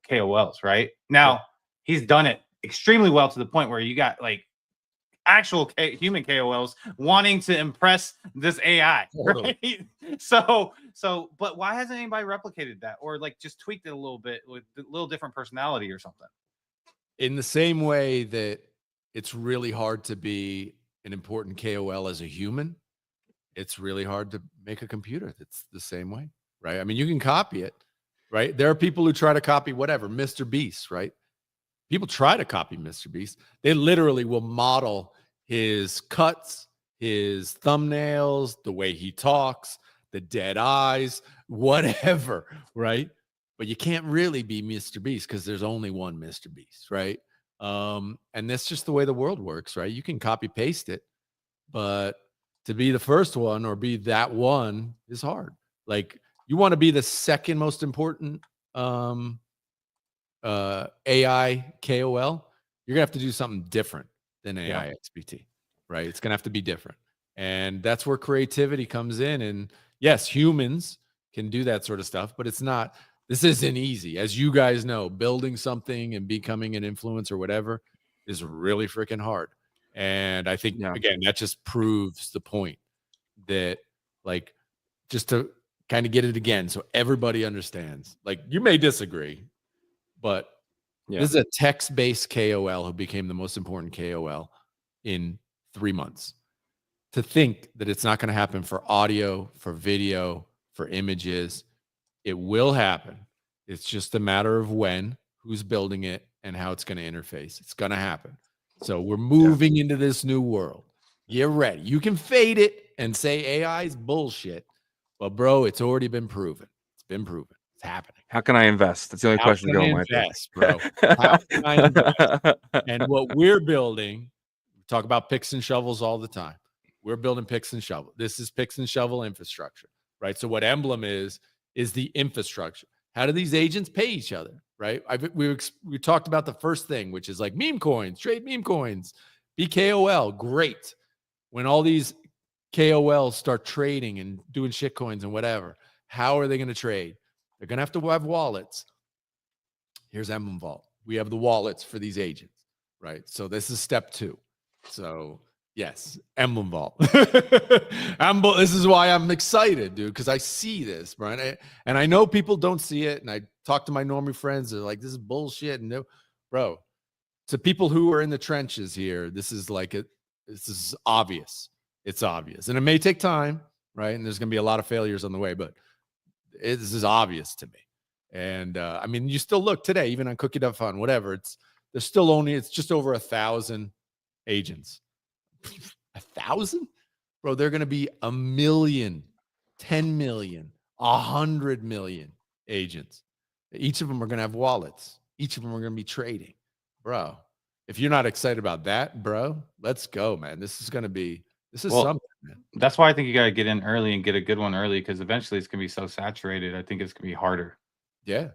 KOLs, right? Now, he's done it extremely well to the point where you got like actual human KOLs wanting to impress this AI, right? So, but why hasn't anybody replicated that or like just tweaked it a little bit with a little different personality or something? In the same way that it's really hard to be an important KOL as a human, it's really hard to make a computer that's the same way, right? I mean, you can copy it, right? There are people who try to copy whatever, Mr. Beast, right? People try to copy Mr. Beast. They literally will model his cuts, his thumbnails, the way he talks, the dead eyes, whatever, right? but you can't really be Mr. Beast because there's only one Mr. Beast, right? And that's just the way the world works, right? You can copy paste it, but to be the first one or be that one is hard. Like, you want to be the second most important AI KOL, you're gonna have to do something different than AI XBT, right? It's gonna have to be different. And that's where creativity comes in. And yes, humans can do that sort of stuff, but this isn't easy. As you guys know, building something and becoming an influencer or whatever is really freaking hard. And I think, again, that just proves the point that, like, just to kind of get it again so everybody understands, like, you may disagree, but this is a text-based KOL who became the most important KOL in 3 months. To think that it's not going to happen for audio, for video, for images, it will happen. It's just a matter of when, who's building it, and how it's going to interface. It's going to happen. So we're moving into this new world. Get ready. You can fade it and say AI is bullshit, but bro, it's already been proven. It's been proven. It's happening. How can I invest? That's the only question to go, Mike. Bro. How can I invest? And what we're building, we talk about picks and shovels all the time. We're building picks and shovel. This is picks and shovel infrastructure, right? So what Emblem is the infrastructure. How do these agents pay each other, right? We talked about the first thing, which is like meme coins, trade meme coins, BKOL, great. When all these KOLs start trading and doing shit coins and whatever, how are they going to trade? They're going to have wallets. Here's Emblem Vault. We have the wallets for these agents, right? So this is step 2. So yes, Emblem Vault. This is why I'm excited, dude, because I see this, Brian. And I know people don't see it. And I talk to my normie friends. They're like, this is bullshit. And bro, to people who are in the trenches here, this is obvious. It's obvious. And it may take time, right? And there's going to be a lot of failures on the way, but this is obvious to me. And I mean, you still look today, even on Cookie.fun, whatever. It's just over 1,000 agents. 1,000, bro. They're going to be 1 million, 10 million, 100 million agents. Each of them are going to have wallets. Each of them are going to be trading, bro. If you're not excited about that, bro, let's go, man. This is something, man. That's why I think you got to get in early and get a good one early, because eventually it's going to be so saturated. I think it's going to be harder. Yeah.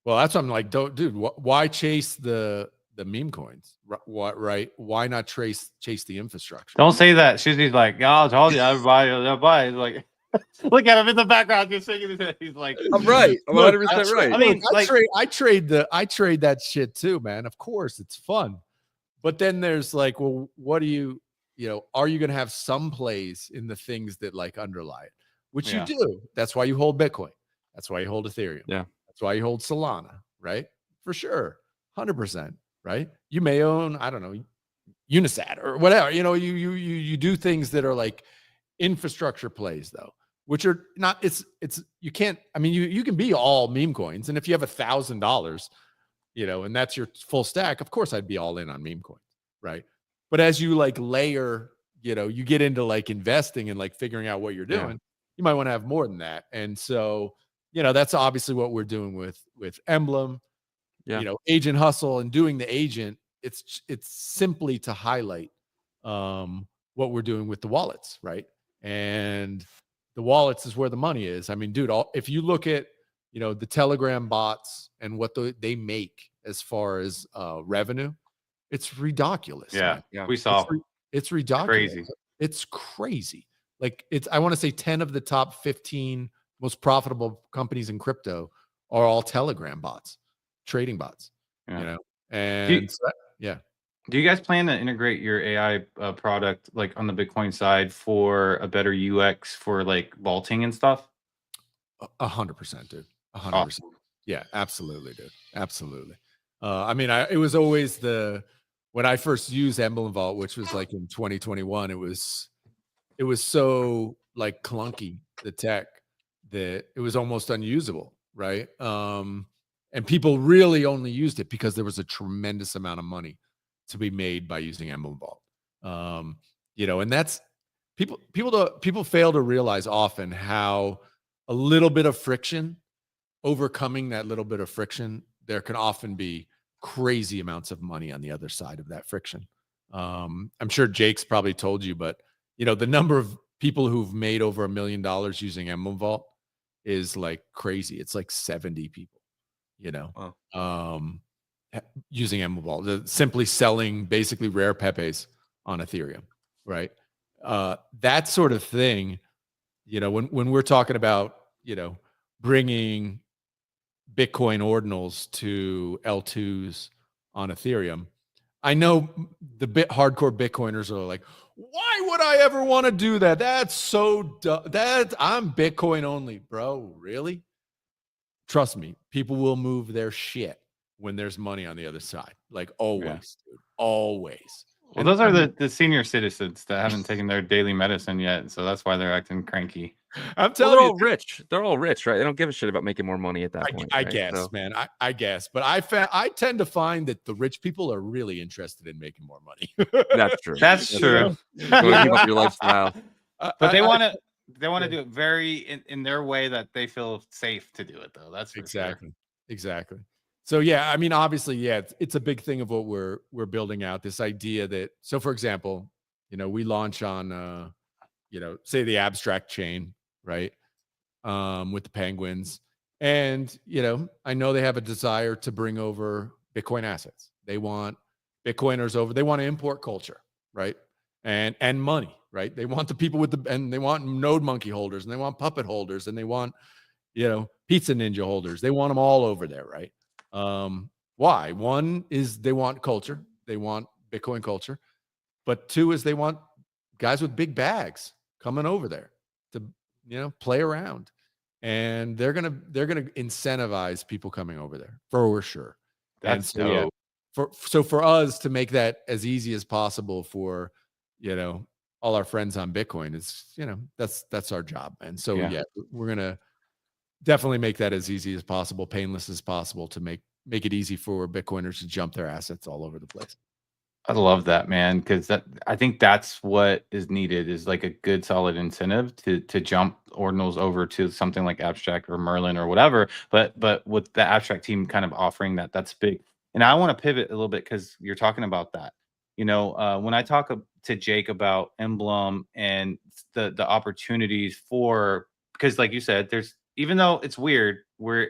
Well, that's what I'm like, dude, why chase the meme coins? Right? Why not chase the infrastructure? Don't say that. Shizzy's like, I told you, everybody. Like, look at him in the background, just shaking his head. He's like, I'm right. I'm 100% right. I mean, I trade that shit too, man. Of course, it's fun. But then there's like, well, what do you are you going to have some plays in the things that like underlie it? Which you do. That's why you hold Bitcoin. That's why you hold Ethereum. Yeah. That's why you hold Solana, right? For sure. 100%, right? You may own, I don't know, Unisat or whatever. You do things that are like infrastructure plays though, which are not, you can't, I mean, you can be all meme coins. And if you have $1,000, and that's your full stack, of course I'd be all in on meme coins, right? But as you like layer, you get into like investing and like figuring out what you're doing, you might want to have more than that. And so, that's obviously what we're doing with Emblem, agent hustle and doing the agent. It's simply to highlight what we're doing with the wallets, right? And the wallets is where the money is. I mean, dude, if you look at, the Telegram bots and what they make as far as revenue, it's ridiculous. Yeah, man. we saw. It's ridiculous. Crazy. It's crazy. Like I want to say 10 of the top 15 most profitable companies in crypto are all Telegram bots, trading bots. And do you guys plan to integrate your AI product like on the Bitcoin side for a better UX for like vaulting and stuff? 100%, dude. 100%. Awesome. Yeah, absolutely, dude. Absolutely. I mean, it was always when I first used Emblem Vault, which was like in 2021, it was so like clunky, the tech, that it was almost unusable, right? And people really only used it because there was a tremendous amount of money to be made by using Emblem Vault. And that's people fail to realize often how a little bit of friction overcoming that little bit of friction, there can often be crazy amounts of money on the other side of that friction. I'm sure Jake's probably told you, but the number of people who've made over $1 million using Emblem Vault is like crazy. It's like 70 people, using Emblem Vault, simply selling basically rare Pepes on Ethereum, right? That sort of thing, when we're talking about, bringing Bitcoin Ordinals to L2s on Ethereum, I know the hardcore Bitcoiners are like, why would I ever want to do that? That's so dumb. I'm Bitcoin only, bro. Really? Trust me, people will move their shit when there's money on the other side. Like always, dude. Always. Well, those are the senior citizens that haven't taken their daily medicine yet, so that's why they're acting cranky. I'm telling they're you, all rich. They're all rich, right? They don't give a shit about making more money at that point. I right? guess, man. I guess, but I tend to find that the rich people are really interested in making more money. That's true. That's true. You want to keep up your lifestyle. But they want to do it very in their way that they feel safe to do it, though. That's for exactly sure. Exactly. So yeah, I mean, obviously, yeah, it's a big thing of what we're building out. This idea that, so for example, we launch on say the abstract chain, right? With the penguins. And, I know they have a desire to bring over Bitcoin assets. They want Bitcoiners over. They want to import culture, right? And money, right? They want the people and they want node monkey holders, and they want puppet holders, and they want, pizza ninja holders. They want them all over there, right? Why? One is they want culture. They want Bitcoin culture. But two is they want guys with big bags coming over there to, play around. And they're gonna incentivize people coming over there for sure. That's so for us to make that as easy as possible for all our friends on Bitcoin, is that's our job. And so we're gonna definitely make that as easy as possible, painless as possible, to make it easy for Bitcoiners to jump their assets all over the place. I love that, man, because I think that's what is needed, is like a good solid incentive to jump ordinals over to something like abstract or Merlin or whatever. But with the abstract team kind of offering that's big. And I want to pivot a little bit because you're talking about that. When I talk to Jake about Emblem and the opportunities because like you said, even though it's weird, we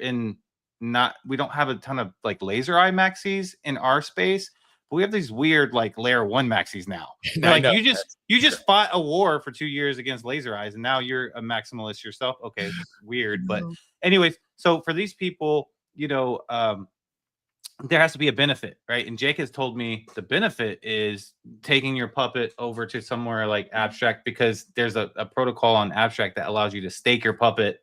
don't have a ton of like laser eye maxis in our space. We have these weird like layer 1 maxis now. Like you just fought a war for 2 years against laser eyes, and now you're a maximalist yourself. Okay, weird, but anyways, so for these people, there has to be a benefit, right? And Jake has told me the benefit is taking your puppet over to somewhere like abstract, because there's a protocol on abstract that allows you to stake your puppet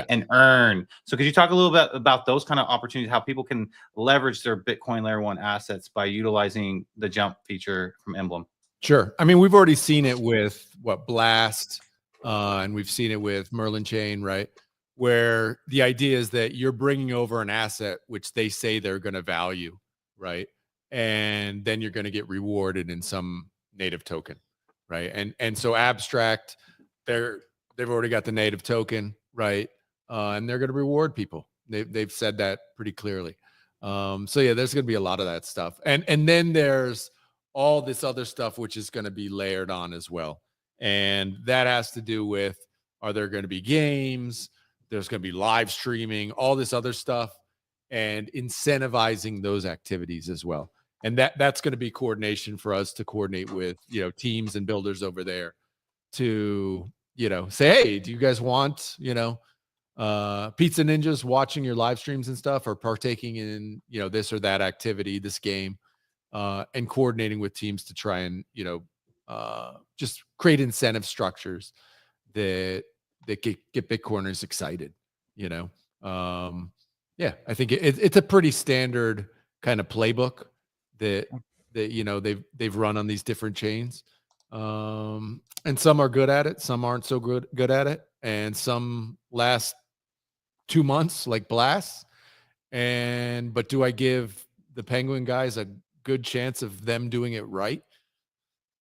and earn. So could you talk a little bit about those kind of opportunities, how people can leverage their Bitcoin layer 1 assets by utilizing the jump feature from Emblem? Sure. I mean, we've already seen it with Blast, and we've seen it with Merlin Chain, right? Where the idea is that you're bringing over an asset which they say they're going to value, right? And then you're going to get rewarded in some native token, right? And so abstract, they've already got the native token, right? And they're going to reward people. They've said that pretty clearly. So yeah, there's going to be a lot of that stuff. And then there's all this other stuff which is going to be layered on as well. And that has to do with, are there going to be games? There's going to be live streaming, all this other stuff, and incentivizing those activities as well. And that's going to be coordination for us to coordinate with, teams and builders over there to, say, hey, do you guys want, pizza ninjas watching your live streams and stuff, or partaking in, this or that activity, this game, and coordinating with teams to try and, just create incentive structures that get Bitcoiners excited, I think it's a pretty standard kind of playbook that they've run on these different chains. And some are good at it, some aren't so good at it, and some last 2 months like Blast. But do I give the Penguin guys a good chance of them doing it right?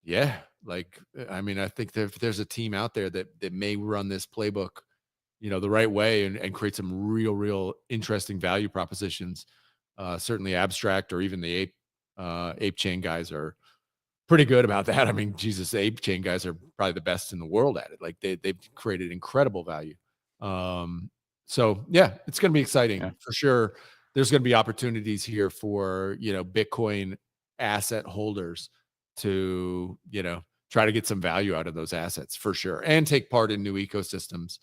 Yeah. I think if there's a team out there that may run this playbook, the right way and create some real interesting value propositions. Certainly abstract or even the ape chain guys are pretty good about that. I mean, Jesus, the ape chain guys are probably the best in the world at it. Like they've created incredible value. So yeah, it's going to be exciting for sure. There's going to be opportunities here for, Bitcoin asset holders to, try to get some value out of those assets for sure and take part in new ecosystems.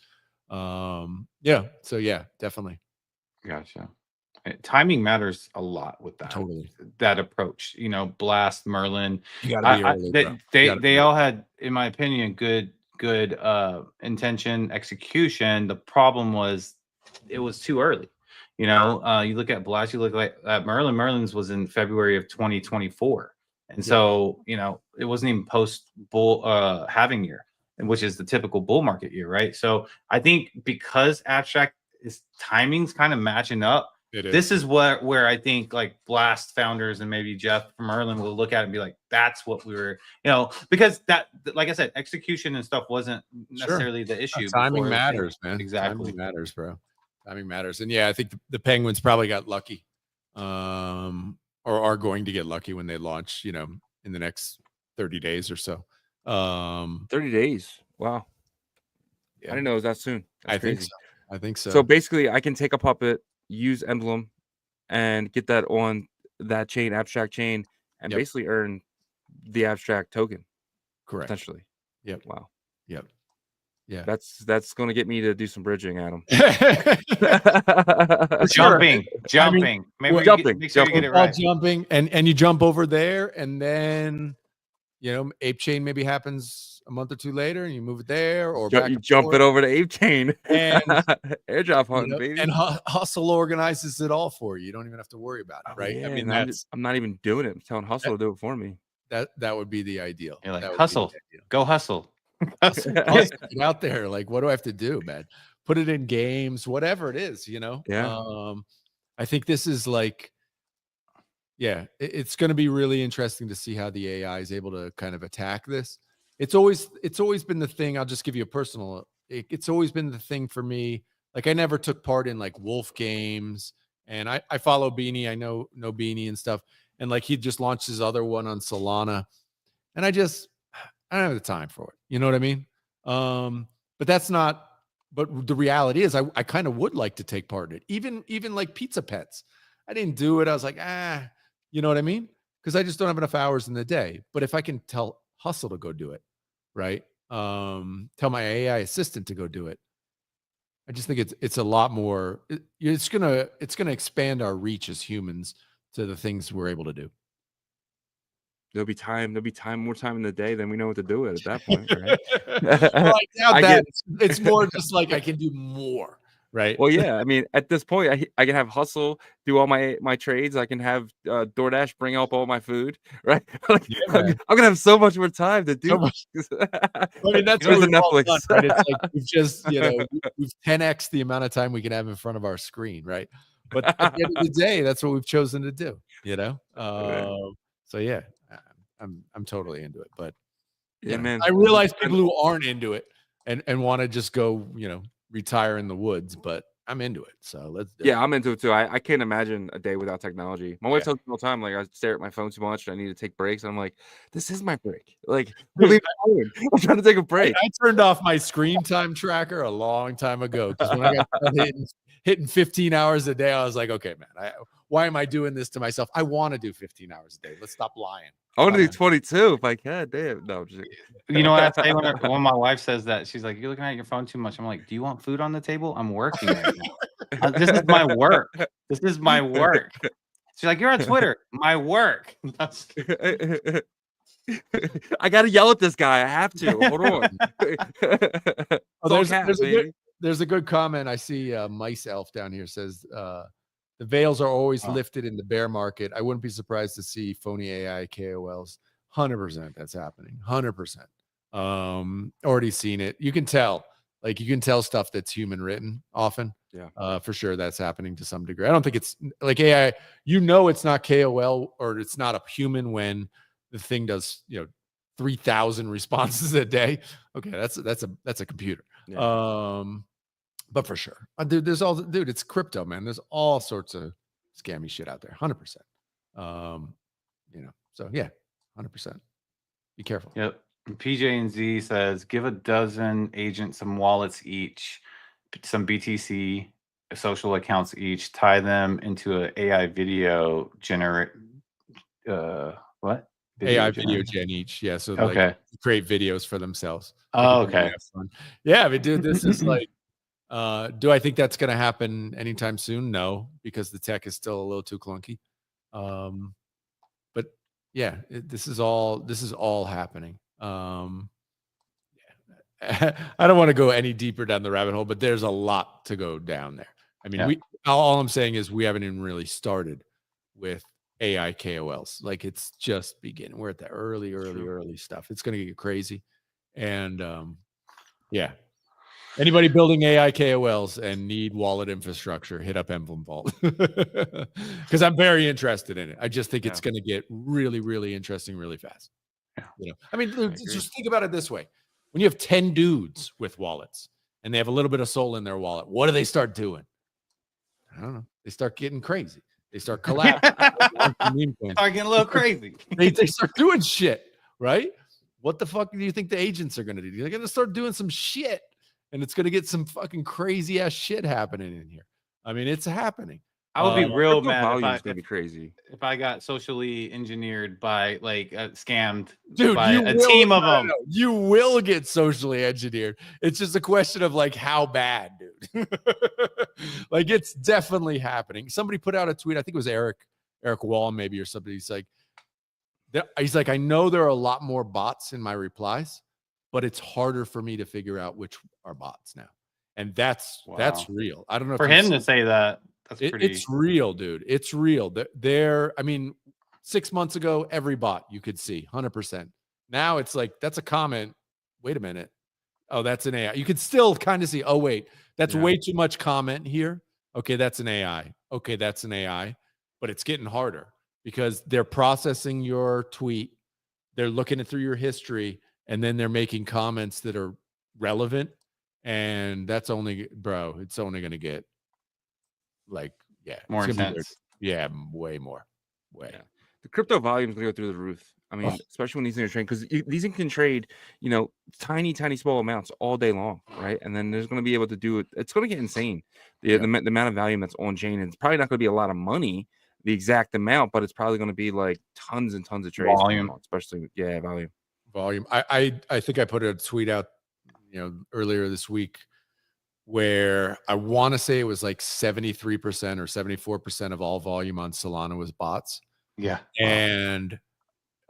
So yeah, definitely. Gotcha. Timing matters a lot with that. Totally. That approach, Blast, Merlin. You gotta be early, bro. They all had, in my opinion, good intention, execution. The problem was it was too early. You look at Blast, you look at Merlin. Merlin's was in February of 2024. And so, it wasn't even post bull halving year, which is the typical bull market year, right? So I think because abstract is timing's kind of matching up. This is where I think like Blast founders and maybe Jeff from Merlin will look at it and be like, that's what we were, because that, like I said, execution and stuff wasn't necessarily the issue. Timing matters, man. Exactly. Timing matters, bro. Timing matters. And yeah, I think the Penguins probably got lucky, or are going to get lucky when they launch, in the next 30 days or so. 30 days. Wow. Yeah. I didn't know it was that soon. That's crazy. I think so. So basically I can take a puppet, use Emblem, and get that on that chain, abstract chain, and basically earn the abstract token. Correct. Potentially. Yep. Wow. Yep. Yeah. That's going to get me to do some bridging, Adam. Jumping. Maybe jumping. Make sure you get it right. Jumping, and you jump over there, and then Ape Chain maybe happens a month or two later, and you move it there, or you jump it over to Ape Chain and airdrop hunting, baby. And Hustle organizes it all for you. You don't even have to worry about it, right? Yeah, I mean, I'm not even doing it. I'm telling Hustle to do it for me. That would be the ideal. You're like, Hustle, go hustle. Hustle, get out there. Like, what do I have to do, man? Put it in games, whatever it is, Yeah. I think this is like, it's going to be really interesting to see how the AI is able to kind of attack this. It's always been the thing. I'll just give you a personal. It's always been the thing for me. Like, I never took part in like Wolf games, and I follow Beanie. I know Beanie and stuff, and like he just launched his other one on Solana, and I don't have the time for it. You know what I mean? But that's not. But the reality is, I kind of would like to take part in it. Even like Pizza Pets, I didn't do it. I was like, you know what I mean? Because I just don't have enough hours in the day. But if I can tell Hustle to go do it, right? Tell my AI assistant to go do it. I just think it's a lot more. It's gonna expand our reach as humans to the things we're able to do. There'll be more time in the day than we know what to do at that point, right? Well, I doubt that. It's more just like I can do more, right? Well, yeah. I mean, at this point, I can have Hustle do all my trades. I can have DoorDash bring up all my food, right? Like, I'm gonna have so much more time to do. I mean, that's what Netflix. Done, right? It's like we've just we've 10x the amount of time we can have in front of our screen, right? But at the end of the day, that's what we've chosen to do. So yeah. I'm totally into it, but yeah, man. I realize people who aren't into it and want to just go, retire in the woods, but I'm into it. So let's do it. I'm into it too. I can't imagine a day without technology. My wife tells me all the time, like, I stare at my phone too much. I need to take breaks. I'm like, this is my break. Like, I'm trying to take a break. I turned off my screen time tracker a long time ago, because when I got hitting 15 hours a day, I was like, okay, man, why am I doing this to myself? I want to do 15 hours a day. Let's stop lying. I want to do 22 if I can. Damn. No, you know what I say when my wife says that? She's like, "You're looking at your phone too much." I'm like, "Do you want food on the table? I'm working right now. This is my work. This is my work." She's like, "You're on Twitter." My work. I gotta yell at this guy. I have to. Hold on. There's a good comment. I see Mice Elf down here says the veils are always lifted in the bear market. I wouldn't be surprised to see phony AI KOLs. 100% that's happening. 100%. Already seen it. You can tell. Like, you can tell stuff that's human written often. Yeah. For sure that's happening to some degree. I don't think it's like AI. It's not KOL or it's not a human when the thing does, 3,000 responses a day. Okay, that's a computer. Yeah. But for sure, dude, it's crypto, man. There's all sorts of scammy shit out there, 100%. So yeah, 100%. Be careful. Yep. PJ and Z says, give a dozen agents some wallets each, some BTC social accounts each, tie them into an AI video generate. What? AI video gen each. Yeah. So like create videos for themselves. Oh, okay. Yeah. But dude, this is like, do I think that's going to happen anytime soon? No, because the tech is still a little too clunky. But yeah, this is all happening. I don't want to go any deeper down the rabbit hole, but there's a lot to go down there. I mean, all I'm saying is we haven't even really started with AI KOLs. Like it's just beginning. We're at the early stuff. It's going to get crazy. And yeah, anybody building AI KOLs and need wallet infrastructure, hit up Emblem Vault because I'm very interested in it. I just think it's going to get really, really interesting really fast. Yeah. I mean, just think about it this way. When you have 10 dudes with wallets and they have a little bit of soul in their wallet, what do they start doing? I don't know. They start getting crazy. They start collapsing. Start getting a little crazy. They start doing shit, right? What the fuck do you think the agents are going to do? They're going to start doing some shit, and it's going to get some fucking crazy ass shit happening in here. I mean, it's happening. I would be real mad if I got socially engineered by like scammed by a team of them. You will get socially engineered. It's just a question of like how bad, dude. Like it's definitely happening. Somebody put out a tweet. I think it was Eric Wall maybe or somebody. He's like, I know there are a lot more bots in my replies, but it's harder for me to figure out which are bots now. And that's real. I don't know for him to say that. It's real, dude. It's real. I mean, 6 months ago, every bot you could see 100%. Now it's like, that's a comment. Wait a minute. Oh, that's an AI. You could still kind of see, oh, wait, that's way too much comment here. Okay, that's an AI. Okay, that's an AI. But it's getting harder because they're processing your tweet. They're looking through your history, and then they're making comments that are relevant. And that's only, bro, it's only going to get like, more intense. Way more. The crypto volume is going to go through the roof. I mean, especially when these things are trading, because these things can trade, tiny small amounts all day long, right? And then there's going to be able to do it. It's going to get insane. The amount of volume that's on chain, and it's probably not going to be a lot of money, the exact amount, but it's probably going to be like tons and tons of trades. Volume, especially volume. I think I put a tweet out, earlier this week, where I want to say it was like 73% or 74% of all volume on Solana was bots. Yeah. And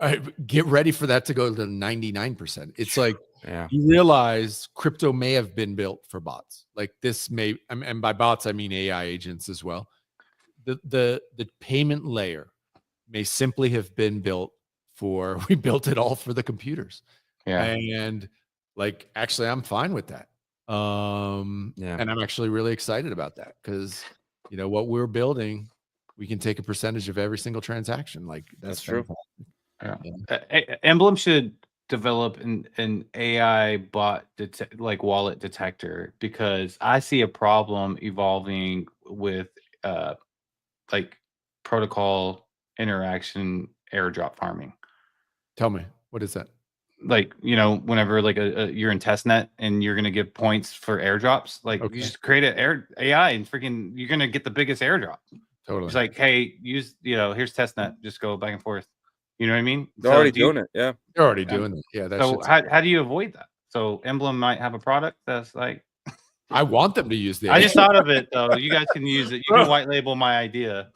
I get ready for that to go to 99%. It's like, you realize crypto may have been built for bots. Like this may, and by bots, I mean AI agents as well. The payment layer may simply have been built we built it all for the computers. Yeah. And like, actually, I'm fine with that. And I'm actually really excited about that because what we're building, we can take a percentage of every single transaction. Like that's true. Emblem should develop an AI bot wallet detector, because I see a problem evolving with like protocol interaction airdrop farming. Tell me, what is that? Like, whenever like you're in testnet and you're gonna give points for airdrops, like you just create an AI and freaking you're gonna get the biggest airdrop. Totally. It's like, hey, use here's testnet, just go back and forth. You know what I mean? They're already doing it. Yeah, they're already doing it. Yeah. So how do you avoid that? So Emblem might have a product that's like, I want them to use the. I just thought of it though. You guys can use it. You can white label my idea.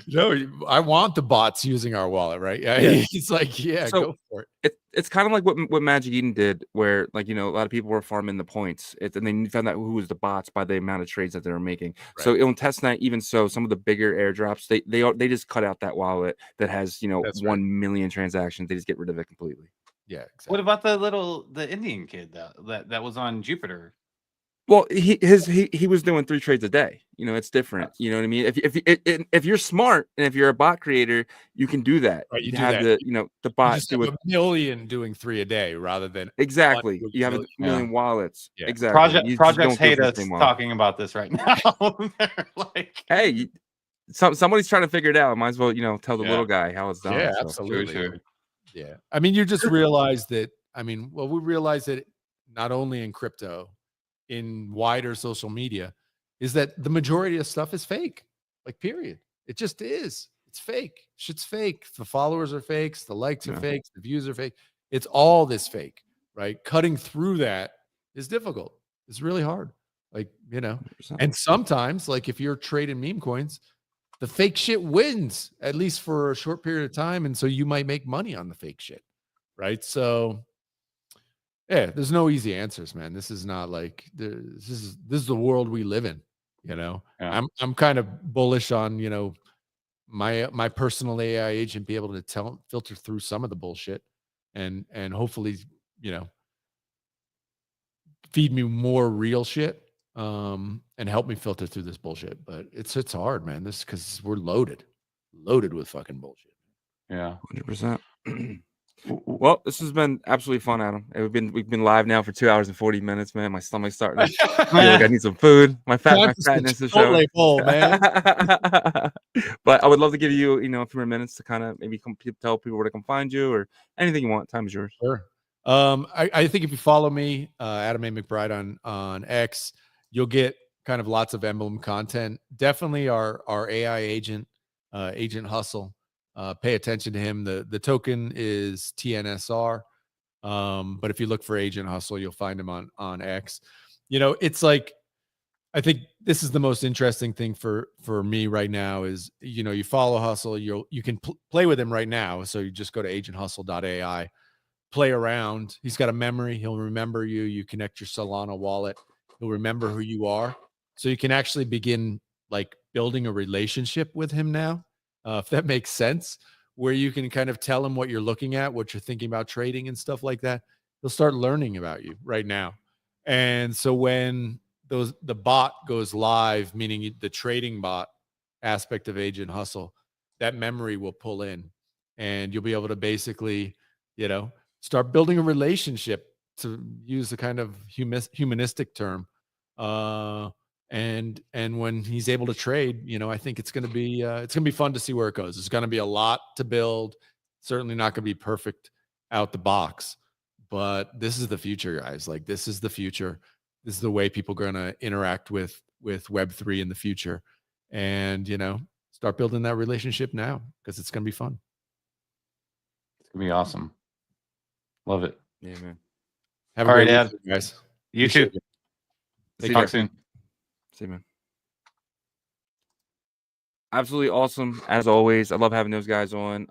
No, I want the bots using our wallet, right? It's like, go for it. It's kind of like what Magic Eden did, where like a lot of people were farming the points, and they found out who was the bots by the amount of trades that they were making. Right. So on testnet, even so, some of the bigger airdrops, they just cut out that wallet that has 1 million transactions. They just get rid of it completely. Yeah. Exactly. What about the Indian kid that was on Jupiter? Well, he was doing 3 trades a day. You know, it's different. You know what I mean? If you're smart and if you're a bot creator, you can do that. Right, you You do have that. the You bot just do have it. a million doing 3 a day rather than Exactly. You have a 1 million wallets. Yeah. Exactly. You just Projects don't do it hate for the us same wallet. talking about this right now. They're like, Hey, somebody's trying to figure it out. Might as well, tell the little guy how it's done. Yeah, So. absolutely. Sure. Yeah. I mean, you just realize that, we realize that not only in crypto, in wider social media, is that the majority of stuff is fake. Like, period. It just is. It's fake. Shit's fake. The followers are fakes. The likes are fakes. The views are fake. It's all this fake, right? Cutting through that is difficult. It's really hard. Like, 100%. and sometimes, like, if you're trading meme coins, the fake shit wins, at least for a short period of time. And so you might make money on the fake shit. Right. So yeah, there's no easy answers, man. This is not like this is the world we live in. Yeah. I'm kind of bullish on, my personal AI agent be able to filter through some of the bullshit and hopefully, feed me more real shit and help me filter through this bullshit. But it's hard, man. This because we're loaded with fucking bullshit. Yeah. 100%. Well, this has been absolutely fun, Adam. We've been live now for 2 hours and 40 minutes, man. My stomach's starting to feel like I need some food. My fatness is showing. Bowl, man. But I would love to give you, a few more minutes to kind of maybe tell people where to come find you or anything you want. Time is yours. Sure. I think if you follow me, Adam A. McBride on X, you'll get kind of lots of Emblem content. Definitely our AI agent, Agent Hustle. Pay attention to him. The token is TNSR. But if you look for Agent Hustle, you'll find him on X. It's like, I think this is the most interesting thing for me right now is, you follow Hustle, you can play with him right now. So you just go to agenthustle.ai, play around. He's got a memory. He'll remember you. You connect your Solana wallet. He'll remember who you are. So you can actually begin like building a relationship with him now, if that makes sense, where you can kind of tell him what you're looking at, what you're thinking about trading and stuff like that. He'll start learning about you right now. And so when the bot goes live, meaning the trading bot aspect of Agent Hustle, that memory will pull in and you'll be able to basically, start building a relationship, to use the kind of humanistic term. And when he's able to trade, I think it's going to be fun to see where it goes. It's going to be a lot to build. Certainly not going to be perfect out the box, but this is the future, guys. Like, this is the future. This is the way people are going to interact with Web3 in the future. And, start building that relationship now because it's going to be fun. It's going to be awesome. Love it. Yeah, man. Have a All great right, weekend, guys. You too. Talk soon. See you, man. Absolutely awesome as always. I love having those guys on.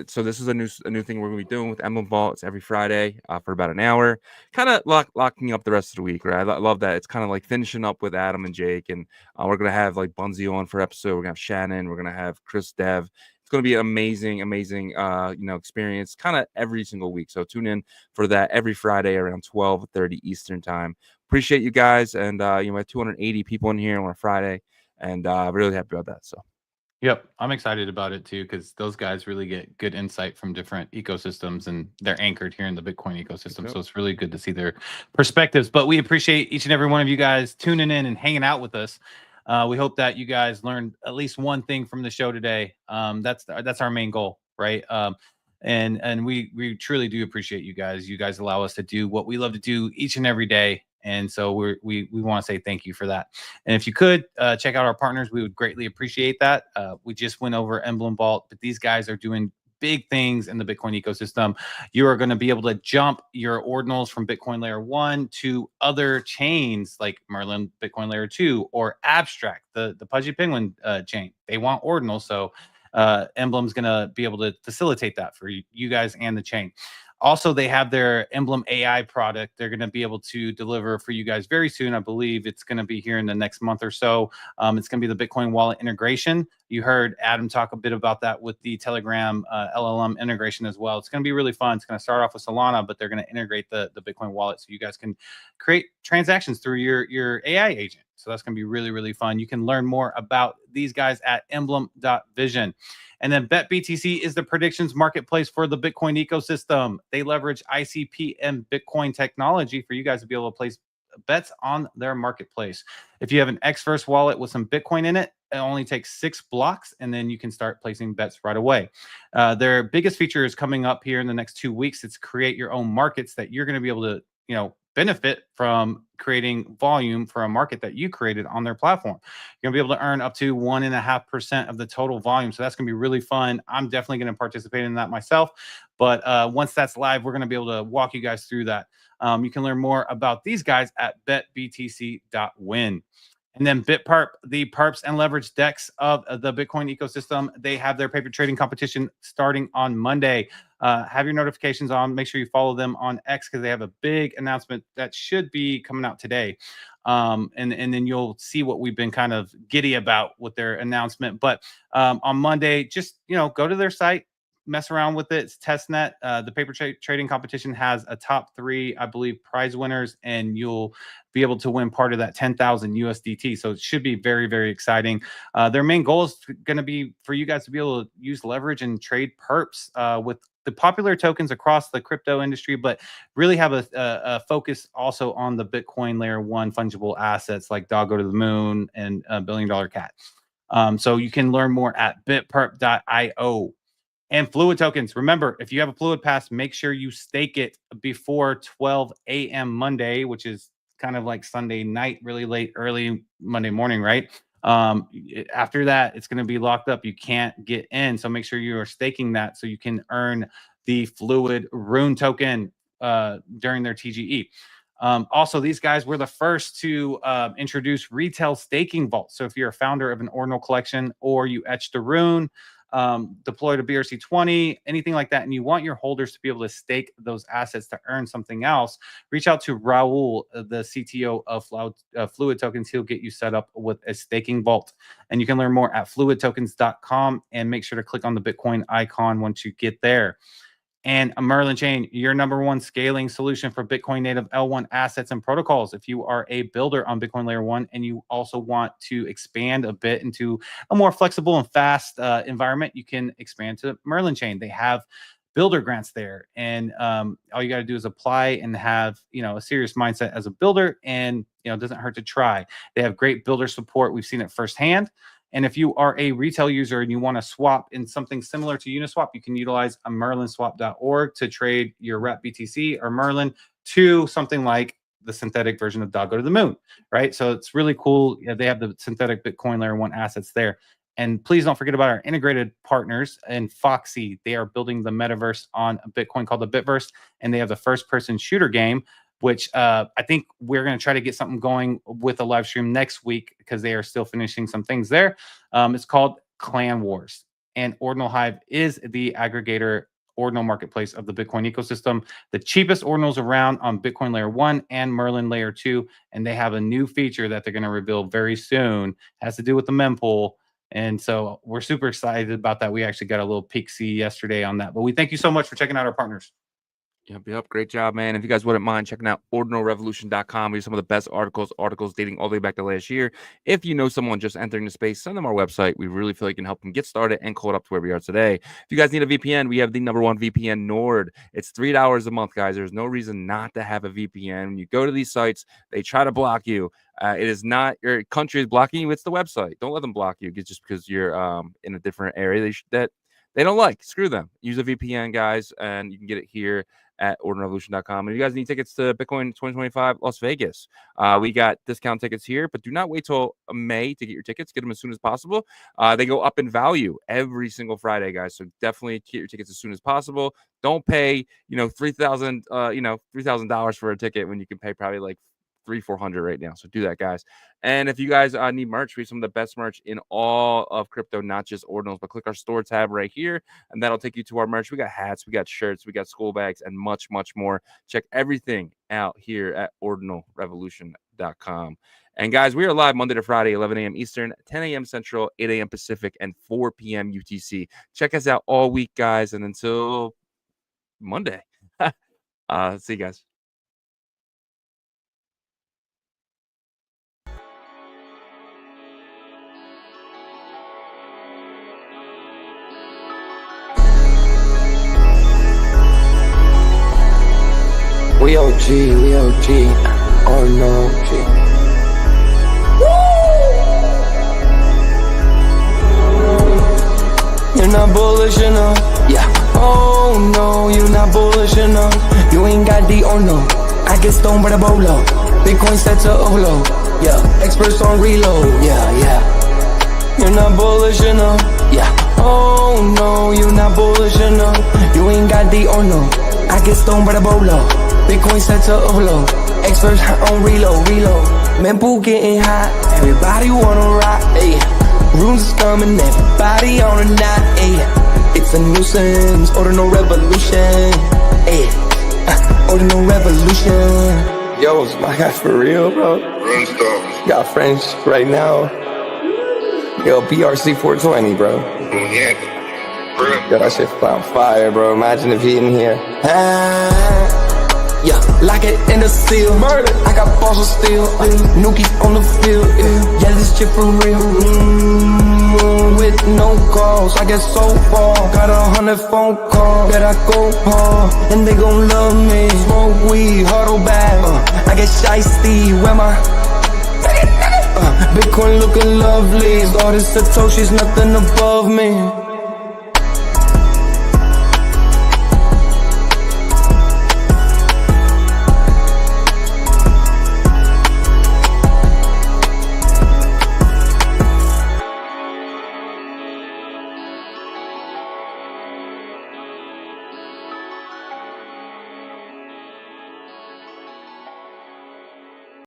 So this is a new thing we're gonna be doing with Emblem Vault. It's every Friday for about an hour, kind of locking up the rest of the week. Right, I love that. It's kind of like finishing up with Adam and Jake, and we're gonna have like Bunzi on for episode. We're gonna have Shannon. We're gonna have Chris Dev. It's gonna be an amazing experience, kind of every single week. So tune in for that every Friday around 12:30 Eastern time. Appreciate you guys, and we have 280 people in here on a Friday, and really happy about that. So. Yep, I'm excited about it too, because those guys really get good insight from different ecosystems, and they're anchored here in the Bitcoin ecosystem. So it's really good to see their perspectives. But we appreciate each and every one of you guys tuning in and hanging out with us. We hope that you guys learned at least one thing from the show today. That's our main goal, right? And we truly do appreciate you guys. You guys allow us to do what we love to do each and every day. And so we want to say thank you for that. And if you could check out our partners, we would greatly appreciate that. We just went over Emblem Vault, but these guys are doing big things in the Bitcoin ecosystem. You are going to be able to jump your ordinals from Bitcoin Layer 1 to other chains like Merlin Bitcoin Layer 2 or Abstract, the Pudgy Penguin chain. They want ordinals, so Emblem's going to be able to facilitate that for you guys and the chain. Also, they have their Emblem AI product. They're going to be able to deliver for you guys very soon. I believe it's going to be here in the next month or so. It's going to be the Bitcoin wallet integration. You heard Adam talk a bit about that with the Telegram LLM integration as well. It's going to be really fun. It's going to start off with Solana, but they're going to integrate the Bitcoin wallet so you guys can create transactions through your AI agent. So that's going to be really, really fun. You can learn more about these guys at emblem.vision. And then BetBTC is the predictions marketplace for the Bitcoin ecosystem. They leverage ICP and Bitcoin technology for you guys to be able to place bets on their marketplace. If you have an Xverse wallet with some Bitcoin in it, it only takes 6 blocks, and then you can start placing bets right away. Their biggest feature is coming up here in the next 2 weeks. It's create your own markets that you're going to be able to, benefit from creating volume for a market that you created on their platform. You're gonna be able to earn up to 1.5% of the total volume. So that's gonna be really fun. I'm definitely gonna participate in that myself. But once that's live, we're gonna be able to walk you guys through that. You can learn more about these guys at betbtc.win. And then Bitparp, the perps and leverage DEX of the Bitcoin ecosystem, they have their paper trading competition starting on Monday. Have your notifications on. Make sure you follow them on X because they have a big announcement that should be coming out today. And then you'll see what we've been kind of giddy about with their announcement. But on Monday, just, go to their site, mess around with it. It's testnet. The paper trading competition has a top 3, I believe, prize winners, and you'll be able to win part of that 10,000 USDT. So it should be very, very exciting. Their main goal is going to be for you guys to be able to use leverage and trade perps with the popular tokens across the crypto industry, but really have a focus also on the Bitcoin layer 1 fungible assets like Dog Go to the Moon and $1 Billion Cat. So you can learn more at bitperp.io. And fluid tokens. Remember, if you have a fluid pass, make sure you stake it before 12 a.m. Monday, which is kind of like Sunday night, really late, early Monday morning, right? After that, it's going to be locked up. You can't get in. So make sure you are staking that so you can earn the fluid rune token during their TGE. Also, these guys were the first to introduce retail staking vaults. So if you're a founder of an Ordinal collection or you etched a rune, deployed a BRC20, anything like that, and you want your holders to be able to stake those assets to earn something else, reach out to Raul, the CTO of Fluid Tokens. He'll get you set up with a staking vault. And you can learn more at fluidtokens.com and make sure to click on the Bitcoin icon once you get there. And a Merlin Chain, your #1 scaling solution for Bitcoin native L1 assets and protocols. If you are a builder on Bitcoin Layer 1 and you also want to expand a bit into a more flexible and fast environment, you can expand to Merlin Chain. They have builder grants there, and all you got to do is apply and have a serious mindset as a builder, and it doesn't hurt to try. They have great builder support. We've seen it firsthand. And if you are a retail user and you want to swap in something similar to Uniswap, you can utilize a merlinswap.org to trade your rep BTC or Merlin to something like the synthetic version of Dog Go to the Moon, right? So it's really cool. Yeah, they have the synthetic Bitcoin Layer 1 assets there. And please don't forget about our integrated partners and Foxy. They are building the metaverse on Bitcoin called the Bitverse, and they have the first-person shooter game, which I think we're going to try to get something going with a live stream next week because they are still finishing some things there. It's called Clan Wars. And Ordinal Hive is the aggregator Ordinal marketplace of the Bitcoin ecosystem. The cheapest Ordinals around on Bitcoin Layer 1 and Merlin Layer 2. And they have a new feature that they're going to reveal very soon. It has to do with the mempool. And so we're super excited about that. We actually got a little peek see yesterday on that. But we thank you so much for checking out our partners. Yep. Great job, man. If you guys wouldn't mind checking out ordinalrevolution.com, we have some of the best articles dating all the way back to last year. If you know someone just entering the space, send them our website. We really feel like we can help them get started and code up to where we are today. If you guys need a VPN, we have the #1 VPN Nord. It's $3 a month, guys. There's no reason not to have a VPN. When you go to these sites, they try to block you. It is not your country is blocking you. It's the website. Don't let them block you just because you're in a different area that they don't like. Screw them. Use a VPN, guys, and you can get it here at ordinalrevolution.com. And if you guys need tickets to Bitcoin 2025 Las Vegas, we got discount tickets here, but do not wait till May to get your tickets. Get them as soon as possible. They go up in value every single Friday, guys. So definitely get your tickets as soon as possible. Don't pay, $3,000 for a ticket when you can pay probably like $300-400 right now. So do that, guys. And if you guys need merch, we have some of the best merch in all of crypto, not just Ordinals, but click our store tab right here, and that'll take you to our merch. We got hats, we got shirts, we got school bags, and much, much more. Check everything out here at ordinalrevolution.com. bitmap.com. And guys, we are live Monday to Friday, 11 a.m. Eastern, 10 a.m. Central, 8 a.m. Pacific, and 4 p.m. UTC. Check us out all week, guys, and until Monday. See you guys. We OG, we OG, oh no, G. You're not bullish enough, yeah. Oh no, you're not bullish enough. You ain't got D or no. I get stoned by the bolo. Bitcoin set to overload, yeah. Experts on reload, yeah. You're not bullish enough, yeah. Oh no, you're not bullish enough. You ain't got D or no. I get stoned by the bolo. Bitcoin set to overload. Xverse on reload. Mempool getting hot. Everybody wanna rock, ayy. Runes is coming, everybody on a knot, ayy. It's a nuisance, Ordinal Revolution, ayy. Ordinal Revolution. Yo, it's my guy for real, bro. Got friends right now. Yo, BRC 420, bro. Yo, that shit on fire, bro. Imagine if he in here. Yeah, lock it in the seal. Murder. I got balls of steel. Nuki on the field. Yeah, this shit for real. With no calls, I get so far. Got 100 phone calls that I go hard, and they gon' love me. Smoke weed, huddle back. I get shiesty. Where my Bitcoin looking lovely. All this Toshi's nothing above me.